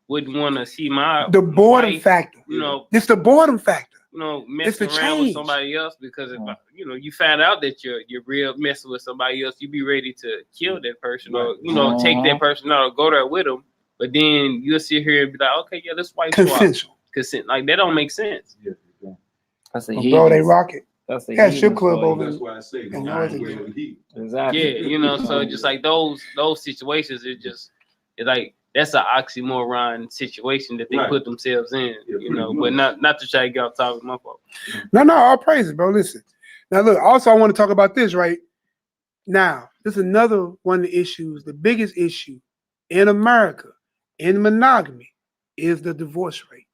wouldn't want to see the boredom wife, factor. You know, it's the boredom factor. You know, messing around with somebody else because if you know you find out that you're real messing with somebody else, you be ready to kill that person or you know take that person out or go there with them. But then you'll sit here and be like, okay, yeah, this white consensual. Consent, like that don't make sense. That's the bro, they rock it. That's the strip club over. That's why I say exactly. Yeah, you know, so just like those situations, it's like. That's an oxymoron situation that they put themselves in, you know, but not to try to get off topic, my fault. No, all praises, bro. Listen. Now, look, also, I want to talk about this right now. This is another one of the issues, the biggest issue in America, in monogamy, is the divorce rate.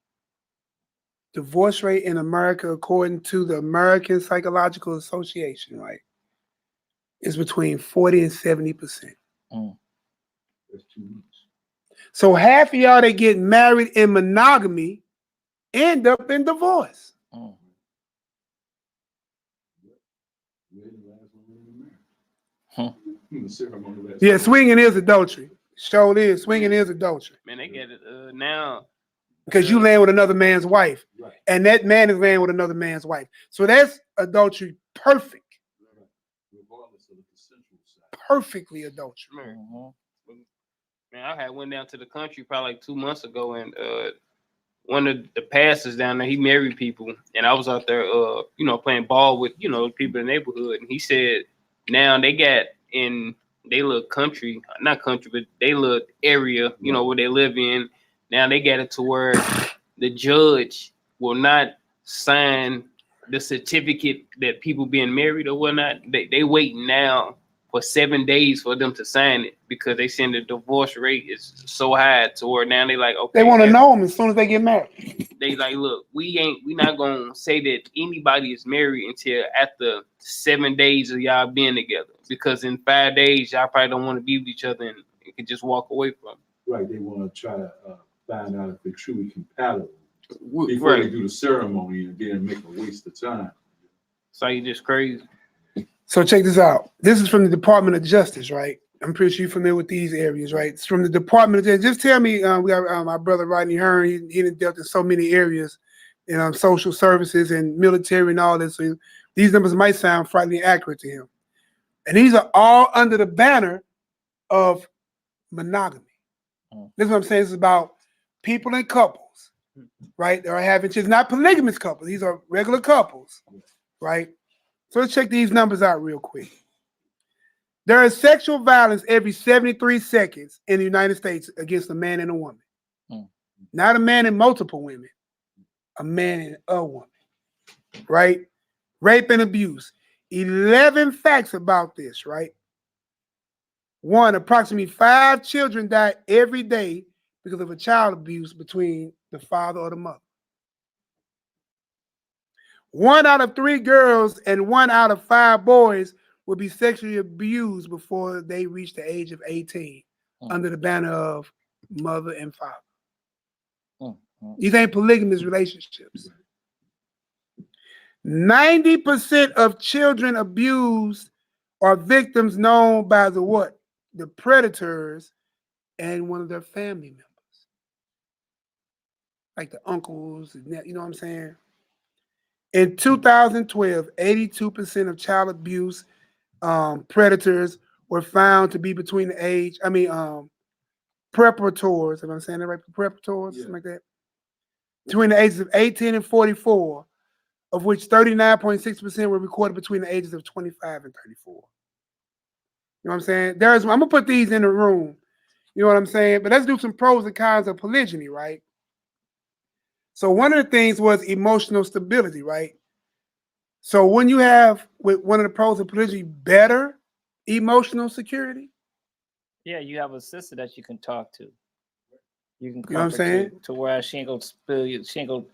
Divorce rate in America, according to the American Psychological Association, right, is between 40 and 70%. That's too much. So half of y'all that get married in monogamy end up in divorce. Ceremony. Yeah, swinging is adultery. Show is swinging is adultery. Man, they get it now. Because you laying with another man's wife. Right. And that man is laying with another man's wife. So that's adultery perfect. Regardless of the consensual side. Perfectly adultery. Man, I had went down to the country probably like 2 months ago, and one of the pastors down there, he married people, and I was out there, playing ball with, people in the neighborhood, and he said now they got in they little country, not country, but they little area, where they live in. Now they got it to where the judge will not sign the certificate that people being married or whatnot. They waiting now for 7 days for them to sign it because they saying the divorce rate is so high to where now they like, okay. They want to know them as soon as they get married. They like, look, we not gonna say that anybody is married until after 7 days of y'all being together. Because in 5 days, y'all probably don't want to be with each other and you can just walk away from it. Right, they want to try to find out if they're truly compatible before they do the ceremony and then make a waste of time. So you just crazy. So check this out. This is from the Department of Justice, right? I'm pretty sure you're familiar with these areas, right? It's from the Department of Justice. Just tell me, we got my brother Rodney Hearn. He done dealt in so many areas, in social services and military and all this. So these numbers might sound frighteningly accurate to him. And these are all under the banner of monogamy. This is what I'm saying. This is about people and couples, right? They are having children, not polygamous couples. These are regular couples, right? So let's check these numbers out real quick. There is sexual violence every 73 seconds in the United States against a man and a woman. Not a man and multiple women, a man and a woman, right? Rape and abuse. 11 facts about this, right? 1, approximately 5 children die every day because of a child abuse between the father or the mother. 1 out of 3 girls and 1 out of 5 boys will be sexually abused before they reach the age of 18 under the banner of mother and father. These ain't polygamous relationships. 90% of children abused are victims known by the what? The predators and one of their family members. Like the uncles, you know what I'm saying? In 2012, 82% of child abuse predators were found to be between the age, preparators, if I'm saying that right, preparators, something like that, between the ages of 18 and 44, of which 39.6% were recorded between the ages of 25 and 34. You know what I'm saying? I'm going to put these in the room. You know what I'm saying? But let's do some pros and cons of polygyny, right? So one of the things was emotional stability, right? So when you have, with one of the pros of polygyny, better emotional security. Yeah, you have a sister that you can talk to. You can You know what I'm saying? to where she ain't gonna spill you, she ain't gonna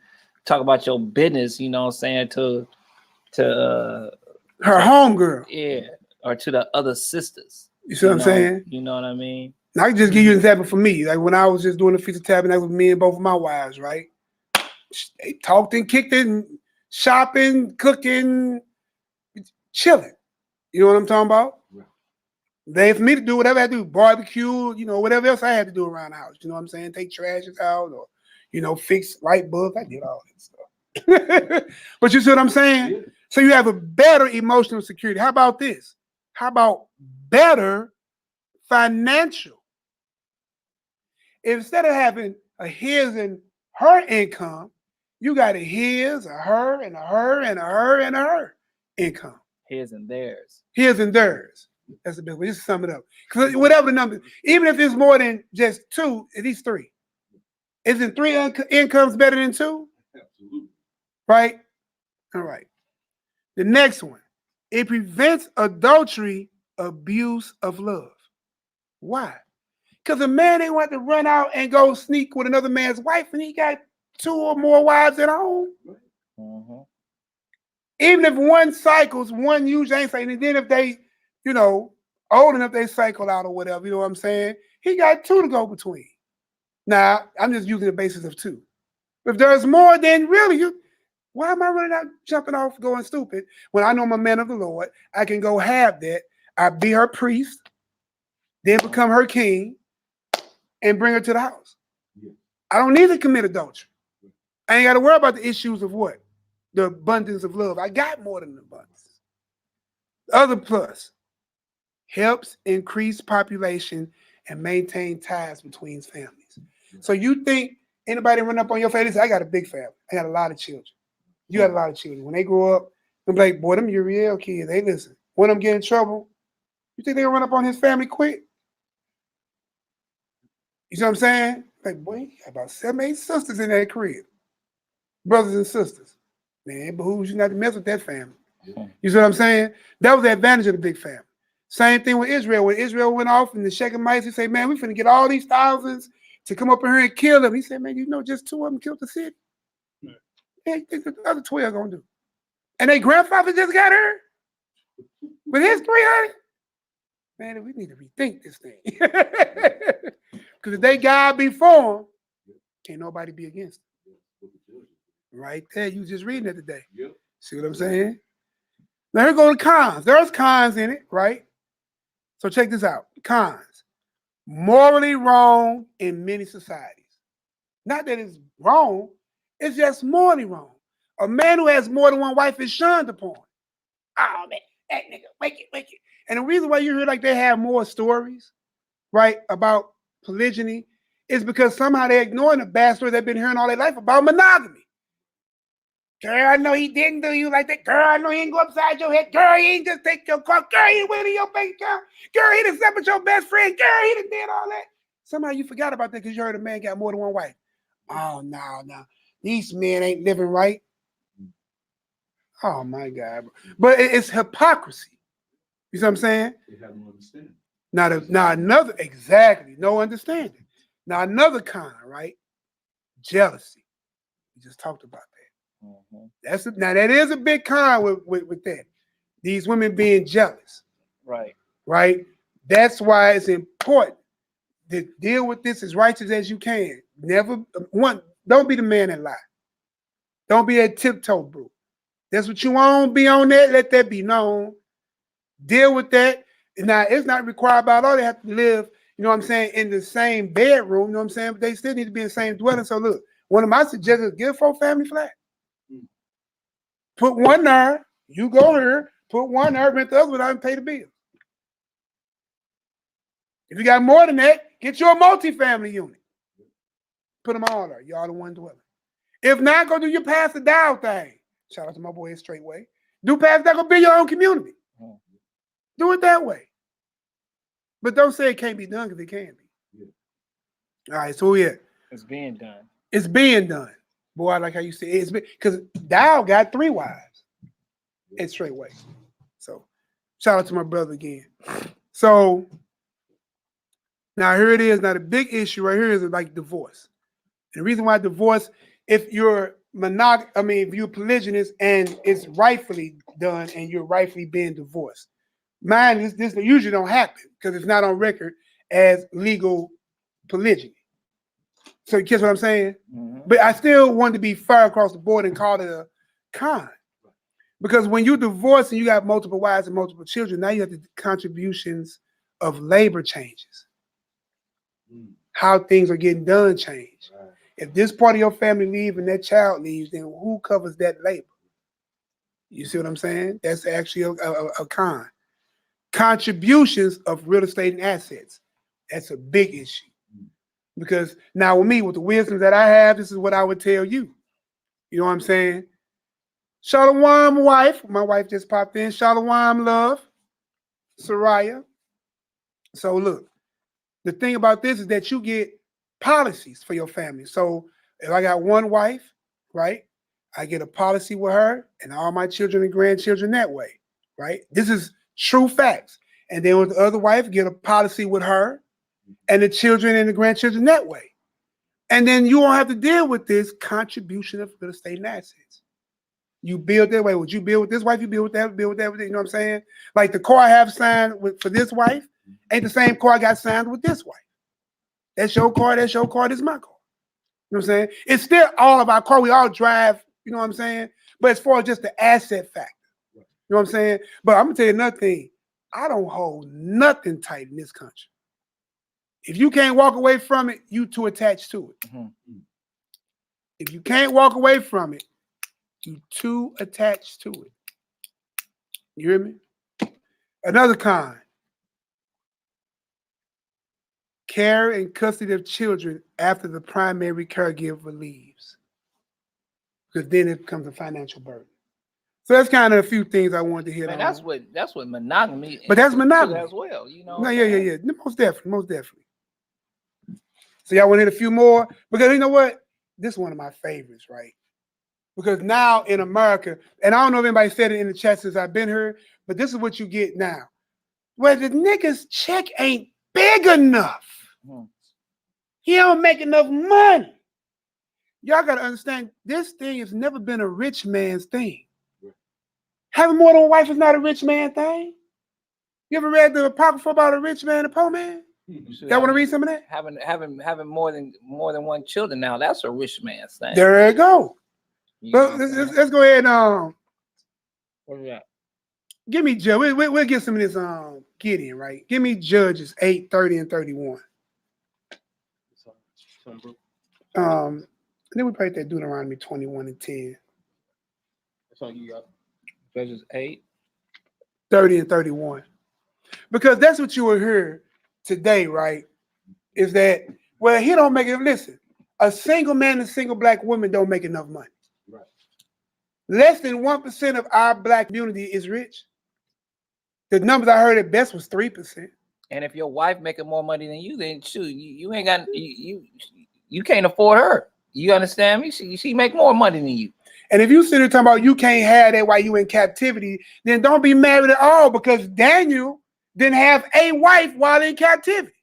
talk about your business, you know what I'm saying, to her homegirl. Yeah, or to the other sisters. You see what I'm saying? You know what I mean? I can just give you an example for me. Like when I was just doing the Feast of Tabernacles with me and both of my wives, right? They talked and kicked it, and shopping, cooking, chilling. You know what I'm talking about? Right. They for me to do whatever I had to do, barbecue, whatever else I had to do around the house. You know what I'm saying? Take trashes out or, fix light bulbs. I did all that stuff. But you see what I'm saying? Yeah. So you have a better emotional security. How about this? How about better financial? Instead of having a his and her income, you got a his, a her, and a her, and a her, and a her income. His and theirs. His and theirs. That's the big one. Just sum it up. Because whatever the number, even if it's more than just 2, at least 3. Isn't 3 incomes better than 2? Absolutely. Right? All right. The next one. It prevents adultery, abuse of love. Why? Because a man ain't want to run out and go sneak with another man's wife and he got 2 or more wives at home. Mm-hmm. Even if one cycles, one usually ain't saying, and then if they, old enough, they cycle out or whatever, you know what I'm saying? He got 2 to go between. Now, I'm just using the basis of 2. If there's more, then really, why am I running out, jumping off, going stupid? When I know I'm a man of the Lord, I can go have that. I be her priest, then become her king, and bring her to the house. Yeah. I don't need to commit adultery. I ain't got to worry about the issues of what? The abundance of love. I got more than abundance. The other plus, helps increase population and maintain ties between families. So you think anybody run up on your family? I got a big family. I got a lot of children. You got a lot of children. When they grow up, they're like, boy, them your real kids. Hey, listen, when them get in trouble, you think they'll run up on his family quick? You see what I'm saying? Like, boy, you got about 7, 8 sisters in that crib. Brothers and sisters. Man, it behooves you not to mess with that family. You see what I'm saying? That was the advantage of the big family. Same thing with Israel. When Israel went off and the Shechemites, he said, man, we finna get all these thousands to come up in here and kill them. He said, man, you know, just 2 of them killed the city. Yeah, you think the other 12 gonna do? And their grandfather just got hurt with his 300. Man, we need to rethink this thing. Because if they God before him, can't nobody be against him. Right there, you was just reading it today. Yep. See what I'm saying? Now here go the cons. There's cons in it, right? So check this out. Cons. Morally wrong in many societies. Not that it's wrong, it's just morally wrong. A man who has more than one wife is shunned upon. Oh man, that nigga, wicked. And the reason why you hear like they have more stories, right, about polygyny is because somehow they're ignoring the bad stories they've been hearing all their life about monogamy. Girl, I know he didn't do you like that. Girl, I know he didn't go upside your head. Girl, he didn't just take your car. Girl, he went in your bank account. Girl, he done slept with your best friend. Girl, he done did all that. Somehow you forgot about that because you heard a man got more than one wife. Oh, no. These men ain't living right. Oh, my God. But it's hypocrisy. You see what I'm saying? They have no understanding. Now another, exactly, no understanding. Now another kind, right? Jealousy. We just talked about that. Now that is a big con with that. These women being jealous. Right? That's why it's important to deal with this as righteous as you can. Don't be the man that lie. Don't be that tiptoe bro. That's what you want, be on that, let that be known. Deal with that. Now it's not required by law. They have to live, you know what I'm saying, in the same bedroom, you know what I'm saying? But they still need to be in the same dwelling. So look, one of my suggestions is give 4 family flat. Put one there, you go here, put one there, rent the other one out and pay the bill. If you got more than that, get you a multi-family unit. Put them all there. You all in one dwelling. If not, go do your pass the Dowell thing. Shout out to my boy Straightway. Do pass that, go build your own community. Do it that way. But don't say it can't be done because it can be. All right, so yeah. It's being done. It's being done. Boy, I like how you say it's because Dowell got 3 wives and Straightway. So shout out to my brother again. So now here it is. Now the big issue right here is like divorce. And the reason why divorce, if you're if you're polygynous and it's rightfully done and you're rightfully being divorced. Mine, this usually don't happen because it's not on record as legal polygyny. So you catch what I'm saying? But I still want to be fair across the board and call it a con. Because when you divorce and you got multiple wives and multiple children, now you have the contributions of labor changes. How things are getting done change. If this part of your family leaves and that child leaves, then who covers that labor? You see what I'm saying? That's actually a con. Contributions of real estate and assets. That's a big issue. Because now with me, with the wisdom that I have, this is what I would tell you. You know what I'm saying? Shalom, wife. My wife just popped in. Shalom, love. Soraya. So look, the thing about this is that you get policies for your family. So if I got one wife, right, I get a policy with her and all my children and grandchildren that way, right? This is true facts. And then with the other wife, get a policy with her and the children and the grandchildren that way. And then you won't have to deal with this contribution of real estate and assets. You build that way. Would you build with this wife? You build with that, you know what I'm saying? Like the car I have signed for this wife ain't the same car I got signed with this wife. That's your car, this is my car. You know what I'm saying? It's still all of our car. We all drive, you know what I'm saying? But as far as just the asset factor, you know what I'm saying? But I'm going to tell you another thing. I don't hold nothing tight in this country. If you can't walk away from it, you too attached to it. Mm-hmm. If you can't walk away from it, you too attached to it. You hear me? Another kind. Care and custody of children after the primary caregiver leaves. Because then it becomes a financial burden. So that's kind of a few things I wanted to hit on. That's what monogamy. But that's monogamy as well. You know. No, yeah. Most definitely. So y'all want to hit a few more? Because you know what? This is one of my favorites, right? Because now in America, and I don't know if anybody said it in the chat since I've been here, but this is what you get now. Where the nigga's check ain't big enough. He don't make enough money. Y'all got to understand, this thing has never been a rich man's thing. Having more than one wife is not a rich man thing. You ever read the Apocrypha about a rich man and a poor man? Y'all want to read some of that? Having more than one children now, that's a rich man's thing. There you go. Let's go ahead and what is that? Give me Judge. We'll get some of this Gideon, right? Give me Judges 8, 30, and 31. And then we probably that Deuteronomy 21 and 10. That's all you got. Judges 8, 30, and 31. Because that's what you will hear today, right? Is that, well, he don't make it. Listen, a single man and a single black woman don't make enough money. Right. Less than 1% of our black community is rich. The numbers I heard at best was 3%. And if your wife making more money than you, then shoot, you ain't got you can't afford her. You understand me? She make more money than you. And if you sit here talking about you can't have that while you in captivity, then don't be married at all, because Daniel didn't have a wife while in captivity.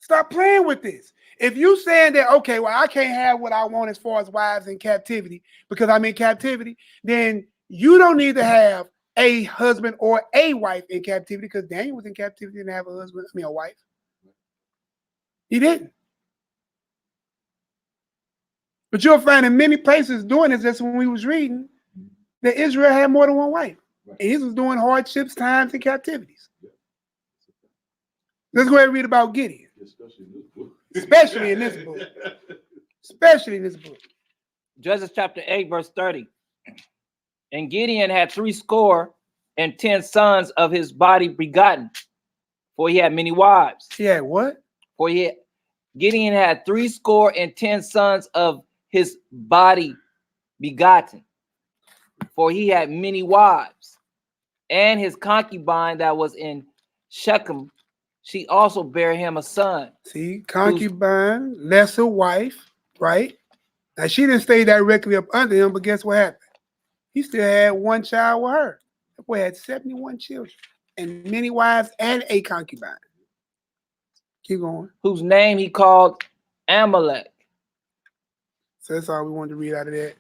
Stop playing with this. If you saying that, okay, well, I can't have what I want as far as wives in captivity because I'm in captivity, then you don't need to have a husband or a wife in captivity, because Daniel was in captivity and didn't have a wife. He didn't. But you'll find in many places doing this, that's when we was reading, that Israel had more than one wife. Right. And he was doing hardships, times, and captivities. Yeah. Let's go ahead and read about Gideon. Especially in this book. Especially in this book. Judges chapter 8, verse 30. And Gideon had 70 sons of his body begotten, for he had many wives. He had what? Gideon had 70 sons of his body begotten, for he had many wives. And his concubine that was in Shechem, she also bare him a son. See, concubine, lesser wife, right? Now she didn't stay directly up under him, but guess what happened? He still had one child with her. That boy had 71 children and many wives and a concubine. Keep going. Whose name he called Amalek. So that's all we wanted to read out of that.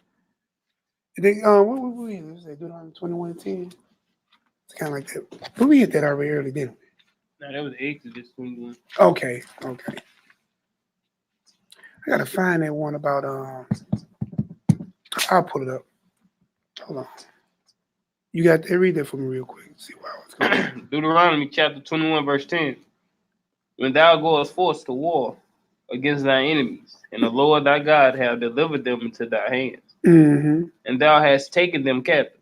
And then, what we say? Deuteronomy 21 and 10. It's kind of like that. But we hit that already early, didn't we? No, that was Exodus 21. Okay. I gotta find that one about I'll pull it up. Hold on. You got to read that for me real quick. See where I was going. Deuteronomy chapter 21, verse 10. When thou goest forth to war against thy enemies, and the Lord thy God have delivered them into thy hands, and thou hast taken them captive,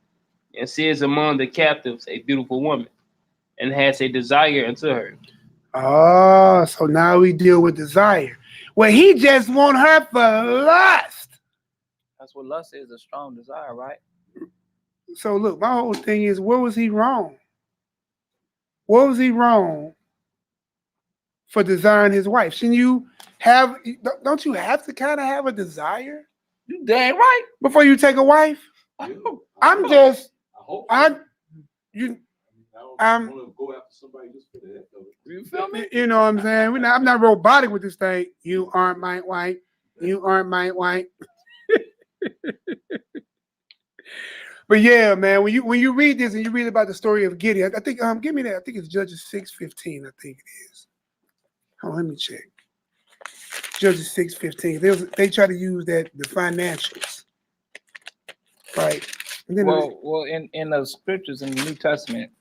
and seest among the captives a beautiful woman, and hast a desire unto her. Oh, so now we deal with desire. Well, he just want her for lust. That's what lust is, a strong desire, right? So look, my whole thing is, where was he wrong? What was he wrong for desiring his wife? Shouldn't you have, don't you have to kind of have a desire? You dang right. Before you take a wife? I'm just, I'm want to go after somebody just for the heck of it. You feel me? You know what I'm saying? I'm not robotic with this thing. You aren't my wife. You aren't my wife. But yeah, man, when you read this and you read about the story of Gideon, I think give me that. I think it's Judges 6:15. I think it is. Oh, let me check. Judges 6:15. They try to use the financials, right? And then well, in the scriptures in the New Testament,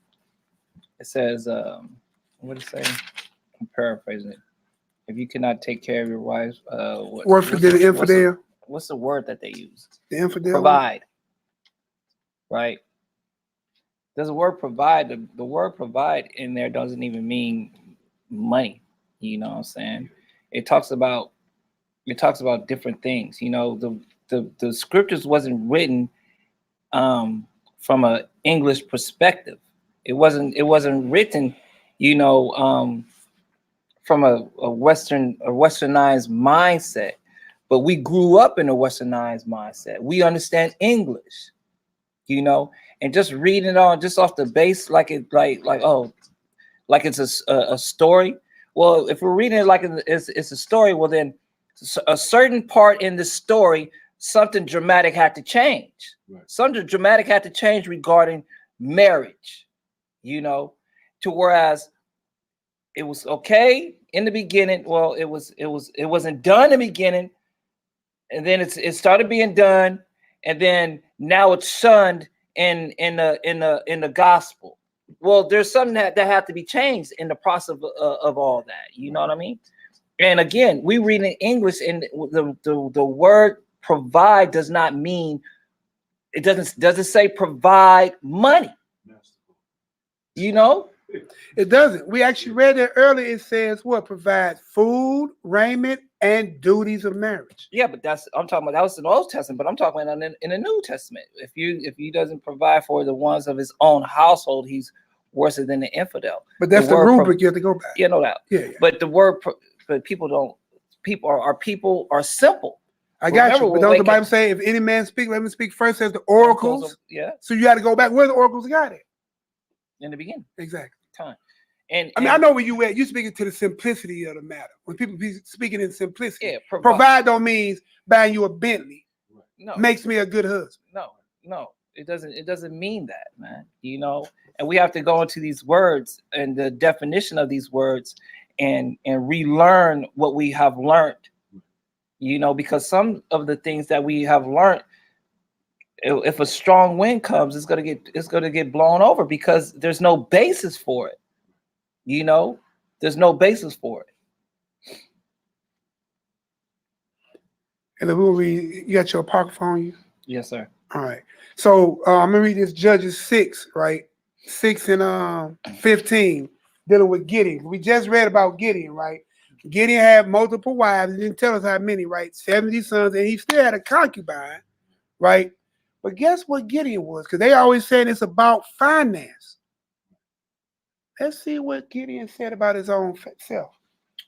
it says, what does it say? I'm paraphrasing it. If you cannot take care of your wives, Word for the infidel. What's the word that they use? The infidel. Provide. Right. There's a word provide. The word provide in there doesn't even mean money. You know what I'm saying? It talks about different things. You know, the scriptures wasn't written from an English perspective. It wasn't written, you know, from a westernized mindset. But we grew up in a westernized mindset. We understand English, you know, and just reading it on just off the base, like it's a story. Well, if we're reading it like it's a story, well then a certain part in the story, something dramatic had to change. Right. Something dramatic had to change regarding marriage, you know, to whereas it was okay in the beginning. Well, it wasn't done in the beginning, and then it started being done, and then now it's shunned in the gospel. Well, there's something that had to be changed in the process of all that. You know what I mean? And again, we read in English, and the word provide does not mean, it doesn't say provide money. You know? It doesn't. We actually read it earlier. It says what? Provide food, raiment, and duties of marriage. Yeah, but I'm talking about, that was in the Old Testament, but I'm talking about in the New Testament. If he doesn't provide for the ones of his own household, he's worse than the infidel. But that's the rubric you have to go by. Yeah, no doubt. Yeah. But the word, but people are simple. I got you. But don't the Bible say, if any man speak, let him speak first, says the oracles? Yeah. So you got to go back. Where the oracles got it? In the beginning. Exactly. Time. And I mean, I know where you at. You're speaking to the simplicity of the matter. When people be speaking in simplicity, yeah, provide don't mean buying you a Bentley. No. Makes me a good husband. No. It doesn't mean that, man. You know, and we have to go into these words and the definition of these words and relearn what we have learned. You know, because some of the things that we have learned, if a strong wind comes, it's gonna get blown over because there's no basis for it. You know, there's no basis for it. And then we'll read. You got your apocrypha on you? Yes, sir. All right. So I'm gonna read this Judges 6, right? 6 and 15, dealing with Gideon. We just read about Gideon, right? Gideon had multiple wives. He didn't tell us how many, right? 70 sons, and he still had a concubine, right? But guess what Gideon was? Because they always said it's about finance. Let's see what Gideon said about his own self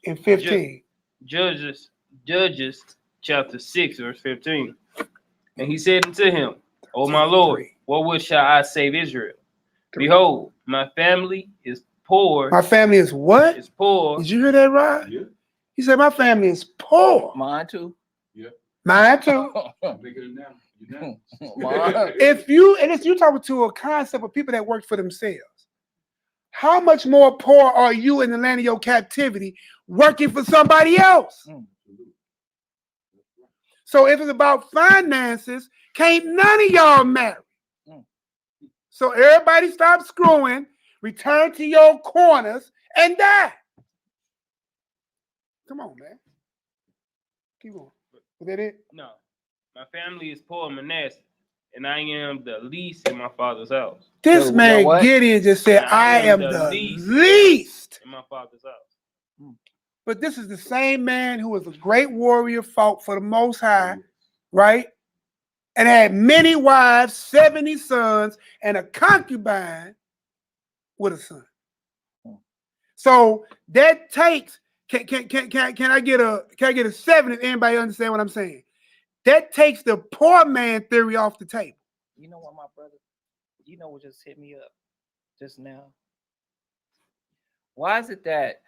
in 15. Judges chapter 6, verse 15. And he said unto him, O my Lord, wherewith shall I save Israel? Behold, my family is poor. My family is what? Is poor. Did you hear that right? Yeah. He said, my family is poor. Mine too. Yeah. Mine too. Bigger than that. If you're talking to a concept of people that work for themselves, how much more poor are you in the land of your captivity working for somebody else? So if it's about finances, can't none of y'all marry. So everybody stop screwing, return to your corners, and die. Come on, man. Keep going. Is that it? No. My family is poor, Manasseh, and I am the least in my father's house. This man Gideon just said, I am the least in my father's house. But this is the same man who was a great warrior, fought for the Most High, right? And had many wives, 70 sons, and a concubine with a son. So that takes, can I get a 7 if anybody understand what I'm saying? That takes the poor man theory off the table. You know what, my brother? You know what just hit me up just now? Why is it that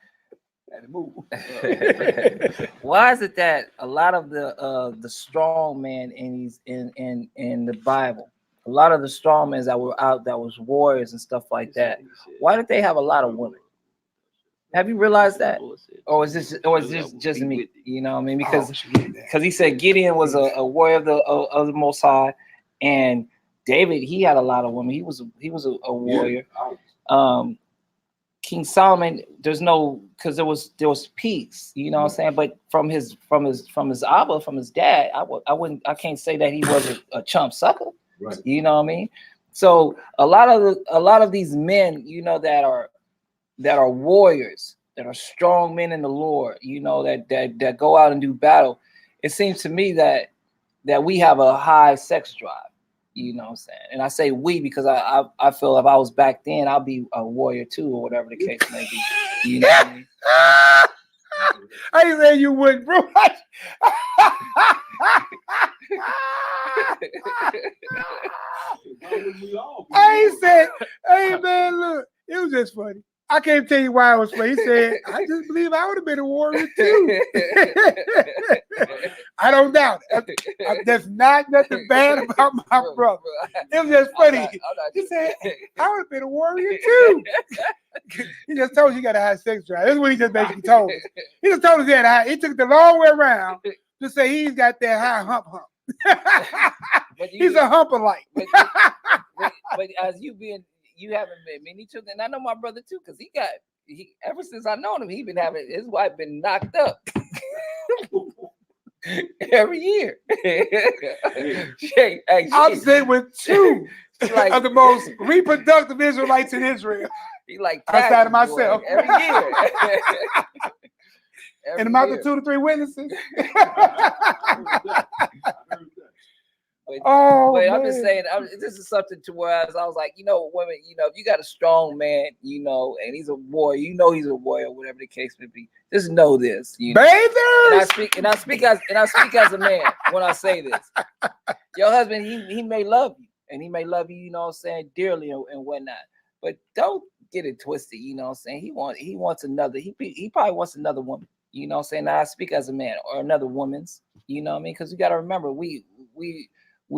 why is it that a lot of the strong men in the Bible, a lot of the strong men that were out, that was warriors and stuff like that, why did they have a lot of women? Have you realized that? Or is this just me? You know what I mean? Because he said Gideon was a warrior of the Most High, and David, he had a lot of women. He was a warrior. King Solomon, there's no, because there was peace, you know what I'm saying? But from his Abba, from his dad, I can't say that he was a chump sucker. Right. You know what I mean? So a lot of these men, you know, that are warriors, that are strong men in the Lord, you know, that go out and do battle. It seems to me that we have a high sex drive. You know what I'm saying? And I say we because I feel if I was back then, I'll be a warrior too, or whatever the case may be. You know what I mean? I ain't saying you wouldn't, bro. I ain't said, hey man, look, it was just funny. I can't tell you why it was funny. He said, I just believe I would have been a warrior too. I don't doubt it. There's not nothing bad about my brother. It was just funny. He said, I would have been a warrior too. He just told you got a high sex drive. That's what he just basically told us. He just told us that he took the long way around to say he's got that high hump. He's a humper-like. But as you haven't met many children, and I know my brother too, because he ever since I known him, his wife been knocked up every year. I'm saying with two of the most reproductive Israelites in Israel. He like outside of myself every year. And about the 2 to 3 witnesses. But I'm just saying, this is something to where I was like, you know, women, you know, if you got a strong man, you know, and he's a warrior, you know, he's a warrior, whatever the case may be. Just know this, you know. Bathers! And I speak as a man when I say this. Your husband, he may love you, and he may love you, you know what I'm saying, dearly and whatnot. But don't get it twisted, you know what I'm saying. He wants another. He probably wants another woman, you know what I'm saying. Now I speak as a man, or another woman's, you know what I mean, because you got to remember we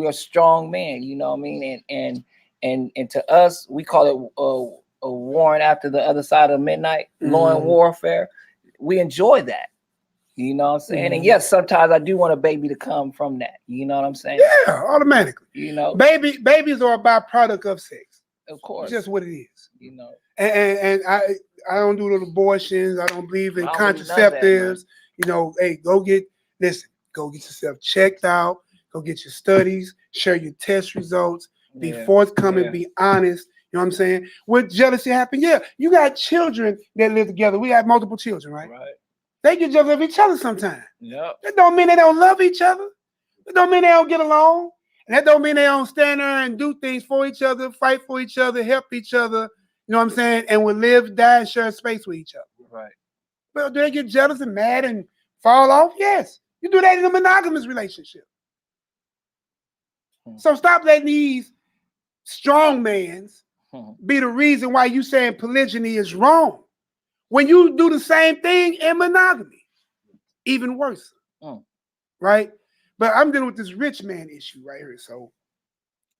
are strong men, you know what I mean, and to us we call it a warrant after the other side of midnight, lone warfare. We enjoy that, you know what I'm saying. And yes, sometimes I do want a baby to come from that, you know what I'm saying. Yeah, automatically. You know, babies are a byproduct of sex. Of course, it's just what it is. You know, and I don't do little abortions. I don't believe in contraceptives. You know, hey, go get yourself checked out. Go get your studies, share your test results, be forthcoming, be honest. You know what I'm saying? Would jealousy happen? Yeah. You got children that live together. We have multiple children, right? Right. They get jealous of each other sometimes. Yep. That don't mean they don't love each other. That don't mean they don't get along. And that don't mean they don't stand there and do things for each other, fight for each other, help each other. You know what I'm saying? And will live, die, and share space with each other. Right. Well, do they get jealous and mad and fall off? Yes. You do that in a monogamous relationship. So stop letting these strong mans be the reason why you saying polygyny is wrong. When you do the same thing in monogamy, even worse. Right? But I'm dealing with this rich man issue right here. So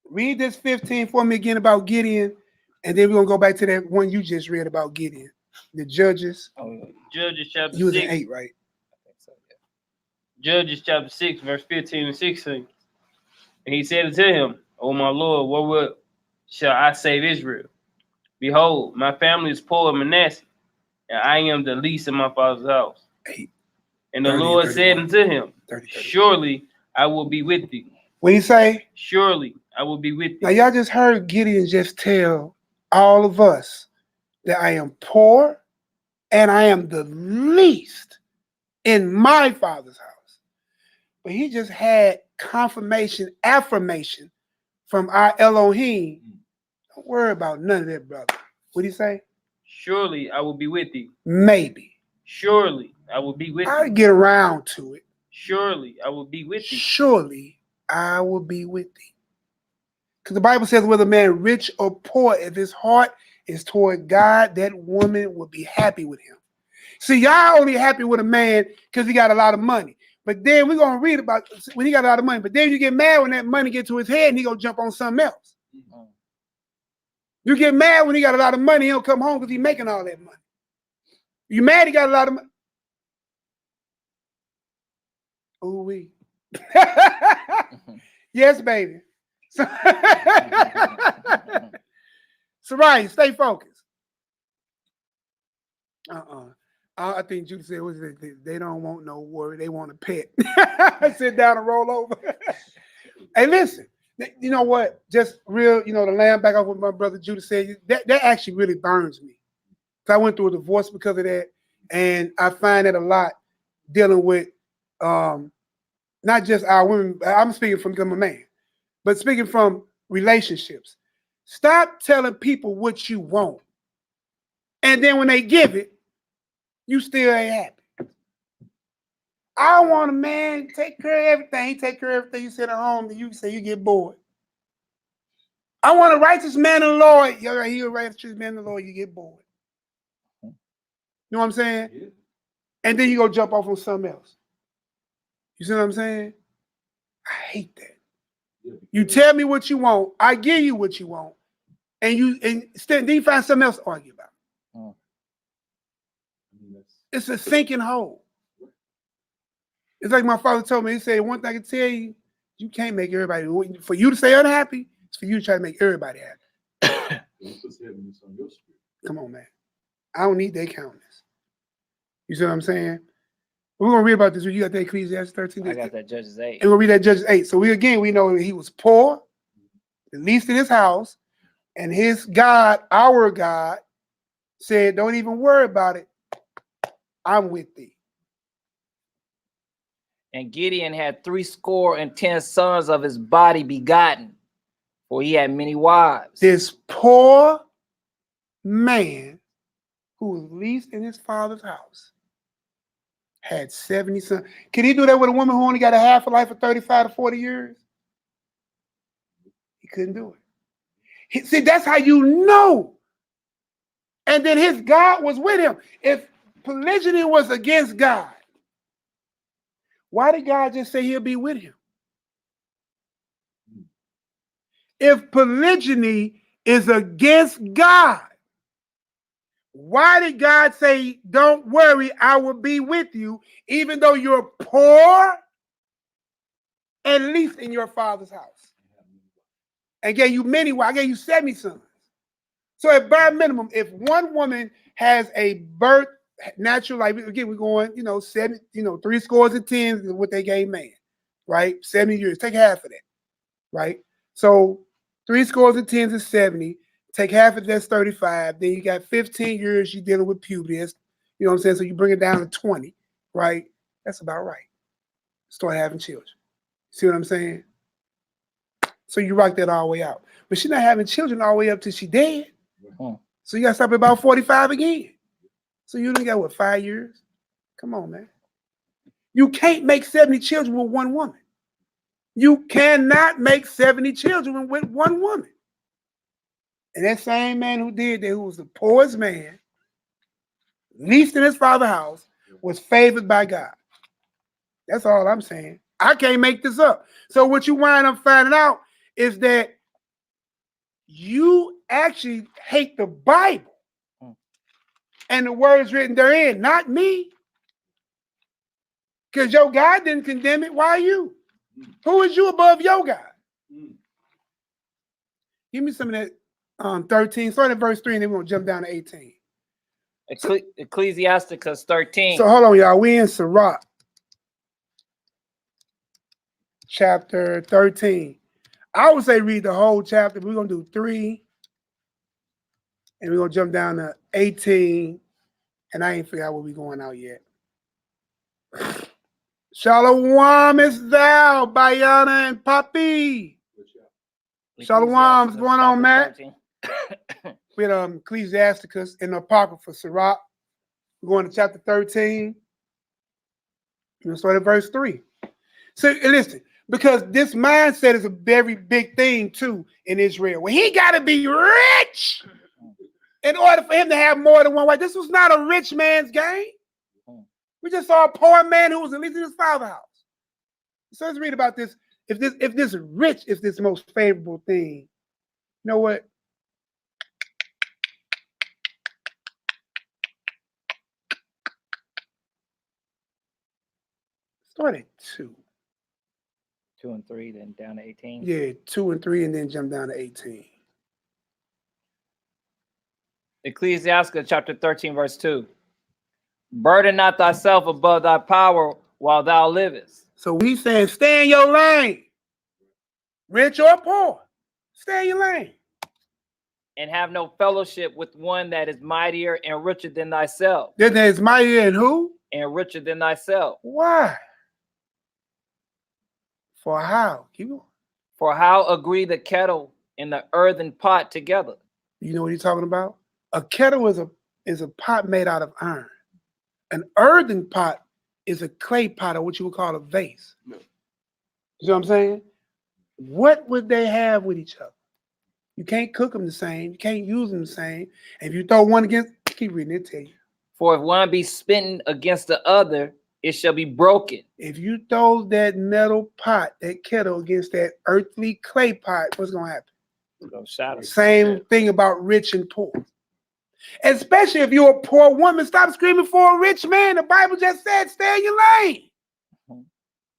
read this 15 for me again about Gideon, and then we're going to go back to that one you just read about Gideon. The Judges. Judges chapter 6. You was in 8, right? I think so, yeah. Judges chapter 6, verse 15 and 16. And he said unto him, O my Lord, wherewith shall I save Israel? Behold, my family is poor in Manasseh, and I am the least in my father's house. 8. And the Lord said unto him, surely I will be with thee. What do you say? Surely I will be with thee. Now, y'all just heard Gideon just tell all of us that I am poor and I am the least in my father's house. But he just had affirmation from our Elohim. Don't worry about none of that, brother. What do you say? Surely I will be with thee. Maybe. Surely I will be with thee. I'll get around to it. Surely I will be with thee. Surely I will be with thee. Because the Bible says whether man rich or poor, if his heart is toward God, that woman will be happy with him. See, y'all only happy with a man because he got a lot of money. But then we're going to read about when he got a lot of money. But then you get mad when that money gets to his head and he going to jump on something else. You get mad when he got a lot of money, he'll come home because he's making all that money. You mad he got a lot of money? Ooh-wee. Yes, baby. So right, stay focused. I think Judy said was they don't want no worry, they want a pet. Sit down and roll over. Hey, listen, you know what? Just real, you know, to land back off what my brother Judy said, that actually really burns me. I went through a divorce because of that, and I find it a lot dealing with not just our women. I'm speaking from becoming a man, but speaking from relationships. Stop telling people what you want, and then when they give it, you still ain't happy. I want a man take care of everything. He take care of everything. You sit at home, and you say you get bored. I want a righteous man in the Lord. You're a righteous man in the Lord. You get bored. You know what I'm saying? Yeah. And then you go jump off on something else. You see what I'm saying? I hate that. Yeah. You tell me what you want, I give you what you want, and then you find something else to argue about. Oh. It's a sinking hole. It's like my father told me. He said, one thing I can tell you, you can't make everybody. For you to stay unhappy, it's for you to try to make everybody happy. Come on, man. I don't need their countenance. You see what I'm saying? We're gonna read about this. You got that Ecclesiastes 13. I got that Judges 8. And we'll read that Judges 8. So we know he was poor, the least in his house, and his God, our God, said, "Don't even worry about it. I'm with thee." And Gideon had 70 sons of his body begotten, for he had many wives. This poor man, who was least in his father's house, had 70 sons. Can he do that with a woman who only got a half a life of 35 to 40 years? He couldn't do it. See, that's how you know. And then his God was with him. If polygyny was against God, why did God just say he'll be with him? If polygyny is against God, why did God say, don't worry, I will be with you, even though you're poor and least in your father's house? And gave you many wives. I gave you 70 sons. So at bare minimum, if one woman has a birth natural life, again, we're going, 7, 3 scores and 10s is what they gave man, right? 70 years. Take half of that, right? So 3 scores and 10s is 70. Take half of that's 35. Then you got 15 years you're dealing with puberty. That's, you know what I'm saying? So you bring it down to 20, right? That's about right. Start having children. See what I'm saying? So you rock that all the way out. But she's not having children all the way up till she dead. So you got to stop at about 45 again. So you only got, what, 5 years? Come on, man. You can't make 70 children with one woman. You cannot make 70 children with one woman. And that same man who did that, who was the poorest man, least in his father's house, was favored by God. That's all I'm saying. I can't make this up. So what you wind up finding out is that you actually hate the Bible and the words written therein, not me. Because your God didn't condemn it. Why you? Who is you above your God? Give me some of that 13. Start at verse 3 and then we're going to jump down to 18. Ecclesiasticus 13. So hold on, y'all. We in Sirach, chapter 13. I would say read the whole chapter. We're going to do 3. And we're going to jump down to 18. And I ain't figured out where we're going out yet. Shalom is thou, Bayana and Papi. Shalom, what's going on, Matt? We had Ecclesiasticus in the Apocrypha, Sirach. We're going to chapter 13. We're going to start at verse 3. So listen, because this mindset is a very big thing too in Israel. Well, he got to be rich in order for him to have more than one wife. This was not a rich man's game. We just saw a poor man who was at least in his father's house. So let's read about this. If this rich is this most favorable thing, you know what? Start at 2. 2 and 3, then down to 18. Yeah, 2 and 3, and then jump down to 18. Ecclesiasticus chapter 13, verse 2. Burden not thyself above thy power while thou livest. So he's saying, stay in your lane. Rich or poor, stay in your lane. And have no fellowship with one that is mightier and richer than thyself. That is mightier than who? And richer than thyself. Why? For how? Keep going. For how agree the kettle and the earthen pot together? You know what he's talking about? A kettle is a pot made out of iron. An earthen pot is a clay pot, or what you would call a vase. No. You know what I'm saying? What would they have with each other? You can't cook them the same. You can't use them the same. And if you throw one against, keep reading it, tell you. For if one be smitten against the other, it shall be broken. If you throw that metal pot, that kettle against that earthly clay pot, what's going to happen? Same thing about rich and poor. Especially if you're a poor woman, stop screaming for a rich man. The Bible just said, stay in your lane.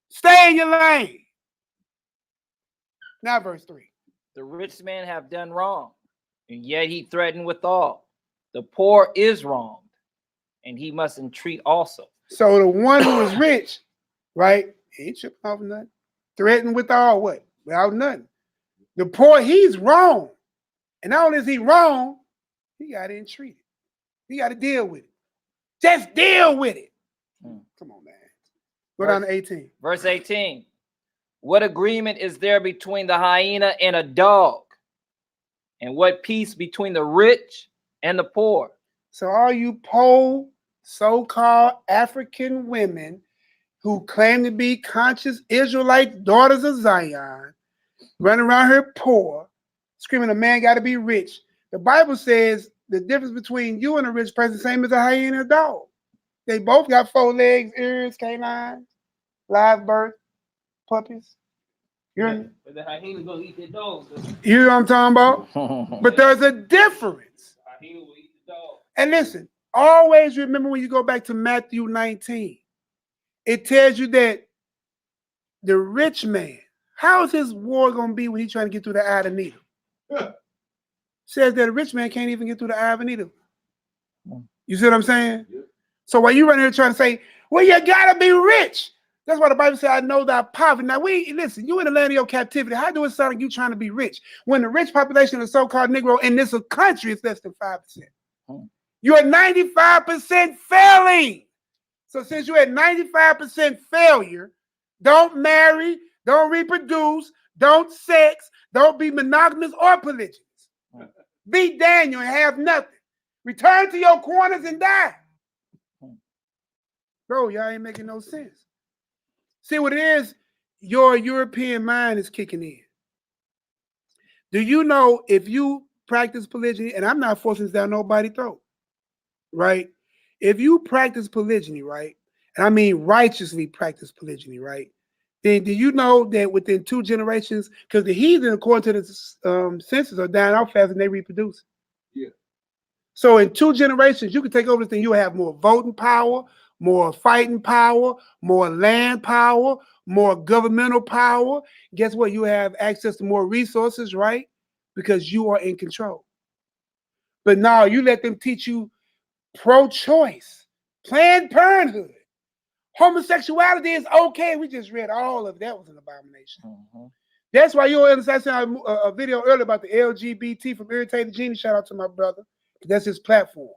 Stay in your lane. Now verse 3. The rich man have done wrong, and yet he threatened withal. The poor is wronged, and he must entreat also. So the one who is rich, right, he ain't tripping off nothing. Threatened withal what? Without nothing. The poor, he's wrong. And not only is he wrong, he got to entreat it. He got to deal with it. Just deal with it. Come on, man. Go down to 18. Verse 18. What agreement is there between the hyena and a dog? And what peace between the rich and the poor? So all you poor, so-called African women who claim to be conscious Israelite daughters of Zion, running around here poor, screaming a man got to be rich. The Bible says the difference between you and a rich person, same as a hyena and a dog. They both got 4 legs, ears, canines, live birth, puppies. But the hyena gonna eat the dog. You know what I'm talking about? But there's a difference. The hyena will eat the dog. And listen, always remember when you go back to Matthew 19, it tells you that the rich man, how is his war going to be when he's trying to get through the eye of the needle? Says that a rich man can't even get through the eye of a needle. You see what I'm saying? Yeah. So while you run here trying to say, well, you got to be rich. That's why the Bible says, I know thy poverty. Now, listen, you in the land of your captivity. How do it sound like you trying to be rich? When the rich population of the so-called Negro in this country is less than 5%. You're 95% failing. So since you're at 95% failure, don't marry, don't reproduce, don't sex, don't be monogamous or polygynous. Be Daniel and have nothing. Return to your corners and die. Bro, y'all ain't making no sense. See what it is? Your European mind is kicking in. Do you know if you practice polygyny, and I'm not forcing this down nobody's throat, right? If you practice polygyny, right, and I mean righteously practice polygyny, right, then do you know that within 2 generations, because the heathen, according to the census, are dying out fast and they reproduce. Yeah. So in 2 generations, you can take over this thing. You'll have more voting power, more fighting power, more land power, more governmental power. Guess what? You have access to more resources, right? Because you are in control. But now you let them teach you pro-choice, Planned Parenthood. Homosexuality is okay. We just read all of that was an abomination. That's why you understand a video earlier about the LGBT from Irritated Genie. Shout out to my brother. That's his platform,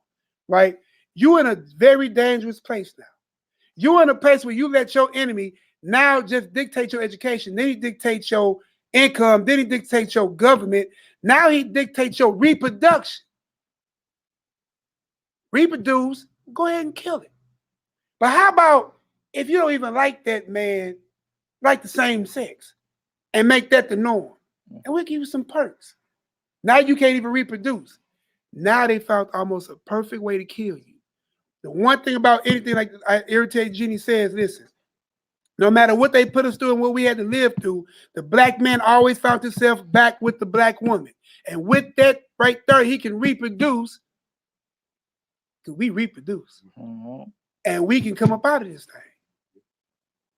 right? You're in a very dangerous place now. You're in a place where you let your enemy now just dictate your education. Then he dictates your income. Then he dictates your government. Now he dictates your reproduction. Reproduce, go ahead and kill it. But how about if you don't even like that man, like the same sex, and make that the norm? And we'll give you some perks. Now you can't even reproduce. Now they found almost a perfect way to kill you. The one thing about anything like Irritated Genie says, listen, no matter what they put us through and what we had to live through, the black man always found himself back with the black woman. And with that right there, he can reproduce, because we reproduce. And we can come up out of this thing.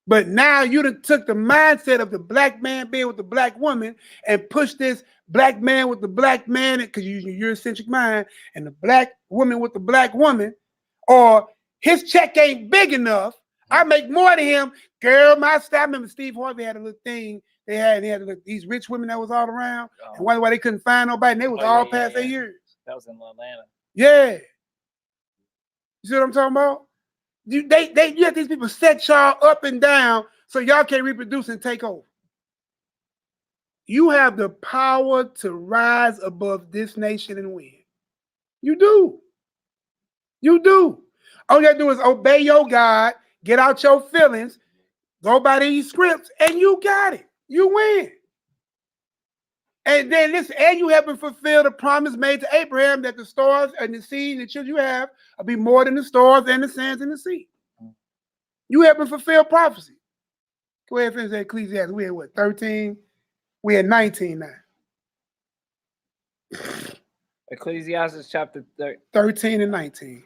But now you done took the mindset of the black man being with the black woman and pushed this black man with the black man, because you're Eurocentric mind, and the black woman with the black woman, or His check ain't big enough. I make more than him. Girl, my staff. I remember Steve Harvey had a little thing. They had these rich women that was all around. And wonder why they couldn't find nobody. And they was all past their years. That was in Atlanta. Yeah. You see what I'm talking about? You have these people set y'all up and down so y'all can't reproduce and take over. You have the power to rise above this nation and win. You do. You do. All you gotta do is obey your God, get out your feelings, go by these scripts, and you got it. You win. And then listen, and you haven't fulfilled the promise made to Abraham that the stars and the seed and the children you have will be more than the stars and the sands in the sea. You haven't fulfilled prophecy. Go ahead and finish that Ecclesiastes. We had what, 13? We had 19 now. Ecclesiastes chapter 13 and 19.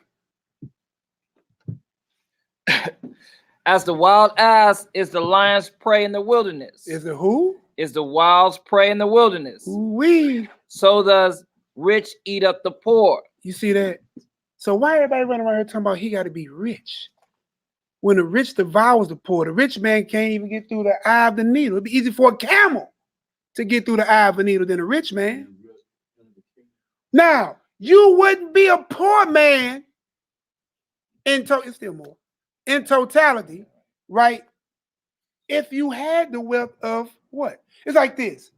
As the wild ass is the lion's prey in the wilderness. Is it who? Is the wild's prey in the wilderness. We. So does rich eat up the poor. You see that? So why everybody running around here talking about he got to be rich? When the rich devours the poor, the rich man can't even get through the eye of the needle. It'd be easy for a camel to get through the eye of a needle than a rich man. Now, you wouldn't be a poor man it's still more. In totality, right? If you had the wealth of what? It's like this.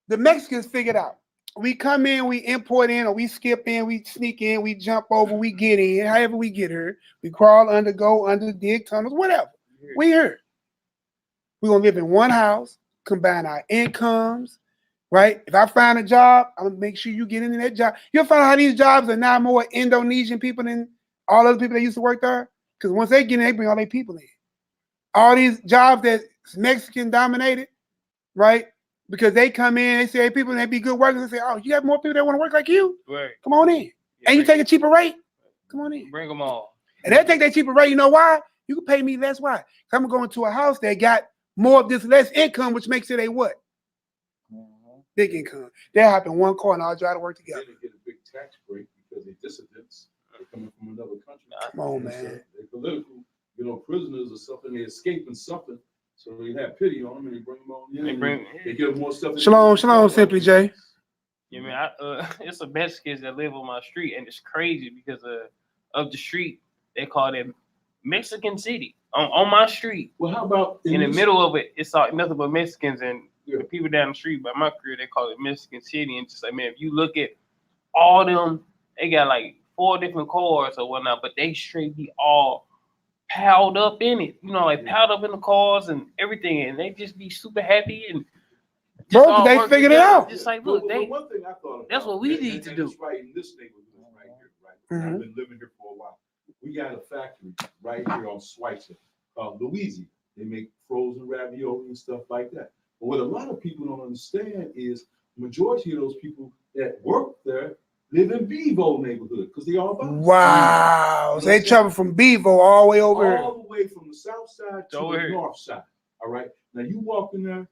The Mexicans figured out. We come in, we import in, or we skip in, we sneak in, we jump over, we get in, however we get here. We crawl under, go under, dig tunnels, whatever. We here. We're going to live in one house, combine our incomes, right? If I find a job, I'm going to make sure you get into that job. You'll find out how these jobs are now more Indonesian people than all other people that used to work there. Because once they get in, they bring all their people in. All these jobs that's Mexican dominated, right? Because they come in, they say, hey, people, and they be good workers. They say, oh, you have more people that want to work like you? Right. Come on in. Yeah, and you take a cheaper rate? Come on in. Bring them all. And they'll take that cheaper rate. You know why? You can pay me less. Why? I'm going to go into a house that got more of this less income, which makes it a what? Big income. They'll hop in one car and all try to work together. Then they get a big tax break because they're dissidents. They're coming from another country. Come on, man. So they're political, prisoners or something. They're escaping something. So they have pity on them and they bring them on in. They give them more stuff. Shalom, Simply J. Yeah, man. It's a Mexicans that live on my street, and it's crazy because of the street. They call it Mexican City on my street. Well, how about in the middle of it? It's all nothing but Mexicans, and the people down the street by my career, they call it Mexican City. And just like, man, if you look at all them, they got like 4 different cars or whatnot, but they straight be all piled up in it, like piled up in the cars and everything, and they just be super happy and bro, they figured it out. Just like, look, one thing I thought that's what we need to do. Right in this neighborhood, right here, right. I've been living here for a while. We got a factory right here on Schweitzer called Louisiana. They make frozen ravioli and stuff like that. But what a lot of people don't understand is the majority of those people that work there live in Bevo neighborhood because they all about wow. So they travel from Bevo all the way over here. All the way from the south side to the north side. All right. Now you walk in there,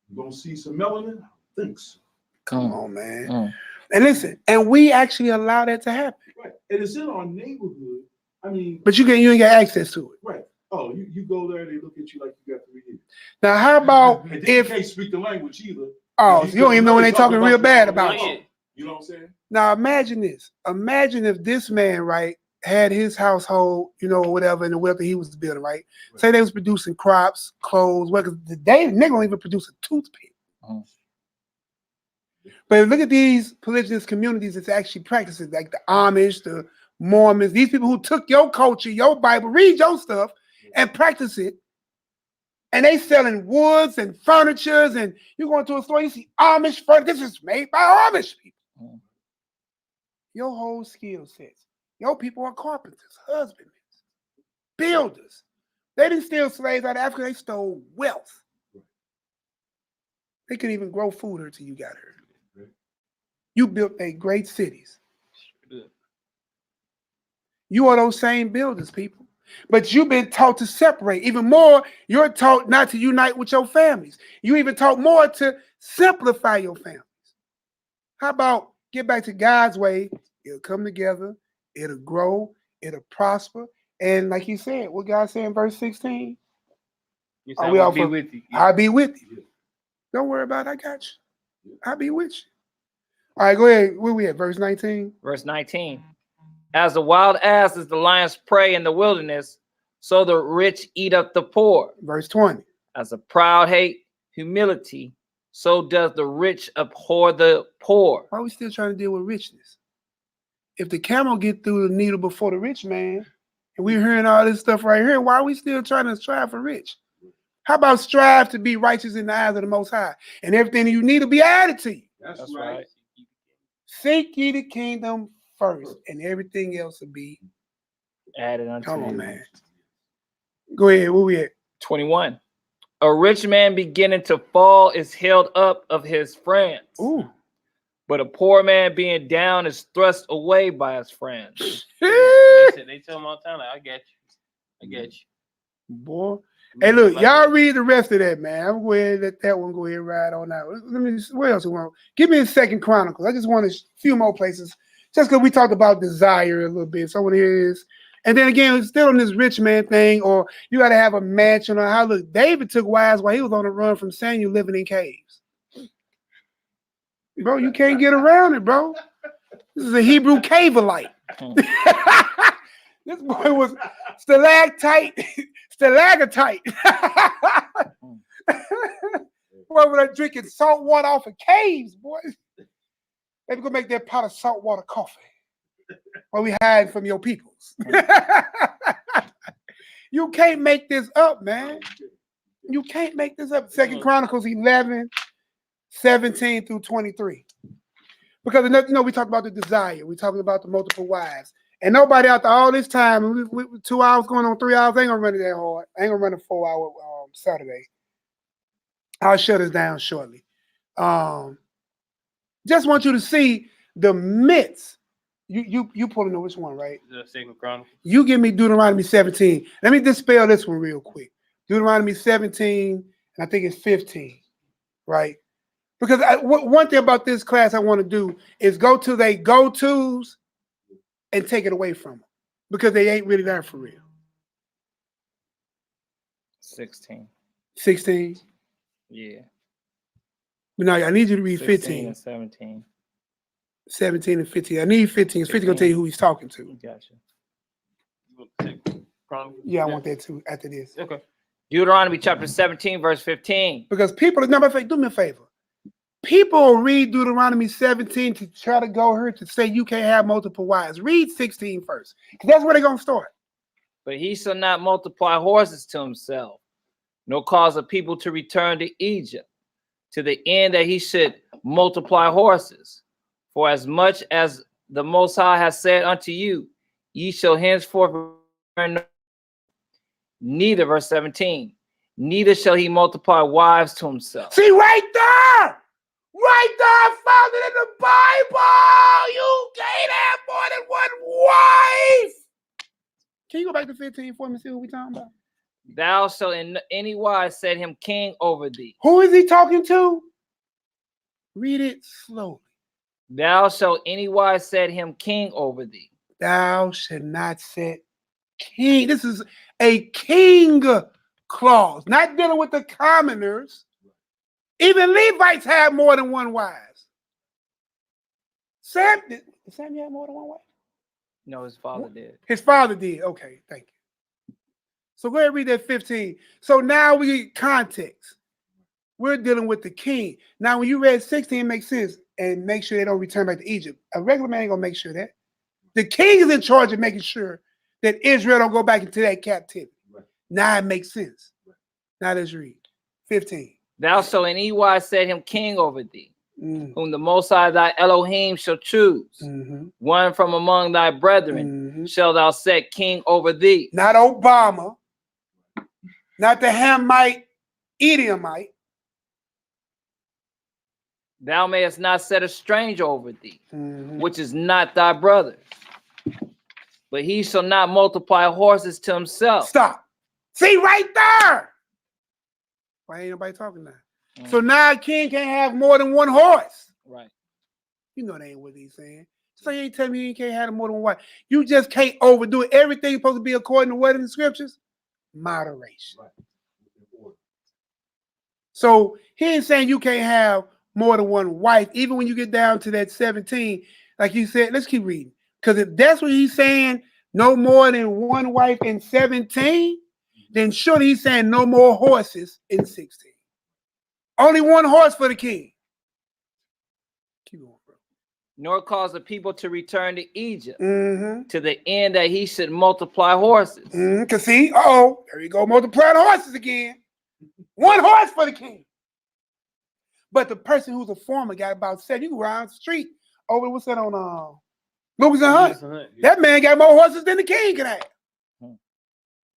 you're gonna see some melanin. I don't think so. Come on, man. And listen, and we actually allow that to happen. Right. And it's in our neighborhood. I mean, but you ain't got access to it. Right. Oh, you go there, they look at you like you got 3 years. Now, how about and if you can't speak the language either? Oh, you don't even know when they talking real bad about you. You know what I'm saying? Now imagine this. Imagine if this man, right, had his household, whatever, in the wealth that he was building, right? Say they was producing crops, clothes, because they don't even produce a toothpick. But look at these polygamous communities that's actually practicing, like the Amish, the Mormons, these people who took your culture, your Bible, read your stuff, and practice it. And they selling woods and furnitures, and you go into a store, you see Amish furniture. This is made by Amish people. Your whole skill sets. Your people are carpenters, husbandmen, builders. They didn't steal slaves out of Africa. They stole wealth. They couldn't even grow food until you got here. You built great cities. You are those same builders, people. But you've been taught to separate. Even more, you're taught not to unite with your families. You even taught more to simplify your families. How about get back to God's way? It'll come together. It'll grow. It'll prosper. And like you said, what God said in verse 16, You Are said we I'll all be for- with you. I'll be with you. Don't worry about it. I got you. I'll be with you. All right, go ahead. Where we at? Verse 19. Verse 19. As the wild ass is the lion's prey in the wilderness, so the rich eat up the poor. Verse 20. As the proud hate humility, so does the rich abhor the poor. Why are we still trying to deal with richness? If the camel get through the needle before the rich man, and we're hearing all this stuff right here, why are we still trying to strive for rich? How about strive to be righteous in the eyes of the Most High, and everything you need to be added to you? That's right. Seek ye the kingdom first, and everything else will be Added unto Come on, you. man. Go ahead. Where we at? 21. A rich man beginning to fall is held up of his friends. Ooh. But a poor man being down is thrust away by his friends. They tell me all the time, like, I got you. I got you. Boy. Hey, look, y'all read the rest of that, man. I'm going to let that one go ahead and ride on out. Let me. What else we want? Give me a Second Chronicles. I just want a few more places, just because we talked about desire a little bit. So I want to hear this. And then again, still on this rich man thing, or you got to have a mansion, or how look, David took wives while he was on the run from Samuel living in caves. Bro, you can't get around it, bro. This is a Hebrew caveolite. This boy was stalactite. Boy, when they're drinking salt water off of caves, boy. Maybe go make that pot of salt water coffee while we hide from your peoples. You can't make this up, man. You can't make this up. Second Chronicles 11, 17 through 23. Because, you know, we talked about the desire. We talking about the multiple wives. And nobody after all this time, we 2 hours going on 3 hours, ain't gonna run it that hard. I ain't gonna run a 4 hour Saturday. I'll shut us down shortly. Just want you to see the myths. You pulling on which one, right? The Second Chronicles. You give me Deuteronomy 17. Let me dispel this one real quick. Deuteronomy 17, and I think it's 15, right? Because one thing about this class I want to do is go to their go-tos and take it away from them because they ain't really there for real. 16. 16. Yeah. But now I need you to read 16 15. and 17. 17 and 15. I need 15. 15 gonna tell you who he's talking to. Gotcha. Yeah, I want that too after this. Okay. Deuteronomy chapter 17, verse 15. Because people, no, do me a favor. People read Deuteronomy 17 to try to go here to say you can't have multiple wives. Read 16 first. Because that's where they're gonna start. But he shall not multiply horses to himself, nor cause a people to return to Egypt, to the end that he should multiply horses. For as much as the Most High has said unto you, ye shall henceforth return. Neither, verse 17, neither shall he multiply wives to himself. See right there! Right there, I found it in the Bible! You can't have more than one wife! Can you go back to 15 for me and see what we're talking about? Thou shalt in any wise set him king over thee. Who is he talking to? Read it slowly. Thou shalt any wise set him king over thee. Thou should not set king. This is a king clause, not dealing with the commoners. Even Levites have more than one wives. Sam, did Samuel have more than one wife? No, his father did. His father did. Okay, thank you. So go ahead and read that 15. So now we get context. We're dealing with the king. Now, when you read 16, it makes sense. And make sure they don't return back to Egypt. A regular man ain't gonna make sure that. The king is in charge of making sure that Israel don't go back into that captivity. Right. Now it makes sense. Right. Now let's read 15. Thou shalt in any wise set him king over thee, whom the Most High thy Elohim shall choose. One from among thy brethren shall thou set king over thee. Not Obama, not the Hamite, Edomite. Thou mayest not set a stranger over thee, which is not thy brother. But he shall not multiply horses to himself. Stop. See right there. Why ain't nobody talking now? So now a king can't have more than one horse. Right. You know that ain't what he's saying. So you ain't telling me you can't have more than one wife. You just can't overdo it. Everything's supposed to be according to what in the scriptures? Moderation. Right. So he ain't saying you can't have more than one wife, even when you get down to that 17. Like you said, let's keep reading. Because if that's what he's saying, no more than one wife in 17, then surely he's saying no more horses in 16. Only one horse for the king. Keep going, bro. Nor cause the people to return to Egypt Mm-hmm. to the end that he should multiply horses. Because see, there you go, multiplying horses again. One horse for the king. But the person who's a farmer got about 7. You can ride the street over, what's that on Lucas and Hunt? That man got more horses than the king can have. And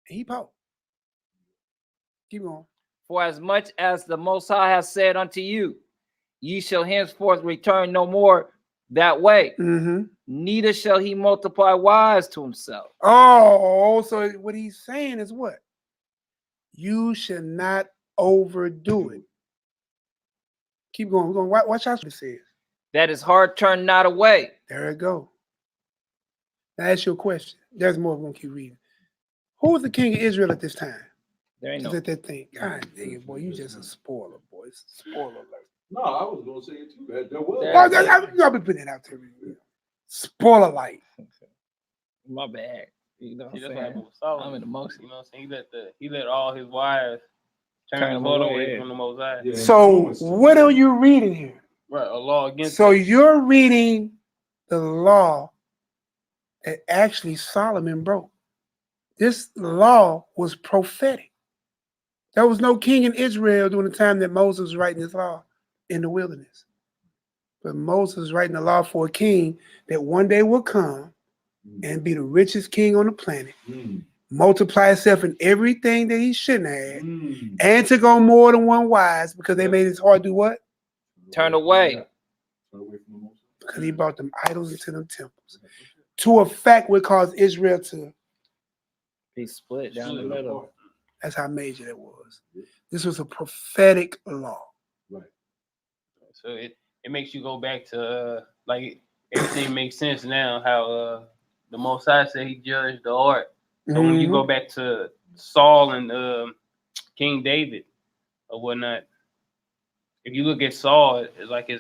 he poor. Keep going. For as much as the Most High has said unto you, ye shall henceforth return no more that way. Mm-hmm. Neither shall he multiply wives to himself. Oh, so what he's saying is what? You should not overdo it. Keep going. We're going to watch out what it says. That his heart turn not away. There it go. Now ask your question. There's more. We're going to keep reading. Who was the king of Israel at this time? There ain't no. At that thing. God dang it, boy. You just a spoiler, boy. It's a spoiler alert. No, I was gonna say it too. There was. I'll be putting it out there. Spoiler light. My bad. You know what I'm See, that's saying? why I'm in emotion. You know what I'm saying? He let all his wives Turn turn them the vote away, away yeah. from the Most High. Yeah, So what are you reading here? Right, a law against So it. you're reading the law that actually Solomon broke. This law was prophetic. There was no king in Israel during the time that Moses was writing this law in the wilderness. But Moses was writing the law for a king that one day will come and be the richest king on the planet, multiply himself in everything that he shouldn't have, and took on more than one wives because they made his heart do what? Turn away. Turn away from the Most High. Because he brought them idols into them temples. To a fact would cause Israel to, Be split down the middle. that's how major that was. This was a prophetic law. Right. So it makes you go back to like everything makes sense now. How the Most High said he judged the heart. So when you go back to Saul and King David or whatnot, if you look at Saul, it's like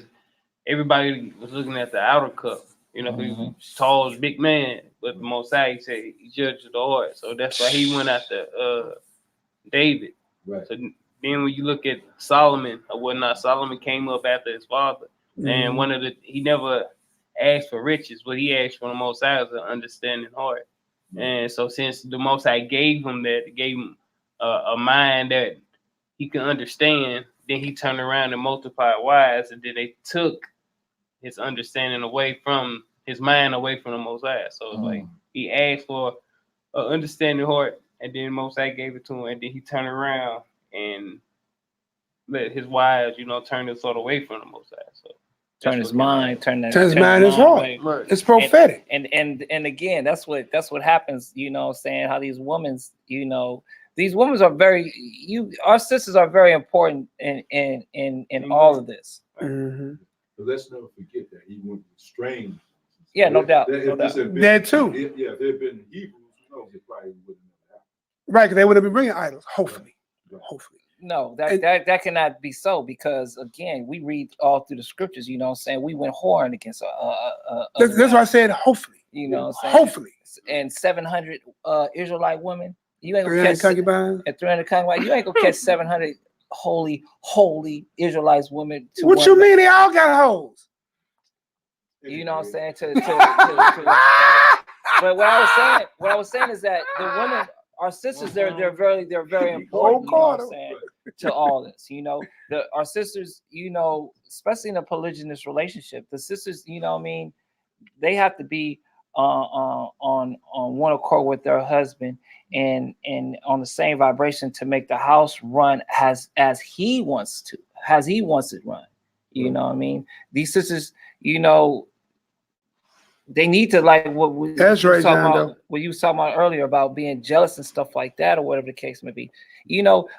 everybody was looking at the outer cup. You know, he was tall, big man, but the Most High, he said he judged the heart. So that's why he went after David. Right. So then when you look at Solomon or whatnot, Solomon came up after his father. And he never asked for riches, but he asked for the Most High as an understanding heart. And so since the Most High gave him that, gave him a mind that he could understand, then he turned around and multiplied wives, and then they took his understanding away from his mind, away from the Most High. So it's like he asked for an understanding heart, and then Most High gave it to him, and then he turned around and let his wives, turn this sort of away from the Most High. So Turn his mind, turn his mind, his heart. Right. It's prophetic. And again, that's what happens, saying how these women, these women are our sisters are very important in all of this. Mm-hmm. But let's never forget that he went with strange. Yeah, no doubt. That too. Yeah, if there had been Hebrews, who knows, it probably wouldn't have happened. Right, because they would have been bringing idols, hopefully. Hopefully. No, that cannot be so, because again, we read all through the scriptures, we went whoring against that's why I said hopefully. Hopefully. And 700 Israelite women. You ain't gonna 300 catch concubines. at 300 concubines. You ain't gonna catch 700 holy Israelites women. What you mean? They all got hoes. You know what I'm saying? But what I was saying is that the women, our sisters, they're very important. You know what I'm saying, to all this. Our sisters, especially in a polygynous relationship, the sisters, they have to be on one accord with their husband and on the same vibration to make the house run as he wants it run. You know what I mean? These sisters, they need to, like what we That's right, what you was talking about earlier about being jealous and stuff like that, or whatever the case may be.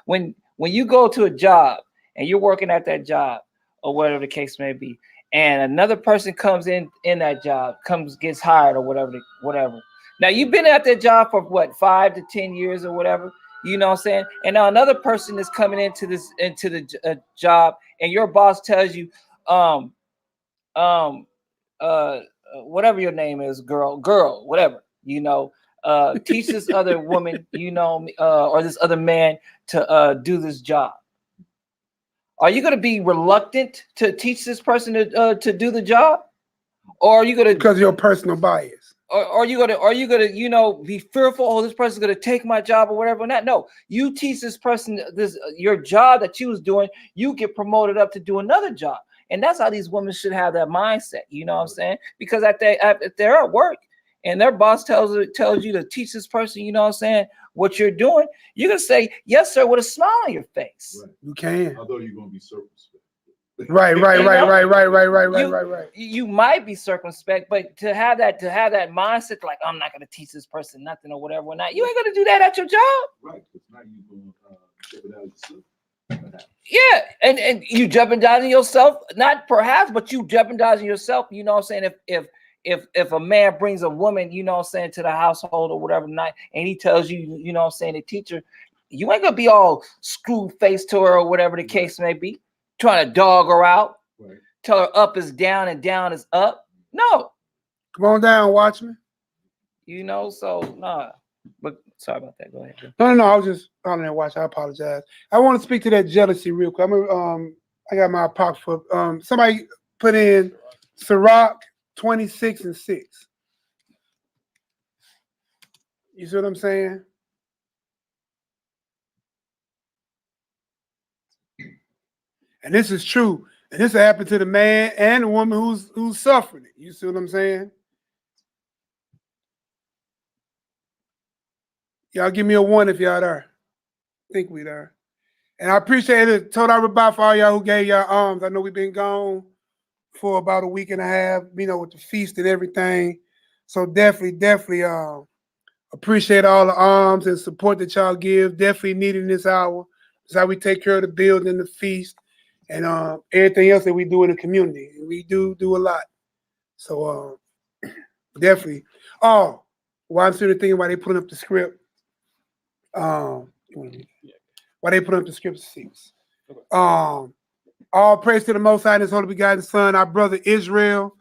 When you go to a job and you're working at that job or whatever the case may be, and another person comes in that job, gets hired or whatever. Now you've been at that job for what, 5 to 10 years or whatever, you know what I'm saying? And now another person is coming into the job, and your boss tells you, whatever your name is, girl, whatever, you know, teach this other woman, you know, or this other man to do this job. Are you going to be reluctant to teach this person to do the job, or are you going to, because of your personal bias? Or are you gonna, you know, be fearful? Oh, this person's gonna take my job or whatever. Not, no. You teach this person your job that you was doing. You get promoted up to do another job, and that's how these women should have that mindset. You know what I'm saying? Because if they're at work and their boss tells you to teach this person, you know what I'm saying, what you're doing, you're gonna say yes, sir, with a smile on your face. Right. You can. Although you're gonna be circumspect. Right. You might be circumspect, but to have that mindset, like, I'm not gonna teach this person nothing or whatever, not, you ain't gonna do that at your job. Right, because now you're gonna jeopardize yourself. Yeah, and you jeopardizing yourself, not perhaps, but you jeopardizing yourself. You know what I'm saying? If a man brings a woman, you know what I'm saying, to the household or whatever night, and he tells you, you know what I'm saying, the teacher, you ain't gonna be all screw faced to her or whatever the case may be, trying to dog her out, Right. Tell her up is down and down is up. No. Come on down, Watchman. You know, so nah. But sorry about that. Go ahead. No. I was just calling that watch. I apologize. I want to speak to that jealousy real quick. I got my pocket for somebody put in Sirach 26:6. You see what I'm saying? And this is true. And this happened to the man and the woman who's suffering it. You see what I'm saying? Y'all give me a 1 if y'all there. I think we there. And I appreciate it. Told everybody for all y'all who gave y'all arms. I know we've been gone for about a week and a half, you know, with the feast and everything. So definitely appreciate all the arms and support that y'all give. Definitely needed in this hour. That's how we take care of the building, the feast, and everything else that we do in the community. We do a lot. So definitely. Oh, while I'm sitting thinking why they putting up the script. Why they put up the script 6. All praise to the Most High and His Holy Begotten Son, our brother Israel.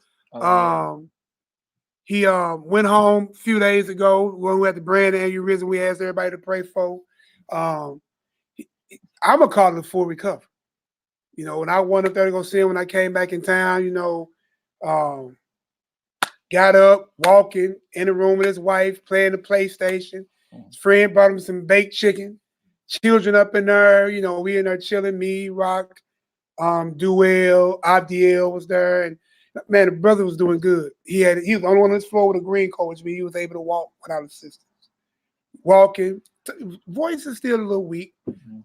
He went home a few days ago when we had the brain aneurysm we asked everybody to pray for. I'm gonna call it a full recovery. You know, when I went up there to go see him, when I came back in town, you know, got up, walking in the room with his wife, playing the PlayStation. His friend brought him some baked chicken. Children up in there, you know, we in there chilling. Me, Rock, Deuel, Abdiel was there, and man, the brother was doing good. He was the only one on his floor with a green coat, which means he was able to walk without assistance. Walking, voice is still a little weak.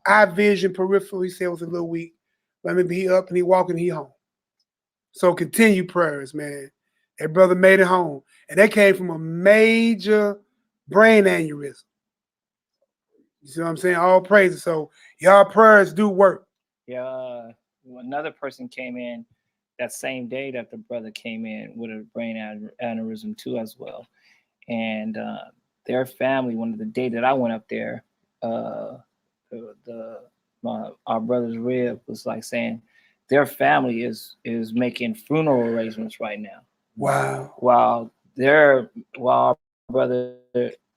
Eye vision, peripheral, he said was a little weak. But maybe he up and he walking, he home. So continue prayers, man. That brother made it home, and that came from a major brain aneurysm. You see what I'm saying? All praises. So y'all prayers do work. Yeah, another person came in that same day that the brother came in with a brain aneurysm too as well. And their family, one of the day that I went up there, our brother's rib was like saying their family is making funeral arrangements right now. Wow. While our brother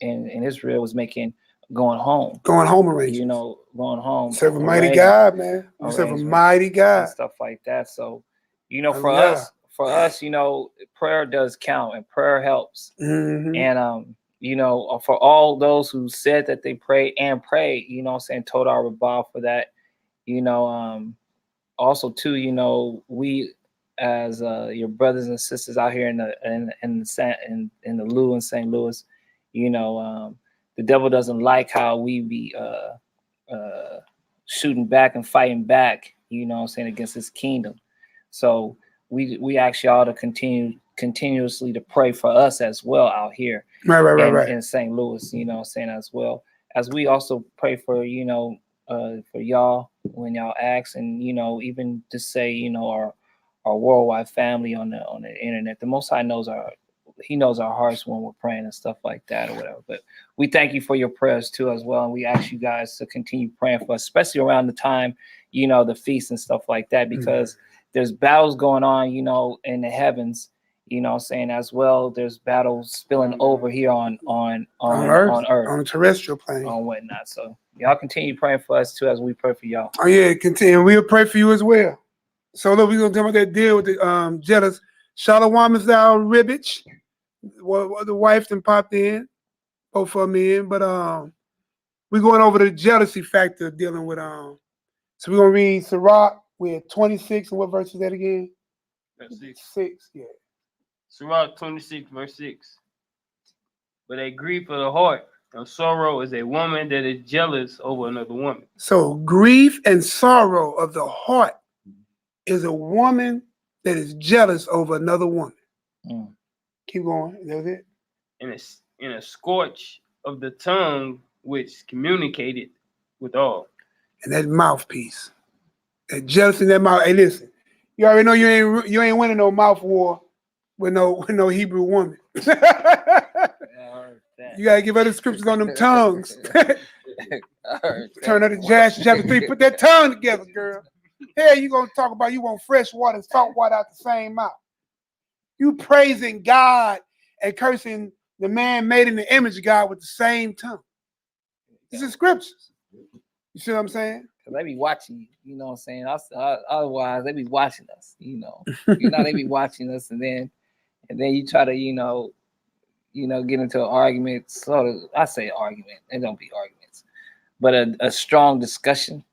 in Israel was making going home arrangements. You know, going home. Serve a mighty God, man. You serve a mighty God. And stuff like that. So, you know, for us, you know, prayer does count and prayer helps. Mm-hmm. And you know, for all those who said that they prayed, you know what I'm saying, told our Rabbah for that. You know, also too, you know, we as your brothers and sisters out here in the Lou in St. Louis, you know, the devil doesn't like how we be shooting back and fighting back, you know what I'm saying, against his kingdom. So we ask y'all to continuously to pray for us as well out here in St. Louis, you know what I'm saying, as well as we also pray for, you know, for y'all when y'all ask, and, you know, even to say, you know, worldwide family on the internet. The Most High knows He knows our hearts when we're praying and stuff like that or whatever. But we thank you for your prayers too as well, and we ask you guys to continue praying for us, especially around the time, the feast and stuff like that, because there's battles going on, in the heavens. Saying as well, there's battles spilling over here on Earth, on the terrestrial plane, on whatnot. So y'all continue praying for us too as we pray for y'all. Oh yeah, continue. We'll pray for you as well. So look, we're gonna talk about that deal with the jealous. Shalom is our ribbage. Well, the wife then popped in, both of them in, but we're going over the jealousy factor dealing with So we're gonna read Sirach. We're at 26, and what verse is that again? Verse 6. 6, yeah. Sirach 26, verse 6. But a grief of the heart and sorrow is a woman that is jealous over another woman. So grief and sorrow of the heart is a woman that is jealous over another woman. Keep going. That's it. And a scorch of the tongue which communicated with all. And that mouthpiece. That jealousy in that mouth. Hey, listen. You already know you ain't winning no mouth war with no Hebrew woman. You gotta give her the scriptures on them tongues. Turn her to Joshua chapter 3. Put that tongue together, girl. Hey, you gonna talk about you want fresh water and salt water out the same mouth. You praising God and cursing the man made in the image of God with the same tongue. These are scriptures. You see what I'm saying? They be watching you, what I'm saying? Otherwise, they be watching us, they be watching us, and then you try to, get into an argument. Sort of, I say argument. They don't be arguments, but a strong discussion.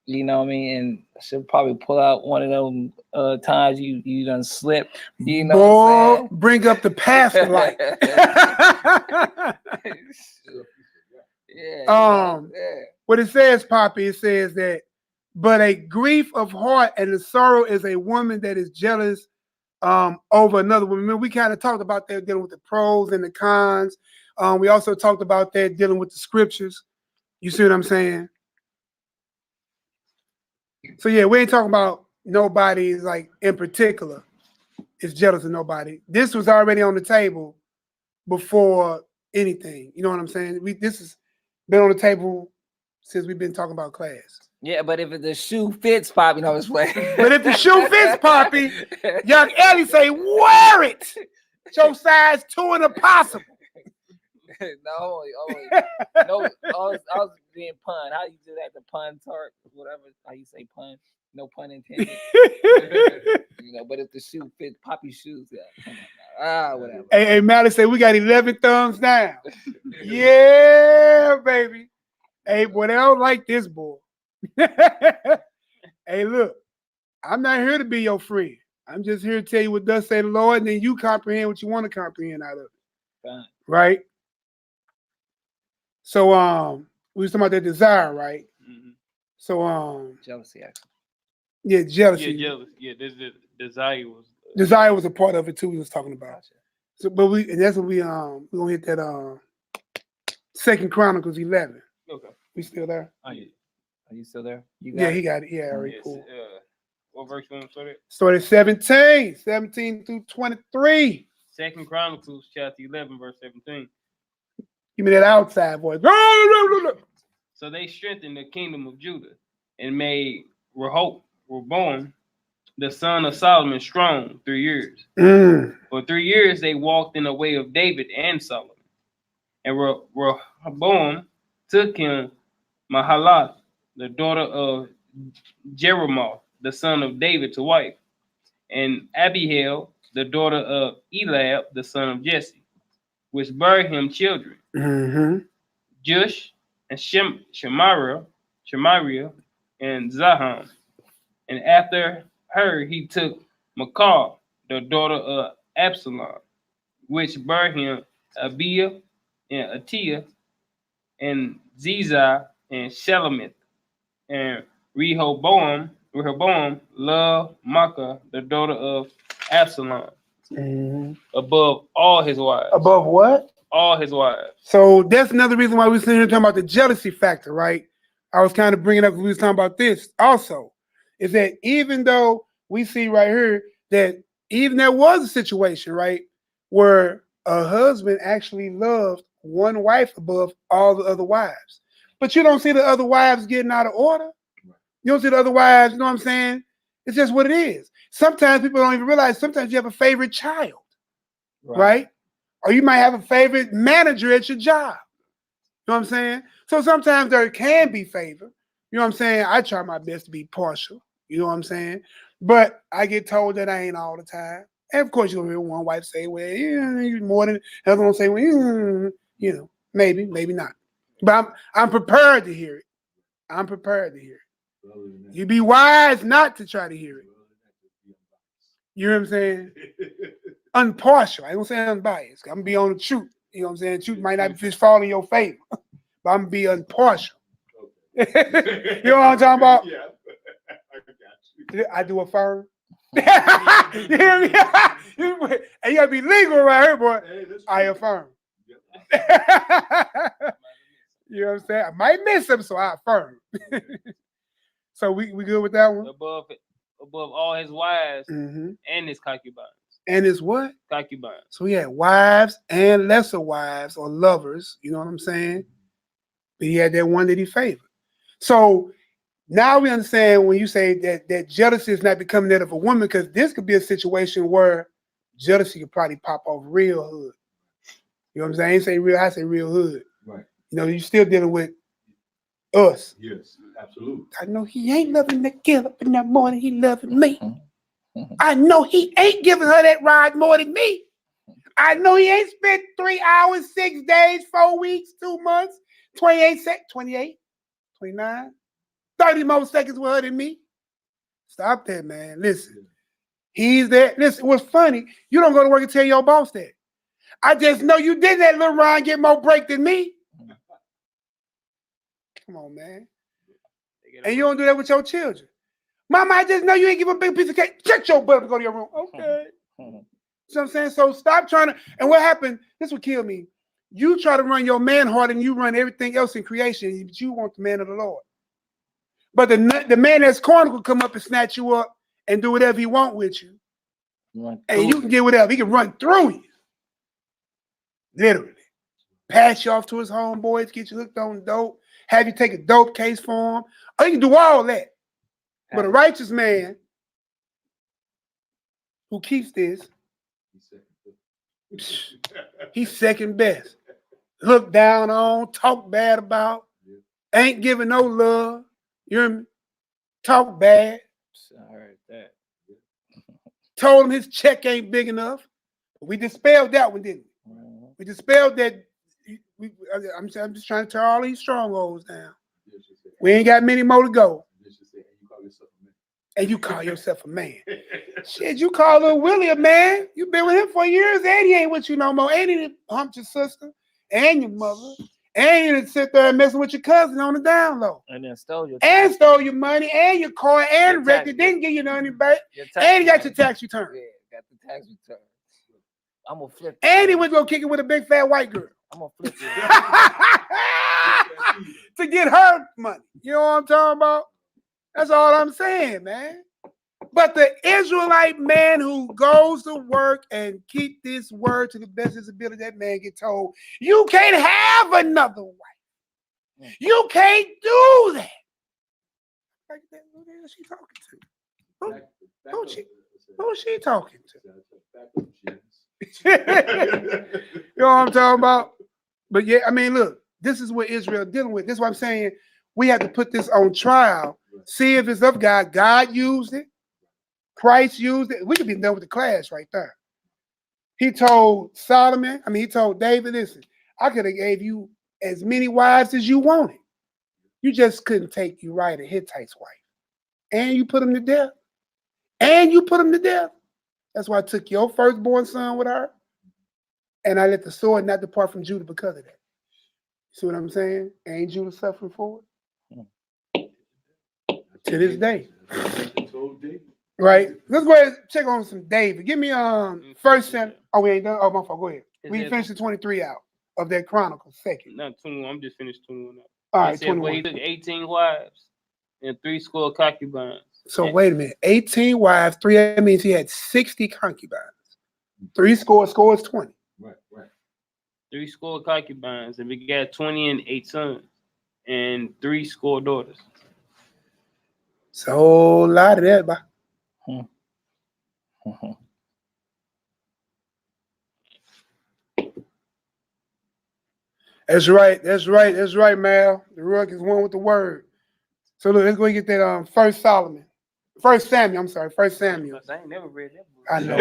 You know what I mean? And I should probably pull out one of them times you done slipped. You know what I'm saying? Bring up the past life. What it says, Poppy, it says that, but a grief of heart and the sorrow is a woman that is jealous over another woman. Remember, we kind of talked about that dealing with the pros and the cons. We also talked about that dealing with the scriptures. You see what I'm saying? So yeah, we ain't talking about nobody like in particular is jealous of nobody. This was already on the table before anything. You know what I'm saying? This has been on the table since we've been talking about class. Yeah, but if the shoe fits, Poppy, it's playing. But if the shoe fits, Poppy, young Ellie say, wear it. Show size 2 and a possible. No, I was being pun. How you do that? The pun tart, whatever. How you say pun? No pun intended. But if the shoe fits, Poppy shoes, yeah. Whatever. Hey, Malaki say we got 11 thumbs down. Yeah, baby. Hey, boy, they don't like this boy. Hey, look, I'm not here to be your friend. I'm just here to tell you what thus say the Lord, and then you comprehend what you want to comprehend out of it. Fine. Right? So we was talking about that desire, right? Mm-hmm. So jealousy, actually. Yeah, jealousy. Yeah, jealousy. Yeah, this desire was desire was a part of it too. We was talking about. Gotcha. So, but that's what we're gonna hit that 2 Chronicles 11. Okay. We still there? Oh, yeah. Are you still there? He got it. Yeah, all right, cool. What verse you want to start at? Start at 17 through 23. 2 Chronicles chapter 11, verse 17. Give me that outside voice. So they strengthened the kingdom of Judah and made Rehoboam, the son of Solomon, strong 3 years. For 3 years they walked in the way of David and Solomon. And Rehoboam took him Mahalath, the daughter of Jeremoth, the son of David, to wife, and Abihail, the daughter of Eliab, the son of Jesse, which bare him children. Jush and Shemariah and Zaham. And after her he took Makar, the daughter of Absalom, which bare him Abiah and Atiah and Ziza and Shelomith. And Rehoboam loved Maacah, the daughter of Absalom, above all his wives. Above what? All his wives. So that's another reason why we're sitting here talking about the jealousy factor, right? I was kind of bringing up, we was talking about this also, is that even though we see right here that even there was a situation, right, where a husband actually loved one wife above all the other wives. But you don't see the other wives getting out of order. You don't see the other wives, you know what I'm saying? It's just what it is. Sometimes people don't even realize sometimes you have a favorite child, right? Or you might have a favorite manager at your job. You know what I'm saying? So sometimes there can be favor. You know what I'm saying? I try my best to be partial. You know what I'm saying? But I get told that I ain't all the time. And of course, you'll hear one wife say, well, you're more than, another one say, well, you know, maybe, maybe not. But I'm prepared to hear it. I'm prepared to hear it. You be wise not to try to hear it. You know what I'm saying? Unpartial. I don't say unbiased. I'm going to be on the truth. You know what I'm saying? Truth might not just fall in your favor, but I'm going to be impartial. You know what I'm talking about? Yeah. I got you. I do affirm. You hear me? And you got to be legal right here, boy. Hey, I affirm. You know what I'm saying? I might miss him, so I affirm. So we good with that one? Above all his wives Mm-hmm. and his concubines. And it's what? Concubines. So he had wives and lesser wives or lovers, you know what I'm saying? But he had that one that he favored. So now we understand when you say that jealousy is not becoming that of a woman, because this could be a situation where jealousy could probably pop off real hood. You know what I'm saying? I ain't say real, I say real hood. Right. You know, you're still dealing with us. Yes, absolutely. I know he ain't loving that girl up in that morning. He loving me. I know he ain't giving her that ride more than me. I know he ain't spent 3 hours, 6 days, 4 weeks, 2 months, 28 seconds, 28, 29, 30 more seconds with her than me. Stop that, man. Listen, he's there. Listen, what's funny, you don't go to work and tell your boss that. I just know you did that little Ron get more break than me. Come on, man. And you don't do that with your children. Mama, I just know you ain't give a big piece of cake. Shut your butt up and go to your room. Okay. You know what I'm saying? So stop trying to, and what happened, this would kill me. You try to run your man hard and you run everything else in creation, but you want the man of the Lord. But the man that's cornered will come up and snatch you up and do whatever he want with you. And you can get whatever. He can run through you. Literally. Pass you off to his homeboys, get you hooked on dope, have you take a dope case for him. Or you can do all that. But a righteous man who keeps this, he's second best. Look down on, talk bad about, ain't giving no love. You hear me? Talk bad. I heard that. Told him his check ain't big enough. We dispelled that one, didn't we? We dispelled that. I'm just trying to tear all these strongholds down. We ain't got many more to go. And you call yourself a man. Shit, you call little Willie a man. You been with him for years and he ain't with you no more. And he humped your sister and your mother. And you didn't sit there and messing with your cousin on the down low. And then stole your stole your money and your car and wrecked it. Didn't give you nothing back. And he got your tax return. Yeah, got the tax return. I'm gonna flip it. And he went to go kick it with a big fat white girl. I'm gonna flip it. To get her money. You know what I'm talking about? That's all I'm saying, man. But the Israelite man who goes to work and keep this word to the best of his ability, that man get told, you can't have another wife. You can't do that. Who is she talking to? Who's she talking to? You know what I'm talking about? But yeah, I mean, look, this is what Israel dealing with. This is what I'm saying. We have to put this on trial. See if it's of God. God used it. Christ used it. We could be done with the class right there. He told Solomon, he told David, listen, I could have gave you as many wives as you wanted. You just couldn't take Uriah the Hittite's wife. And you put him to death. That's why I took your firstborn son with her. And I let the sword not depart from Judah because of that. See what I'm saying? Ain't Judah suffering for it? To this day. Right? Let's go ahead and check on some David. Give me first Samuel. Oh, we ain't done. Oh, my fault. Go ahead. We finished the 23 out of that Chronicles second. Not 21. I'm just finished 21 out. All right, said, 21. well, he took 18 wives and 3 concubines. So wait a minute. 18 wives, 3, that means he had 60 concubines. 3 scores 20. Right. 3 score concubines, and we got 20 and 8 sons, and 3 score daughters. It's a whole lot of that, boy. That's right, Mal. The rug is one with the word. So look, let's go and get that First Samuel. I ain't never read that book. I know.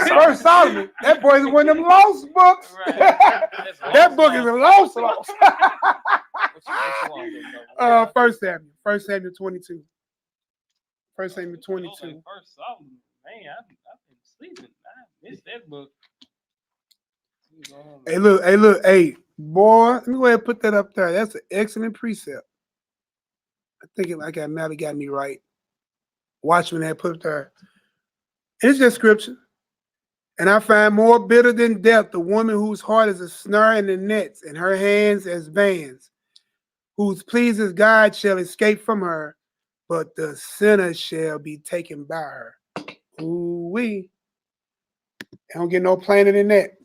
First Solomon. That boy is one of them lost books. That book is a lost. First Samuel 22. First Samuel 22. First Solomon. Man, I've been sleeping. I missed that book. Hey, boy, let me go ahead and put that up there. That's an excellent precept. I think Malaki got me right. Watchmen had put it there. It's just scripture. And I find more bitter than death the woman whose heart is a snare in the nets, and her hands as bands, whose pleases God shall escape from her, but the sinner shall be taken by her. Ooh-wee. I don't get no plainer than that.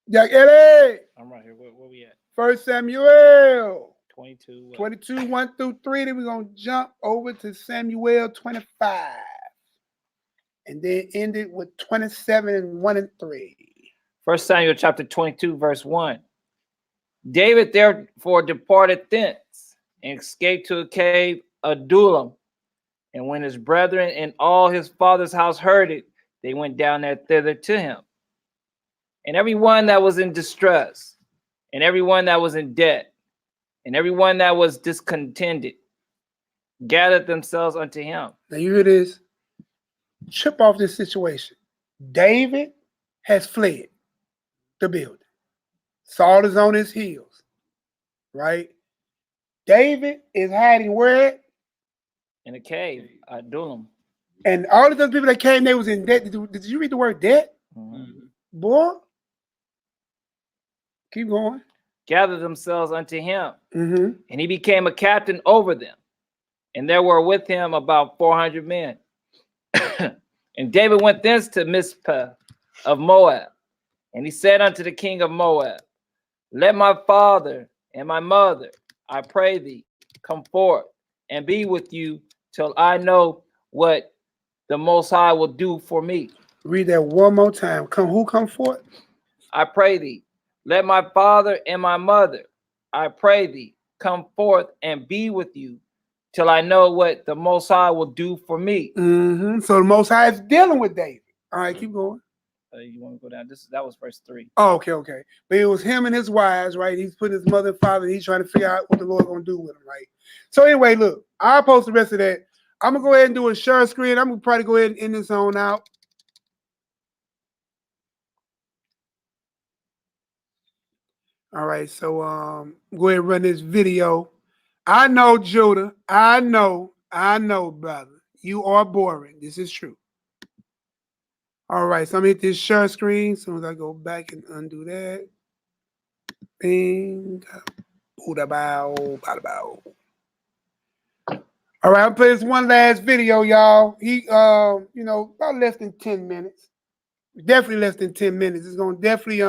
YAH'KI. I'm right here. Where we at? First Samuel 22. 22, 1 through 3. Then we're going to jump over to Samuel 25. And then end it with 27 and 1 and 3. 1 Samuel chapter 22, verse 1. David therefore departed thence and escaped to a cave of Deuel. And when his brethren and all his father's house heard it, they went down there thither to him. And everyone that was in distress, and everyone that was in debt, and everyone that was discontented, gathered themselves unto him. Now you hear this? Chip off this situation. David has fled the building. Saul is on his heels, right? David is hiding where? In a cave, Deuel. And all of those people that came, they was in debt. Did you read the word debt? Mm-hmm. Boy, keep going. Gathered themselves unto him, Mm-hmm. and he became a captain over them. And there were with him about 400 men. And David went thence to Mizpah of Moab. And he said unto the king of Moab, let my father and my mother, I pray thee, come forth and be with you till I know what the Most High will do for me. Read that one more time. Who come forth? I pray thee, let my father and my mother, I pray thee, come forth and be with you till I know what the Most High will do for me. Mm-hmm. So the Most High is dealing with David. All right, keep going. You want to go down? That was verse 3. Oh, okay. But it was him and his wives, right? He's putting his mother and father, and he's trying to figure out what the Lord gonna do with him, right? So anyway, look, I'll post the rest of that. I'm gonna go ahead and do a share screen. I'm gonna probably go ahead and end this on out. All right, so go ahead and run this video. I know, Judah. I know, brother. You are boring. This is true. All right, so I'm gonna hit this share screen. As soon as I go back and undo that. Bing. Bada bow, bada bow. All right, I'll play this one last video, y'all. He about less than 10 minutes. Definitely less than 10 minutes. It's gonna definitely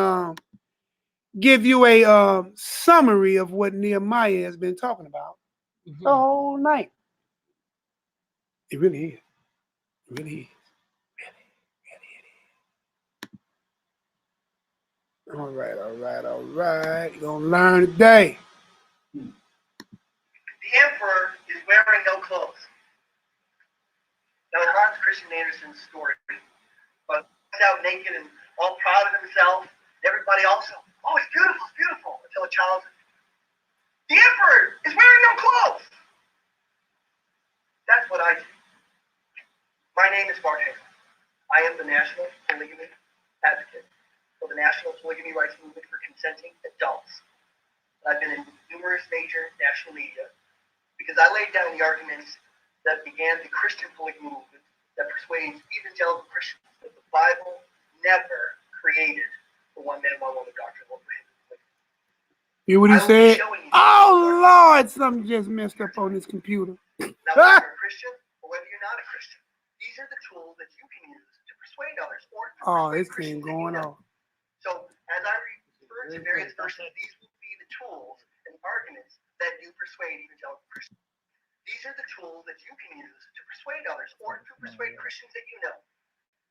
give you a summary of what Nehemiah has been talking about the whole night. It really is. It really is. All right. You're gonna learn today. The emperor is wearing no clothes. Now, it's not Christian Anderson's story, but he's out naked and all proud of himself. Everybody also, oh, it's beautiful, until a child says, the emperor is wearing no clothes. That's what I do. My name is Mark Hayes. I am the National Polygamy Advocate for the National Polygamy Rights Movement for Consenting Adults. I've been in numerous major national media because I laid down the arguments that began the Christian polygamy movement that persuades evangelical Christians that the Bible never created the one man, one woman doctrine or prohibited polygamy. Hear what he I will be said? showing you Oh, Lord, something just messed up on this computer. Now, whether you're a Christian or whether you're not a Christian, these are the tools that you can use to persuade others or to Oh, persuade this Christians thing that you going know. off. So, as I refer to various verses, these will be the tools and arguments that you persuade evangelical Christians. These are the tools that you can use to persuade others or to persuade Christians that you know.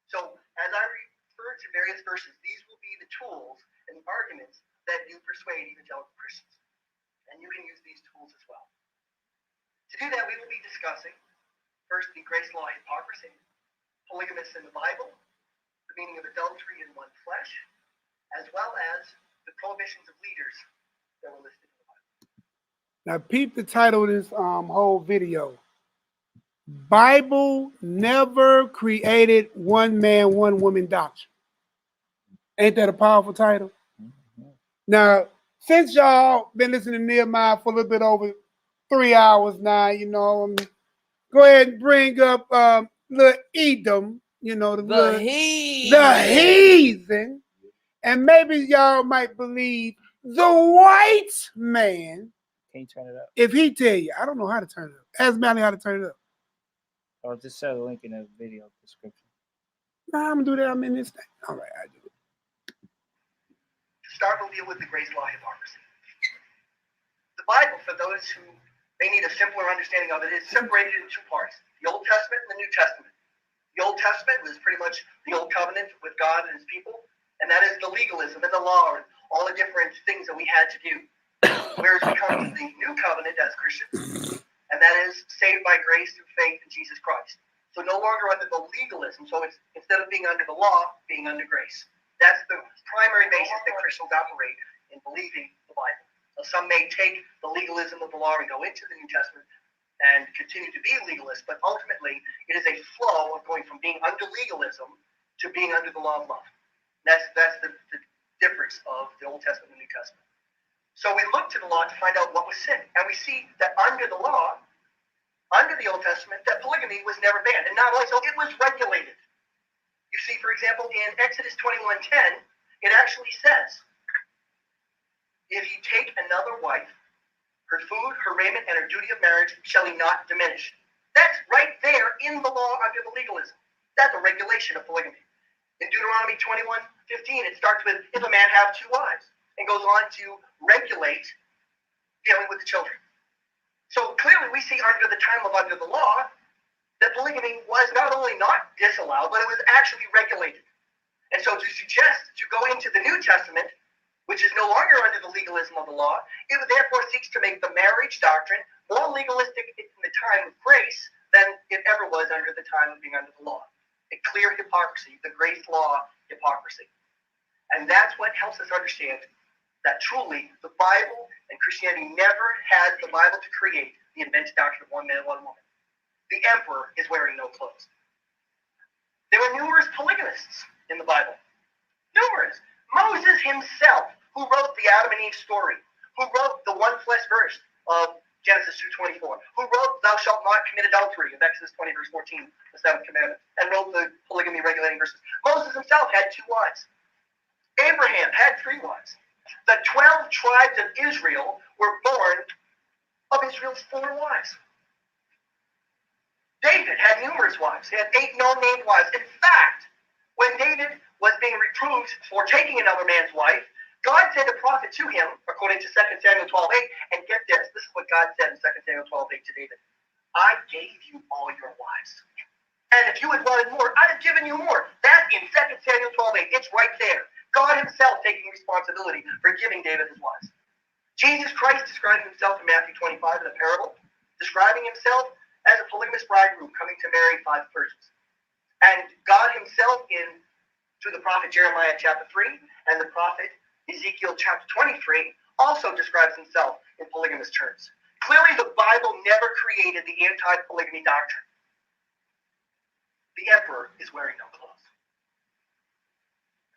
So, as I refer to various verses, these will be the tools and arguments that you persuade evangelical Christians. And you can use these tools as well. To do that, we will be discussing first the grace law hypocrisy, polygamists in the Bible, the meaning of adultery in one flesh, as well as the prohibitions of leaders that were listed in the Bible. Now, peep the title of this whole video. Bible never created one man, one woman doctrine. Ain't that a powerful title? Now, since y'all been listening to Nehemiah for a little bit over 3 hours now, you know, go ahead and bring up little Edom, you know, the heathen. And maybe y'all might believe the white man. Can you turn it up? If he tell you, I don't know how to turn it up. Ask Malaki how to turn it up. Or just set a link in the video description. Nah, I'm gonna do that. I'm in this thing. All right, I do it. To start, we'll deal with the grace law hypocrisy. The Bible, for those who may need a simpler understanding of it, is separated in two parts: the Old Testament and the New Testament. The Old Testament was pretty much the Old Covenant with God and His people, and that is the legalism and the law and all the different things that we had to do. Whereas we come to the New Covenant as Christians, and that is saved by grace through faith in Jesus Christ. So no longer under the legalism. So it's instead of being under the law, being under grace. That's the primary basis that Christians operate in believing the Bible. Now, some may take the legalism of the law and go into the New Testament and continue to be legalist, but ultimately it is a flow of going from being under legalism to being under the law of love. That's the difference of the Old Testament and the New Testament. So we look to the law to find out what was sin, and we see that under the law, under the Old Testament, that polygamy was never banned, and not only so, it was regulated. You see, for example, in Exodus 21:10, it actually says, if you take another wife, her food, her raiment, and her duty of marriage shall he not diminish. That's right there in the law under the legalism. That's a regulation of polygamy. In Deuteronomy 21:15, it starts with, if a man have two wives, and goes on to regulate dealing with the children. So clearly we see under the time of under the law that polygamy was not only not disallowed, but it was actually regulated. And so to suggest to go into the New Testament, which is no longer under the legalism of the law, it therefore seeks to make the marriage doctrine more legalistic in the time of grace than it ever was under the time of being under the law. A clear hypocrisy, the grace law hypocrisy. And that's what helps us understand that truly the Bible and Christianity never had the Bible to create the invented doctrine of one man, one woman. The emperor is wearing no clothes. There were numerous polygamists in the Bible. Numerous. Moses himself, who wrote the Adam and Eve story, who wrote the one flesh verse of Genesis 2:24, who wrote thou shalt not commit adultery of Exodus 20 verse 14, the seventh commandment, and wrote the polygamy regulating verses. Moses himself had 2 wives. Abraham had 3 wives. The 12 tribes of Israel were born of Israel's 4 wives. David had numerous wives. He had 8 no-named wives. In fact, when David was being reproved for taking another man's wife, God sent a prophet to him, according to 2 Samuel 12:8, and get this is what God said in 2 Samuel 12:8 to David. I gave you all your wives. And if you had wanted more, I'd have given you more. That's in 2 Samuel 12:8. It's right there. God himself taking responsibility for giving David his wives. Jesus Christ describing himself in Matthew 25 in a parable, describing himself as a polygamous bridegroom coming to marry 5 virgins. And God himself through the prophet Jeremiah chapter 3 and the prophet Ezekiel chapter 23 also describes himself in polygamous terms. Clearly the Bible never created the anti-polygamy doctrine. The emperor is wearing no clothes.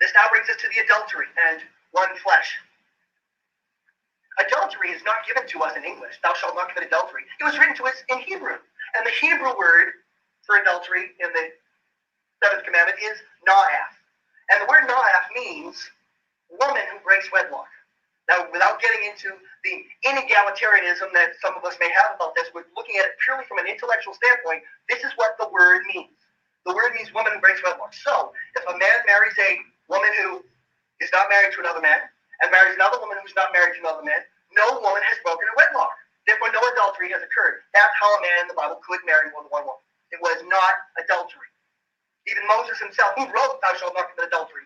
This now brings us to the adultery and one flesh. Adultery is not given to us in English. Thou shalt not commit adultery. It was written to us in Hebrew. And the Hebrew word for adultery in the 7th commandment is na'af. And the word na'af means woman who breaks wedlock. Now, without getting into the inegalitarianism that some of us may have about this, we're looking at it purely from an intellectual standpoint. This is what the word means. The word means woman who breaks wedlock. So, if a man marries a woman who is not married to another man, and marries another woman who's not married to another man, no woman has broken a wedlock. Therefore, no adultery has occurred. That's how a man in the Bible could marry more than one woman. It was not adultery. Even Moses himself, who wrote, "Thou shalt not commit adultery,"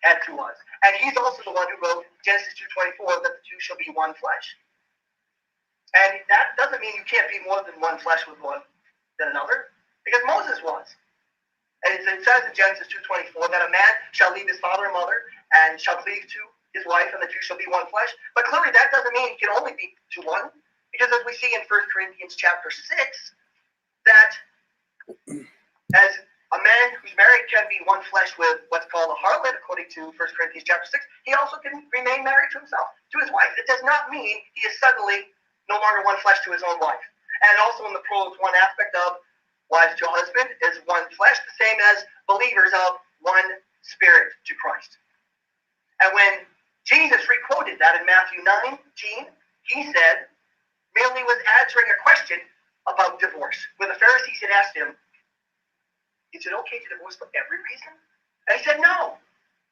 had 2 wives. And he's also the one who wrote Genesis 2:24, that the two shall be one flesh. And that doesn't mean you can't be more than one flesh with one than another, because Moses was. And it says in Genesis 2:24 that a man shall leave his father and mother and shall cleave to his wife, and the two shall be one flesh. But clearly that doesn't mean it can only be to one, because as we see in 1 Corinthians chapter 6, that as a man who's married can be one flesh with what's called a harlot, according to 1 Corinthians chapter 6. He also can remain married to himself, to his wife. It does not mean he is suddenly no longer one flesh to his own wife. And also in the pros, one aspect of wives to a husband is one flesh, the same as believers of one spirit to Christ. And when Jesus requoted that in Matthew 19, he said, merely was answering a question about divorce. When the Pharisees had asked him, is it okay to divorce for every reason? And he said, no.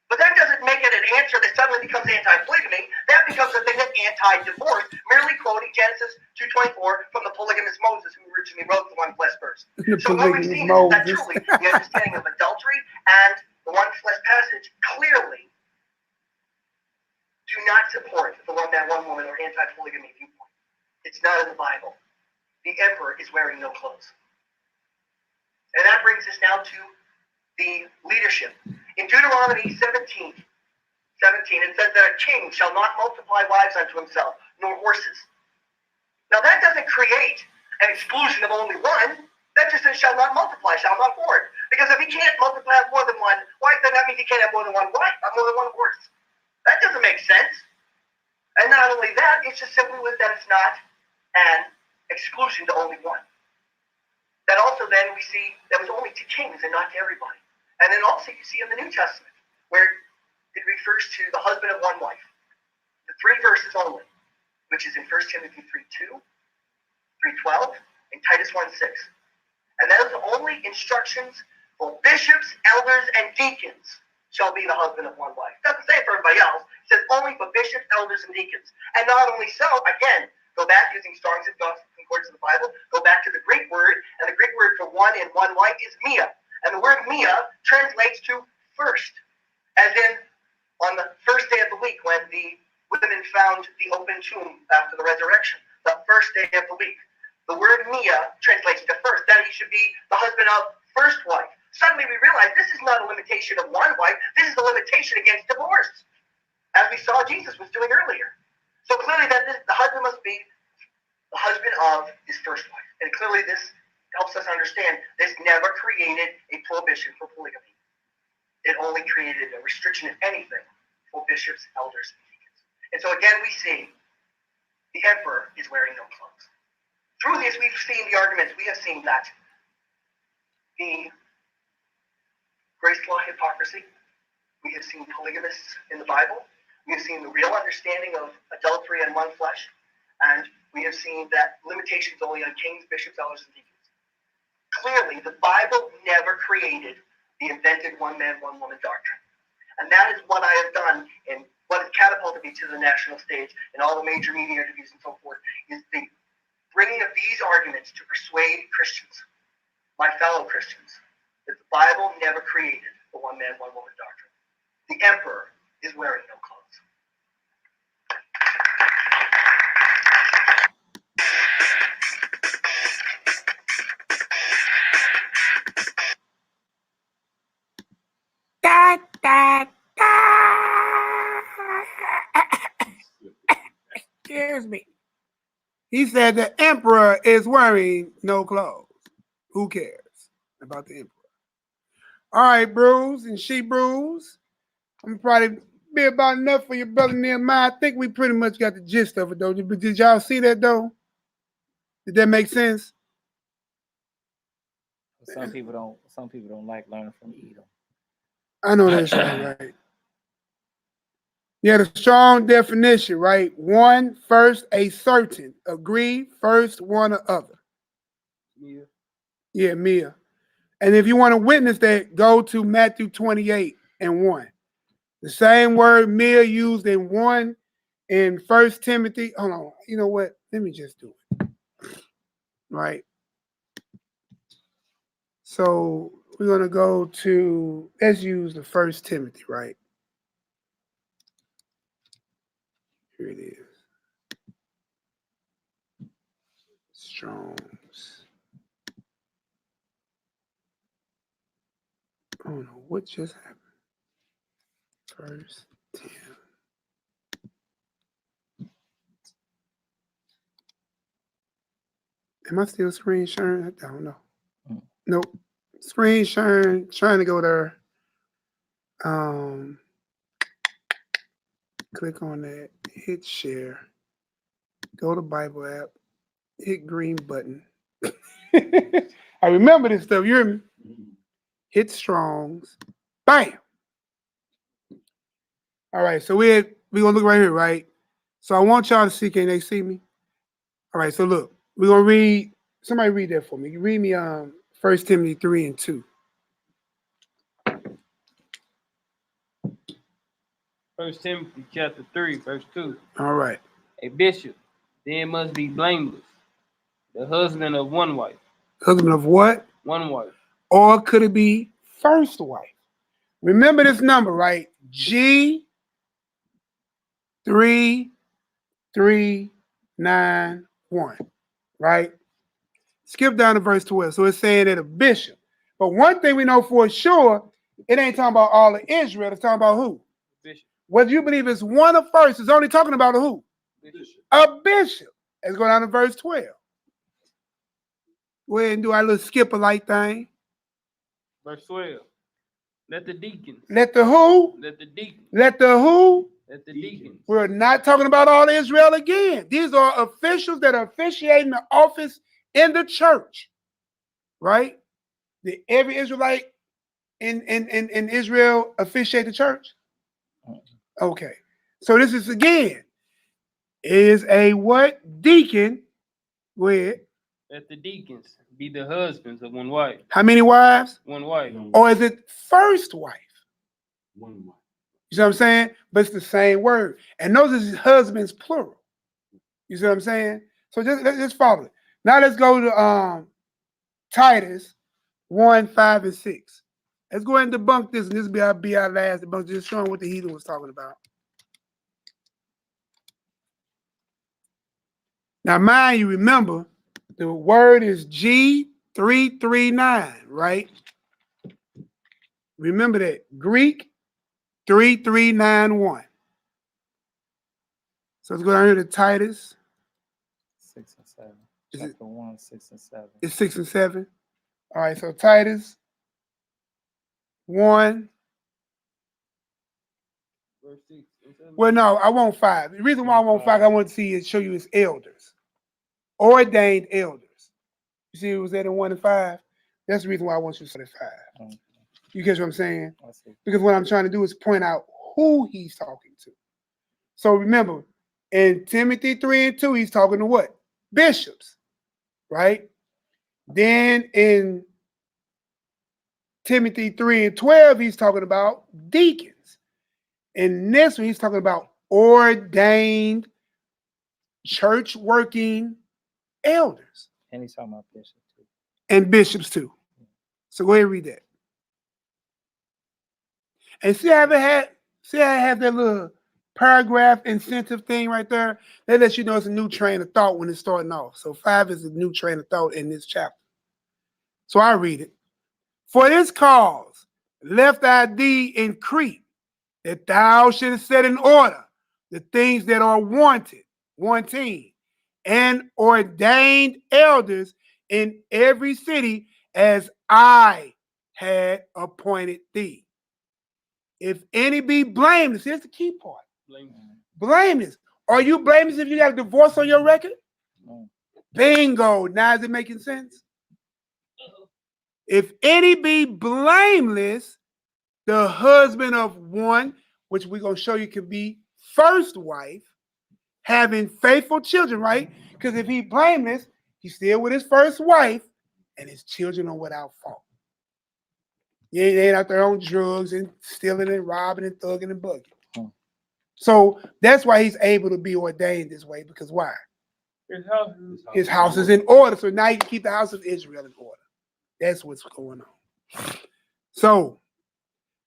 But that doesn't make it an answer that suddenly becomes anti-polygamy. That becomes a thing that's anti-divorce, merely quoting Genesis 2:24 from the polygamous Moses, who originally wrote the one flesh verse. So what we've seen is that truly the understanding of adultery and the one flesh passage clearly do not support the one man, one woman, or anti-polygamy viewpoint. It's not in the Bible. The emperor is wearing no clothes. And that brings us now to the leadership. In Deuteronomy 17, it says that a king shall not multiply wives unto himself, nor horses. Now that doesn't create an exclusion of only one. That just says shall not multiply, shall not hoard. Because if he can't multiply more than one wife, then that means he can't have more than one wife, more than one horse. That doesn't make sense. And not only that, it's just simply with that it's not an exclusion to only one. That also then we see that was only to kings and not to everybody. And then also you see in the New Testament where it refers to the husband of one wife. The 3 verses only, which is in 1 Timothy 3:2, 3:12, and Titus 1:6. And those are only instructions for bishops, elders, and deacons shall be the husband of one wife. It doesn't say it for everybody else. It says only for bishops, elders, and deacons. And not only so, again, go back using Strong's Concordance of the Bible, go back to the Greek word, and the Greek word for one and one wife is mia. And the word mia translates to first, as in on the first day of the week when the women found the open tomb after the resurrection, the first day of the week. The word mia translates to first, that he should be the husband of first wife. Suddenly we realize this is not a limitation of one wife, this is a limitation against divorce, as we saw Jesus was doing earlier. So clearly that the husband must be the husband of his first wife. And clearly this helps us understand this never created a prohibition for polygamy. It only created a restriction, if anything, for bishops, elders, and deacons. And so again we see the emperor is wearing no clothes. Through this we've seen the arguments. We have seen that the grace law hypocrisy. We have seen polygamists in the Bible. We have seen the real understanding of adultery and one flesh. And we have seen that limitations only on kings, bishops, elders, and deacons. Clearly, the Bible never created the invented one man, one woman doctrine. And that is what I have done and what has catapulted me to the national stage and all the major media interviews and so forth, is the bringing of these arguments to persuade Christians, my fellow Christians, that the Bible never created the one man, one woman doctrine. The emperor is wearing no clothes. Da, da, da. Scares me. He said the emperor is wearing no clothes. Who cares about the emperor? All right, Bruce and She Bruce. I'm probably be about enough for your brother Nehemiah. I think we pretty much got the gist of it, though. But did y'all see that, though? Did that make sense? Some people don't like learning from Edom. I know that's right. Yeah, the strong definition, right? One, first, a certain. Agree, first, one or other. Yeah. Yeah, Mia. And if you want to witness that, go to Matthew 28 and 1. The same word Mia used in 1 in 1 Timothy. Hold on. You know what? Let me just do it. Right. So we're going to go to, let's use the 1 Timothy, right? Here it is. Strong's. I don't know what just happened. First 10. Am I still screen sharing? I don't know. Nope. Screen sharing, trying to go there. Click on that, hit share, go to Bible app, hit green button. I remember this stuff, you hear me? Hit Strong's, bam. All right, so we're gonna look right here, right? So I want y'all to see, can they see me? All right, so look, we're gonna read, somebody read that for me. You read me 1 Timothy 3 and 2. 1 Timothy chapter 3, verse 2. All right. A bishop then must be blameless, the husband of one wife. Husband of what? One wife. Or could it be first wife? Remember this number, right? G3391, right? Skip down to verse 12. So it's saying that a bishop. But one thing we know for sure, it ain't talking about all of Israel. It's talking about who? Bishop. Whether you believe it's one or first, it's only talking about a who? Bishop. A bishop. Let's go down to verse 12. Go ahead and do our little skip-a-like thing. Verse 12. Let the deacons. Let the who? Let the deacons. Let the who? Let the deacons. We're not talking about all Israel again. These are officials that are officiating the office in the church, right? Did every Israelite in Israel officiate the church? Okay. So this is again, is a what? Deacon. Go ahead. Let the deacons be the husbands of one wife. How many wives? One wife. Or is it first wife? One wife. You see what I'm saying? But it's the same word. And those is husbands plural. You see what I'm saying? So just follow it. Now let's go to Titus 1, 5, and 6. Let's go ahead and debunk this, and this will be our last debunk, just showing what the heathen was talking about. Now, mind you, remember, the word is G339, right? Remember that. Greek 3391. So let's go down here to Titus. 6 and 7. Chapter 1, 6 and 7. It's 6 and 7. All right, so Titus 1. Verse 6 and 7. Well, no, I want 5. The reason why I want 5, I want to see it show you his elders. Ordained elders. You see it was that in 1 and 5? That's the reason why I want you to say 5. Okay. You catch what I'm saying? I see. Because what I'm trying to do is point out who he's talking to. So remember, in Timothy 3 and 2, he's talking to what? Bishops, right? Then in Timothy 3 and 12, he's talking about deacons. In this one, he's talking about ordained church working elders. And he's talking about bishops too. And bishops too. So go ahead and read that. And see how I have that little paragraph incentive thing right there? That lets you know it's a new train of thought when it's starting off. So 5 is a new train of thought in this chapter. So I read it. For this cause left I thee in Crete, that thou shouldest set in order the things that are wanting, and ordained elders in every city as I had appointed thee. If any be blameless, here's the key part. Blameless. Are you blameless if you got a divorce on your record? No. Bingo. Now is it making sense? If any be blameless, the husband of one, which we're going to show you can be first wife, having faithful children, right? Because if he blameless, he's still with his first wife, and his children are without fault. They ain't out there on drugs and stealing and robbing and thugging and bugging. So that's why he's able to be ordained this way, because why? His house is in order. So now you can keep the house of Israel in order. That's what's going on. So,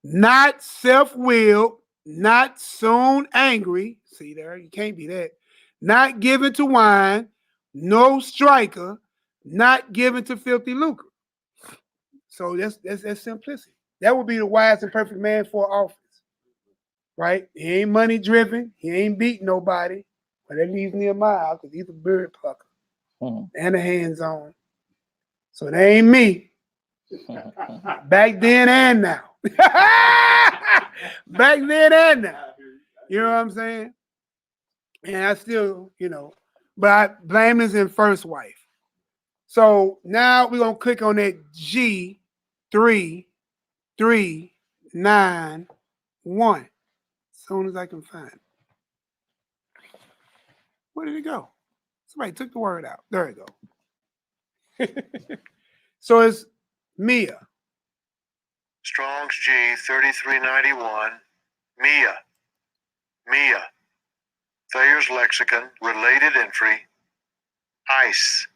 not self-willed, not soon angry. See there, you can't be that. Not given to wine, no striker, not given to filthy lucre. So that's simplicity. That would be the wise and perfect man for office. Right? He ain't money driven. He ain't beating nobody. But that leaves Nehemiah out because he's a bird plucker and a hands-on. So that ain't me. Back then and now. Back then and now. You know what I'm saying? And I still, but I blame this in first wife. So now we're going to click on that G3391. As soon as I can find it. Where did it go? Somebody took the word out. There it go. So it's Mia. Strong's G 3391. Mia. Thayer's lexicon, related entry. Ice.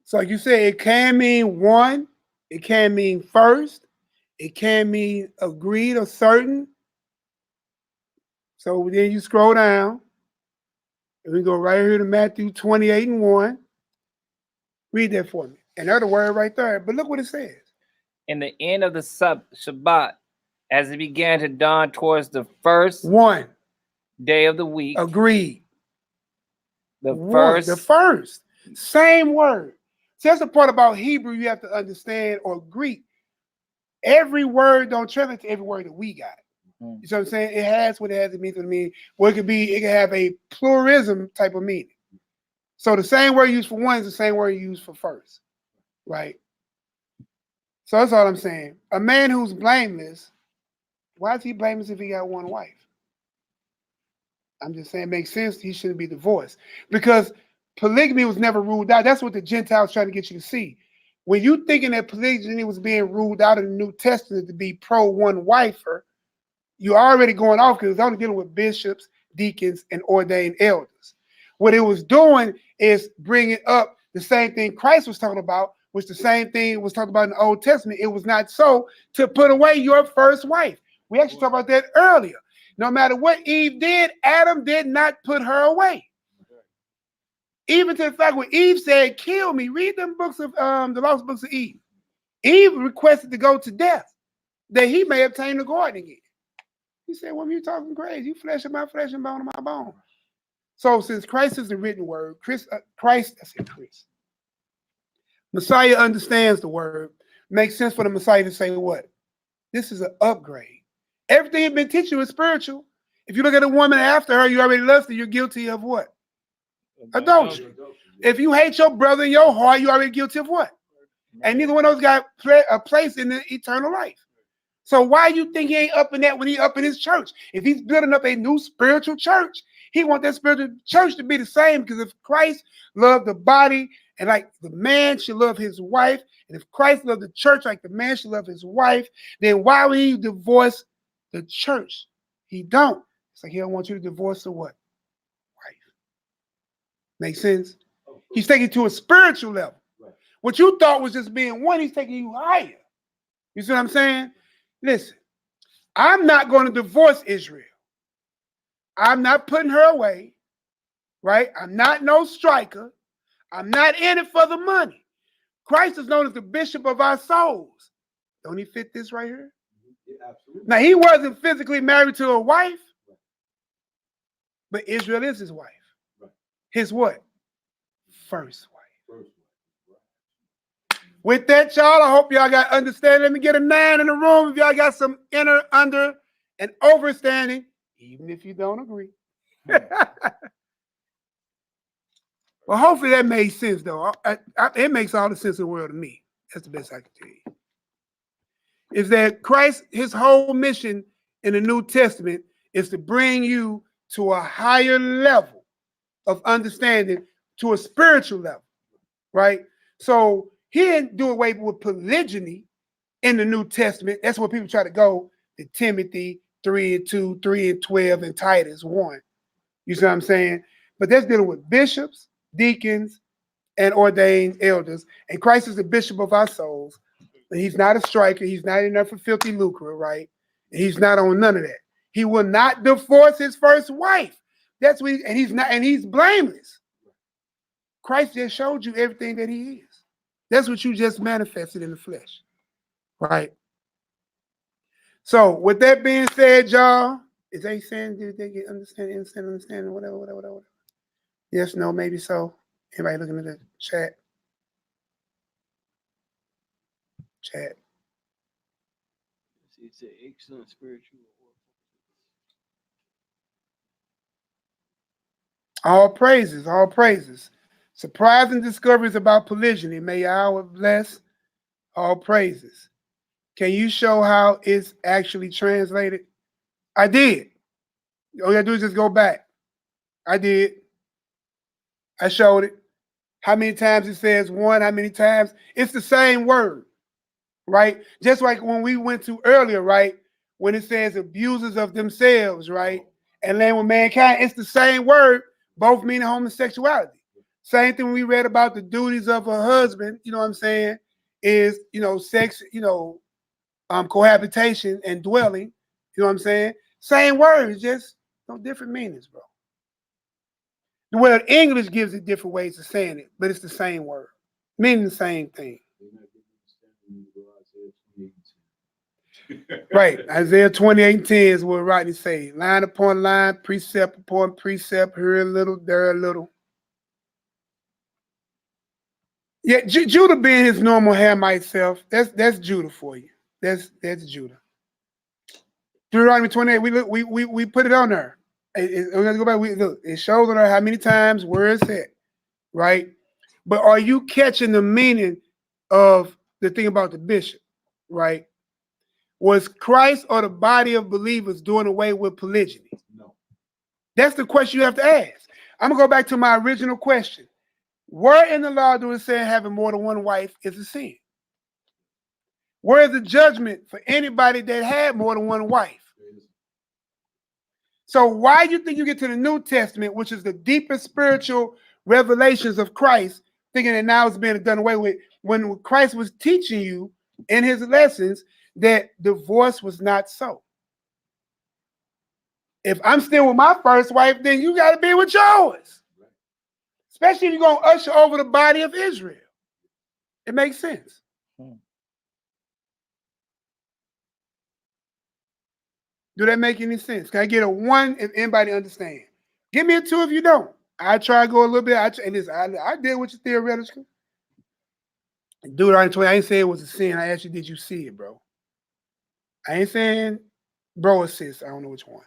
So like you said, it can mean one, it can mean first, it can mean agreed or certain. So then you scroll down, and we go right here to Matthew 28:1. Read that for me. Another word right there, but look what it says. In the end of the Shabbat, as it began to dawn towards the first day of the week. Agreed. The first. Same word. So that's the part about Hebrew you have to understand, or Greek. Every word don't translate to every word that we got. You know what I'm saying? It has what it has, it means what it means. Well, it can have a pluralism type of meaning. So the same word used for one is the same word used for first. Right? So that's all I'm saying. A man who's blameless, why is he blameless if he got one wife? I'm just saying it makes sense. He shouldn't be divorced. Because polygamy was never ruled out. That's what the Gentiles trying to get you to see. When you thinking that polygyny was being ruled out in the New Testament to be pro one wifer, you're already going off because it's only dealing with bishops, deacons, and ordained elders. What it was doing is bringing up the same thing Christ was talking about, which the same thing was talked about in the Old Testament. It was not so to put away your first wife. We actually talked about that earlier. No matter what Eve did, Adam did not put her away. Even to the fact when Eve said, kill me, read them books of the lost books of Eve. Eve requested to go to death that he may obtain the garden again. He said, woman, you talking crazy. You flesh of my flesh and bone of my bone. So since Christ is the written word, Messiah understands the word, makes sense for the Messiah to say what? This is an upgrade. Everything he's been teaching you is spiritual. If you look at a woman after her, you already lusted, you're guilty of what? Adultery. If you hate your brother in your heart, you're already guilty of what? And neither one of those got a place in the eternal life. So why you think he ain't up in that when he up in his church? If he's building up a new spiritual church, he wants that spiritual church to be the same, because if Christ loved the body and like the man should love his wife, and if Christ loved the church like the man should love his wife, then why would he divorce the church? He don't. It's like he don't want you to divorce the what? Wife. Make sense? He's taking you to a spiritual level. What you thought was just being one, he's taking you higher. You see what I'm saying? Listen, I'm not going to divorce Israel. I'm not putting her away, right? I'm not no striker. I'm not in it for the money. Christ is known as the bishop of our souls. Don't he fit this right here? Yeah, absolutely. Now, he wasn't physically married to a wife, but Israel is his wife. Right. His what? First wife. With that, y'all, I hope y'all got understanding. Let me get a 9 in the room if y'all got some inner, under, and overstanding, even if you don't agree. Well, hopefully that made sense, though. It makes all the sense in the world to me. That's the best I can tell you. Is that Christ, his whole mission in the New Testament is to bring you to a higher level of understanding, to a spiritual level, right? So he didn't do away with polygyny in the New Testament. That's where people try to go to Timothy 3:2, 3:12, and Titus 1. You see what I'm saying? But that's dealing with bishops, deacons, and ordained elders. And Christ is the bishop of our souls. And he's not a striker. He's not in there for filthy lucre, right? And he's not on none of that. He will not divorce his first wife. That's what and he's not, and he's blameless. Christ just showed you everything that he is. That's what you just manifested in the flesh, right? So with that being said, y'all, is they saying, did they get understanding, whatever? Yes, no, maybe so. Everybody looking at the chat. It's an excellent spiritual. All praises, all praises. Surprising discoveries about polygyny. May Yahweh bless. All praises. Can you show how it's actually translated? I did. All you gotta do is just go back. I did. I showed it. How many times it says one, how many times? It's the same word, right? Just like when we went to earlier, right? When it says abusers of themselves, right? And land with mankind, it's the same word, both meaning homosexuality. Same thing we read about the duties of a husband, you know what I'm saying, is, sex, cohabitation and dwelling, you know what I'm saying? Same words, just no different meanings, bro. The word English gives it different ways of saying it, but it's the same word, meaning the same thing. Right. Isaiah 28:10 is what Rodney say. Line upon line, precept upon precept, here a little, there a little. Yeah, Judah being his normal Hamite self, that's Judah for you. That's Judah. Deuteronomy 28, we put it on there. We're gonna go back. Look, it shows on there how many times where it's at, right? But are you catching the meaning of the thing about the bishop, right? Was Christ or the body of believers doing away with polygyny? No. That's the question you have to ask. I'm gonna go back to my original question. Where in the law do it say having more than one wife is a sin? Where is the judgment for anybody that had more than one wife? So why do you think you get to the New Testament, which is the deepest spiritual revelations of Christ, thinking that now it's being done away with, when Christ was teaching you in his lessons that divorce was not so? If I'm still with my first wife, then you got to be with yours. Especially if you're going to usher over the body of Israel. It makes sense. Do that make any sense? Can I get a 1 if anybody understand? Give me a 2 if you don't. I try to go a little bit. I did what you theoretical. Dude, I ain't say it was a sin. I asked you, did you see it, bro? I ain't saying bro or sis. I don't know which one.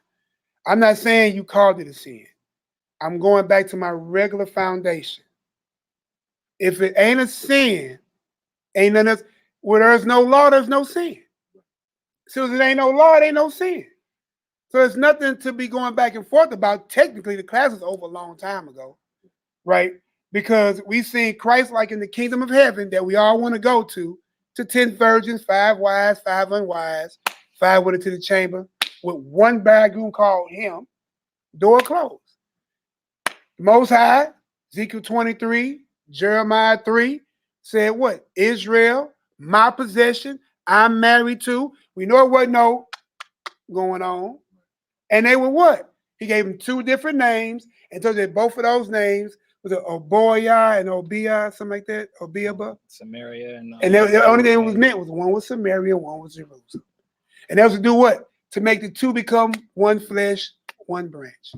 I'm not saying you called it a sin. I'm going back to my regular foundation. If it ain't a sin, ain't nothing else. Where there's no law, there's no sin. So if it ain't no law, it ain't no sin. So there's nothing to be going back and forth about. Technically, the class is over a long time ago, right? Because we've seen Christ like in the kingdom of heaven that we all want to go to 10 virgins, 5 wise, 5 unwise, 5 went into the chamber with one bridegroom called him, door closed. Most High, Ezekiel 23, Jeremiah 3, said what? Israel, my possession, I'm married to. We know it wasn't no going on. And they were what? He gave them 2 different names and told that both of those names was Oboya and Obia, something like that. Obiaba. Samaria and the only thing it was meant was one was Samaria, one was Jerusalem. And that was to do what? To make the 2 become one flesh, one branch.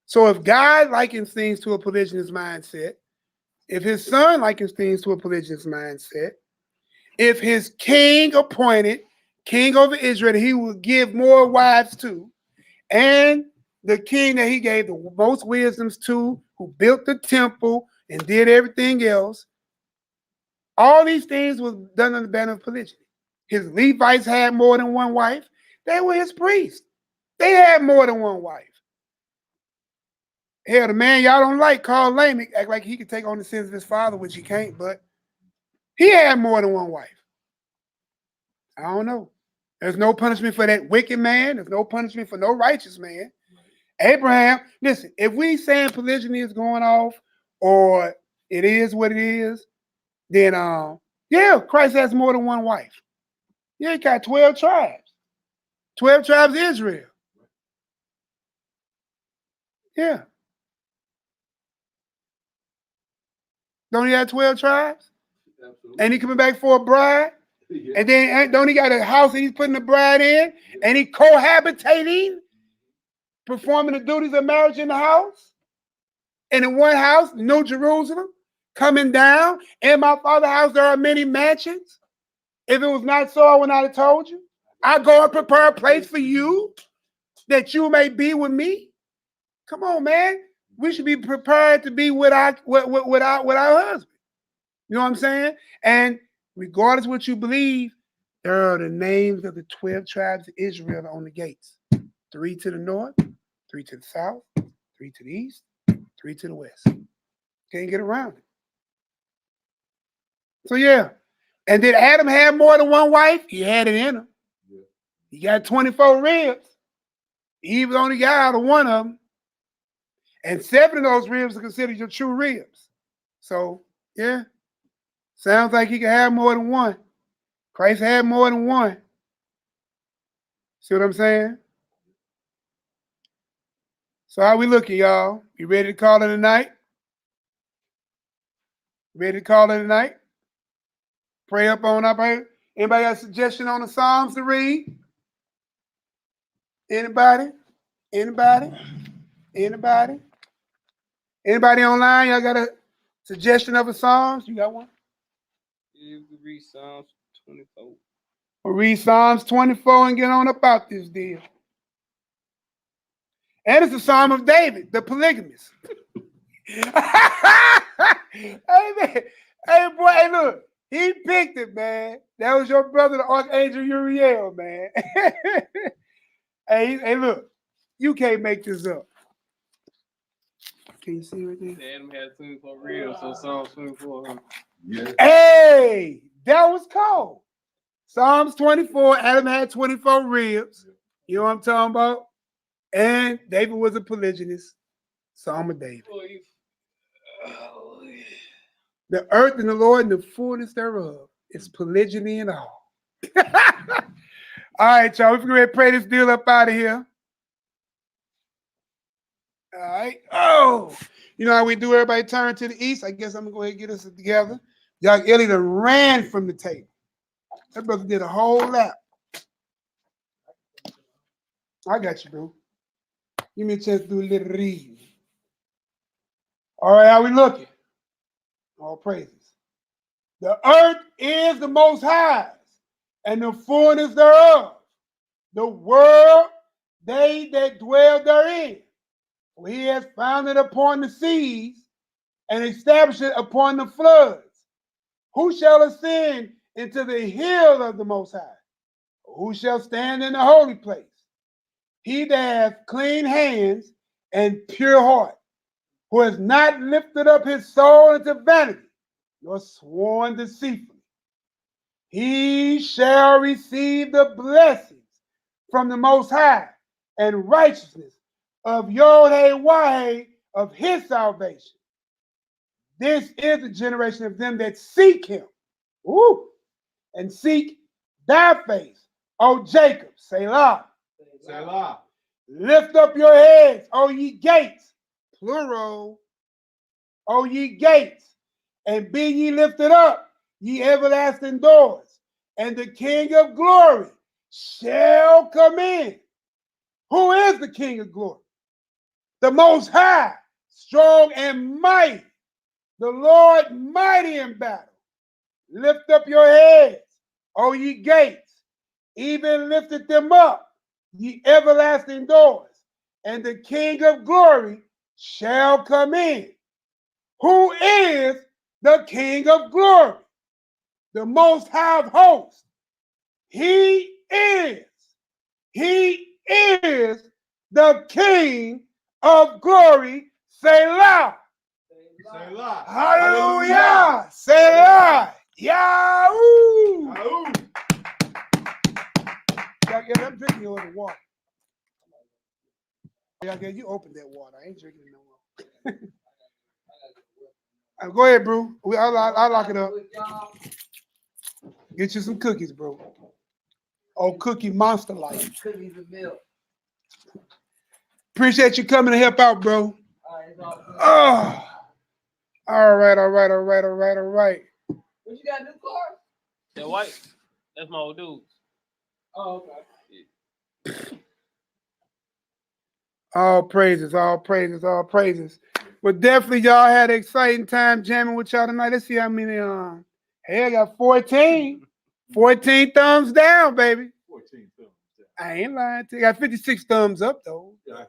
So if God likens things to a polygynous mindset, if his son likens things to a polygynous mindset, if his king appointed king over Israel, he will give more wives to, and the king that he gave the most wisdoms to, who built the temple and did everything else, all these things was done under the banner of polygyny. His Levites had more than one wife. They were his priests. They had more than one wife. Hell, the man y'all don't like, called Lamech, act like he could take on the sins of his father, which he can't, but he had more than one wife. I don't know. There's no punishment for that wicked man. There's no punishment for no righteous man. Abraham, listen, if we saying polygyny is going off or it is what it is, then yeah, Christ has more than one wife. Yeah, he got 12 tribes. 12 tribes of Israel. Yeah. Don't he have 12 tribes? Absolutely. And he coming back for a bride? Yeah. And then don't he got a house that he's putting the bride in? And he cohabitating, performing the duties of marriage in the house? And in one house, New Jerusalem, coming down. In my Father's house, there are many mansions. If it was not so, I would not have told you. I go and prepare a place for you that you may be with me. Come on, man. We should be prepared to be with our husband. You know what I'm saying? And regardless of what you believe, there are the names of the 12 tribes of Israel on the gates. 3 to the north, 3 to the south, 3 to the east, 3 to the west. Can't get around it. So yeah. And did Adam have more than one wife? He had it in him. He got 24 ribs. Eve was only got out of one of them. And 7 of those ribs are considered your true ribs. So, yeah. Sounds like he can have more than one. Christ had more than one. See what I'm saying? So how we looking, y'all? You ready to call it a night? Ready to call it a night? Pray up on up. Anybody got a suggestion on the Psalms to read? Anybody? Anybody? Anybody? Anybody online? Y'all got a suggestion of a Psalms? You got one? You can read Psalms 24. We'll read Psalms 24 and get on about this deal. And it's the Psalm of David, the polygamist. Hey, man. Hey, boy, hey, look. He picked it, man. That was your brother, the Archangel Uriel, man. Hey, look. You can't make this up. Can you see right there? Adam had 24 ribs, so Psalms 24. Huh? Yeah. Hey, that was cold. Psalms 24, Adam had 24 ribs. You know what I'm talking about? And David was a polygynist. Psalm of David. The earth and the Lord and the fullness thereof is polygyny and all. All right, y'all. We're going to pray this deal up out of here. All right. Oh, you know how we do? Everybody turn to the east. I guess I'm going to go ahead and get us together. YAH'KI done ran from the table. That brother did a whole lap. I got you, bro. Give me a chance to do a little reading. All right, how we looking? All praises. The earth is the Most High's, and the fullness thereof. The world, they that dwell therein. For he has founded upon the seas and established it upon the floods. Who shall ascend into the hill of the Most High? Who shall stand in the holy place? He that hath clean hands and pure heart, who has not lifted up his soul into vanity, nor sworn deceitfully. He shall receive the blessings from the Most High and righteousness of YAH'KI of his salvation. This is the generation of them that seek him. Woo! And seek thy face, O Jacob. Selah. Selah. Lift up your heads, O ye gates, plural, O ye gates, and be ye lifted up, ye everlasting doors, and the King of glory shall come in. Who is the King of glory? The Most High, strong and mighty, the Lord mighty in battle. Lift up your heads, O ye gates, even lifted them up, ye everlasting doors, and the King of glory shall come in. Who is the King of glory? The Most High of hosts. He is He is the King of glory. Selah. Selah. Hallelujah. Selah. Yahoo. Yeah, I'm drinking a little water. Yeah, you opened that water. I ain't drinking it no more. Go ahead, bro. I'll lock it up. Get you some cookies, bro. Oh, Cookie Monster Life. Cookies and milk. Appreciate you coming to help out, bro. Oh. All right. What you got, new car? That white, that's my old dude. Oh, okay. All praises. Well, definitely y'all had an exciting time jamming with y'all tonight. Let's see how many. Hey, I got 14. 14 thumbs down, baby. 14 thumbs down. I ain't lying to you. I got 56 thumbs up, though. Yeah.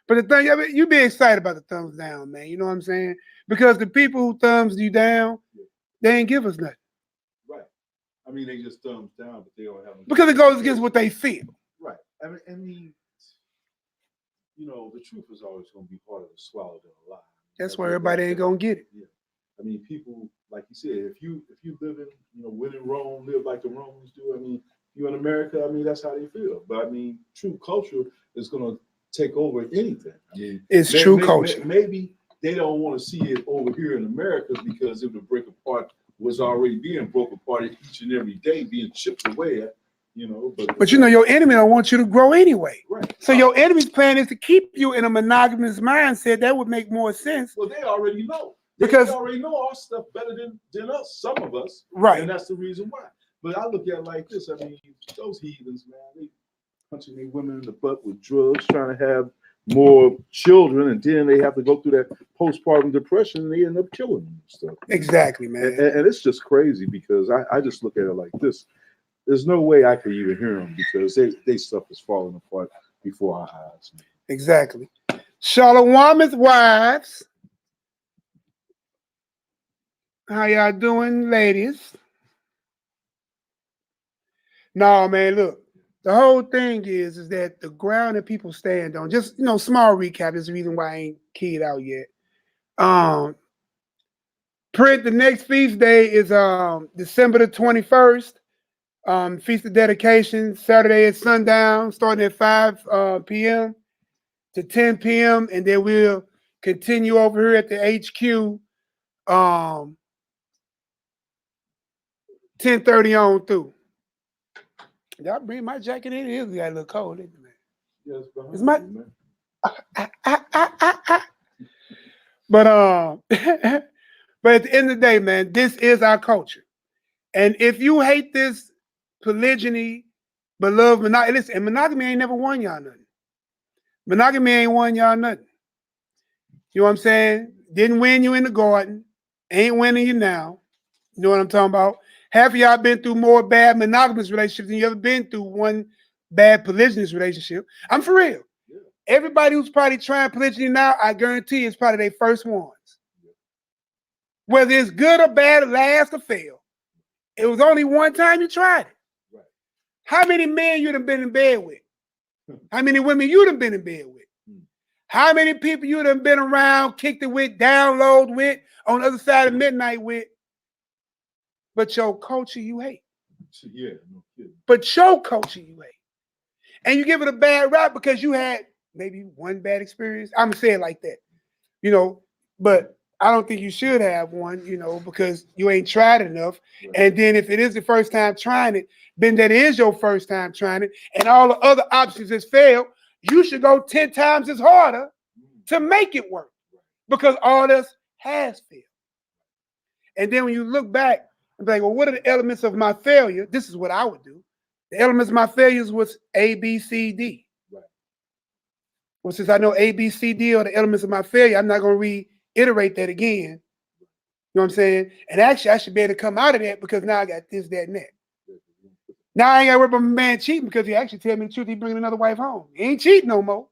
But the thing, you be excited about the thumbs down, man. You know what I'm saying? Because the people who thumbs you down, they ain't give us nothing. Right. I mean, they just thumbs down, but they don't have. Because it goes against what they feel. Right. I mean, you know, the truth is always going to be harder to swallow than a lie. That's why everybody ain't gonna get it. Yeah. I mean, people, like you said, if you live in, when in Rome, live like the Romans do. I mean, you in America, I mean, that's how they feel. But I mean, true culture is going to take over anything. I mean, it's true culture. Maybe they don't want to see it over here in America because it would break apart. Was already being broke apart each and every day, being chipped away at. But your enemy don't want you to grow anyway. Right. So your enemy's plan is to keep you in a monogamous mindset. That would make more sense. Well, they already know. They already know our stuff better than us, some of us. Right. And that's the reason why. But I look at it like this. I mean, those heathens, man, they punching their women in the butt with drugs, trying to have more children, and then they have to go through that postpartum depression, and they end up killing them and stuff. Exactly, man. And it's just crazy because I just look at it like this. There's no way I could even hear them because they stuff is falling apart before our eyes. Man. Exactly. Shalom, wives. How y'all doing, ladies? No, man, look. The whole thing is that the ground that people stand on, just, small recap is the reason why I ain't keyed out yet. The next feast day is December the 21st. Feast of Dedication, Saturday at sundown, starting at 5 p.m. to 10 p.m. And then we'll continue over here at the HQ 10:30 on through. Y'all bring my jacket in. It got a little cold, isn't it? Yes, it's my. But but at the end of the day, man, this is our culture. And if you hate this polygyny, but love monogamy, listen, and monogamy ain't never won y'all nothing. Monogamy ain't won y'all nothing. You know what I'm saying? Didn't win you in the garden. Ain't winning you now. You know what I'm talking about? Half of y'all been through more bad monogamous relationships than you ever been through one bad polygynous relationship. I'm for real. Yeah. Everybody who's probably trying polygyny now, I guarantee it's probably their first ones. Yeah. Whether it's good or bad, last or fail. It was only one time you tried it. Right. How many men you done been in bed with? How many women you done been in bed with? How many people you done been around, kicked it with, download with, on the other side of midnight with? But your culture you hate. Yeah, no kidding. But your culture you hate. And you give it a bad rap because you had maybe one bad experience. I'm gonna say it like that. But I don't think you should have one, because you ain't tried it enough. Right. And then if it is the first time trying it, then that is your first time trying it, and all the other options has failed, you should go 10 times as harder to make it work, because all this has failed. And then when you look back and be like, well, what are the elements of my failure? This is what I would do. The elements of my failures was A, B, C, D. Right. Well, since I know A, B, C, D are the elements of my failure, I'm not going to reiterate that again. You know what I'm saying? And actually, I should be able to come out of that because now I got this, that, and that. Now I ain't got to worry about my man cheating because he actually tell me the truth. He bringing another wife home. He ain't cheating no more.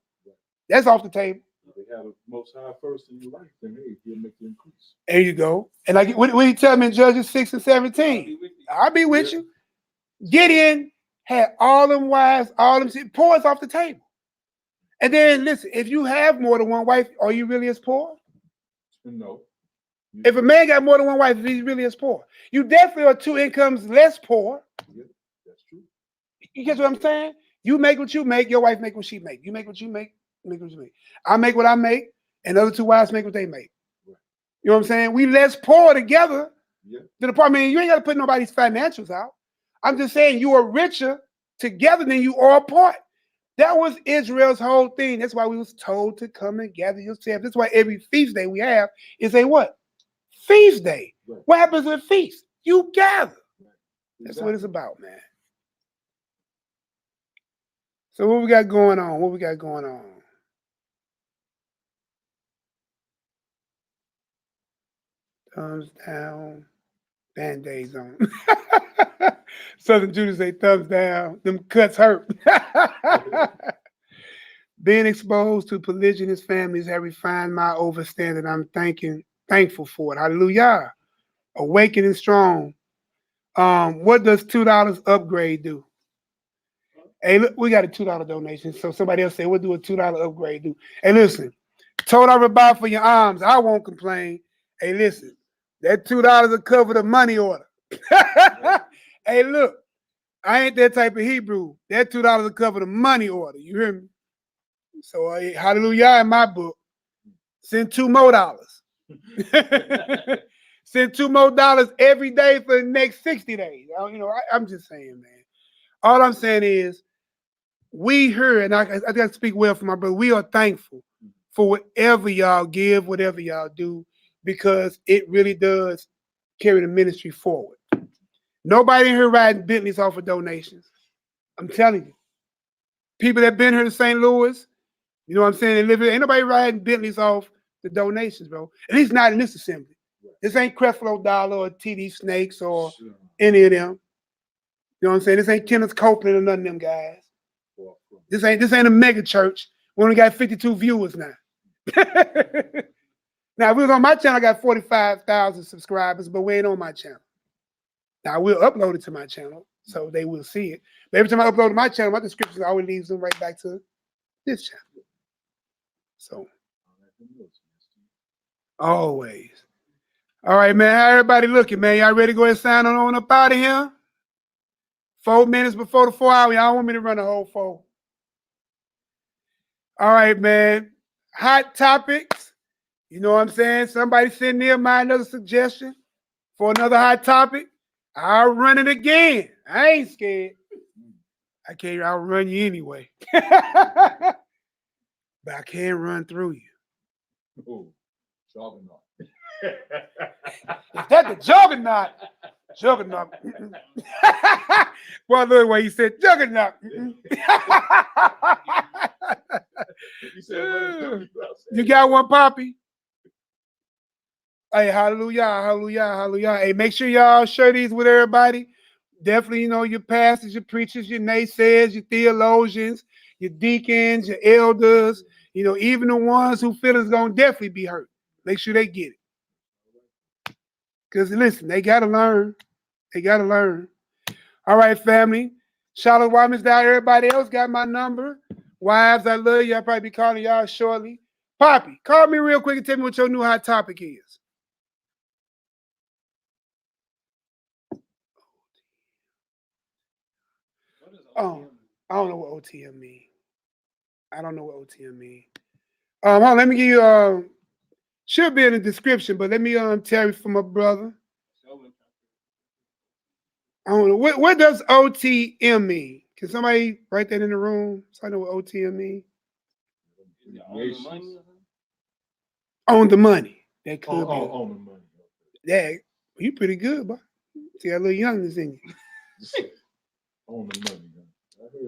That's off the table. They have the Most High first in your life, then hey, he'll make the increase. There you go. And like when he tell me in Judges 6 and 17, I'll be with you. Gideon had all them wives, all them shit, poor is off the table. And then listen, if you have more than one wife, are you really as poor? No. If a man got more than one wife, he's really as poor. You definitely are 2 incomes less poor. Yeah, that's true. You get what I'm saying? You make what you make, your wife make what she make. You make what you make what you make. I make what I make, and the other 2 wives make what they make. Right. You know what I'm saying? We less poor together. Yeah. To the point, I mean, you ain't got to put nobody's financials out. I'm just saying you are richer together than you are apart. That was Israel's whole thing. That's why we was told to come and gather yourself. That's why every feast day we have is a what? Feast day. Right. What happens at feast? You gather. Right. That's what it's about, man. So what we got going on? What we got going on? Thumbs down, band-aids on. Southern Judas say thumbs down. Them cuts hurt. Being exposed to polygynous families have refined my overstanding. I'm thankful for it. Hallelujah. Awakening strong. What does $2 upgrade do? Hey, look, we got a $2 donation. So somebody else say, we'll do a $2 upgrade do. Hey, listen, told everybody for your arms. I won't complain. Hey, listen, that $2 will cover the money order. Hey, look, I ain't that type of Hebrew. That $2 will cover the money order. You hear me? So, hallelujah in my book. Send $2 more. Send $2 more every day for the next 60 days. You know, I'm just saying, man. All I'm saying is, we here, and I got to speak well for my brother, we are thankful for whatever y'all give, whatever y'all do, because it really does carry the ministry forward. Nobody in here riding Bentleys off of donations. I'm telling you. People that been here to St. Louis, you know what I'm saying, they live here, ain't nobody riding Bentleys off the donations, bro. At least not in this assembly. This ain't Creflo Dollar or TD Snakes or any of them. You know what I'm saying? This ain't Kenneth Copeland or none of them guys. This ain't a mega church. We only got 52 viewers now. Now, if we was on my channel, I got 45,000 subscribers, but we ain't on my channel. Now, we'll upload it to my channel, so they will see it. But every time I upload to my channel, my description always leaves them right back to this channel. So, always. All right, man. How everybody looking, man? Y'all ready to go ahead and sign on up out of here? 4 minutes before the 4 hour. Y'all want me to run the whole 4. All right, man. Hot topics. You know what I'm saying? Somebody send Nehemiah another suggestion for another hot topic. I'll run it again. I ain't scared. I can't outrun you anyway. But I can't run through you. Oh, juggernaut. Is that the juggernaut? Juggernaut. Well, look what he said, juggernaut. You got one, Poppy? Hey, hallelujah, hallelujah, hallelujah. Hey, make sure y'all share these with everybody. Definitely, you know, your pastors, your preachers, your naysayers, your theologians, your deacons, your elders, you know, even the ones who feel it's going to definitely be hurt. Make sure they get it. Because, listen, they got to learn. They got to learn. All right, family. Shalom, Miss Dow. Everybody else got my number. Wives, I love you. I'll probably be calling y'all shortly. Poppy, call me real quick and tell me what your new hot topic is. Oh, I don't know what OTM mean. I don't know what OTM mean. Hold on, let me give you should be in the description, but let me tell you from my brother. I don't know what does OTM mean. Can somebody write that in the room so I know what OTM mean? On the money. That could be. On the money. Yeah, you pretty good, bro. See that little youngness in you. On the money.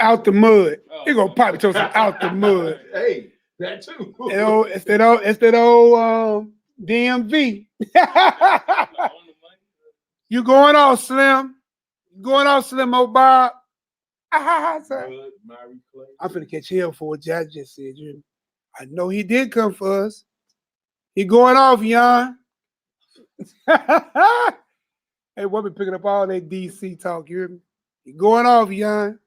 Out the mud. You're gonna probably tell us out the mud. Hey, that too. It's that old DMV. You going off, Slim? Going off, Slim O'Bob? I'm finna catch hell for what Jack just said. I know he did come for us. He going off, Jan. Hey, what be picking up all that DC talk? You hear me? He going off, Jan.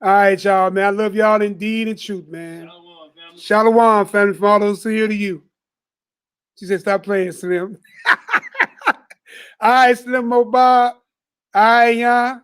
All right, y'all, man. I love y'all indeed in truth, man. Shalom, family. Shalom, family, from all those here to you. She said, stop playing, Slim. All right, Slim Mo Bob. All right, y'all.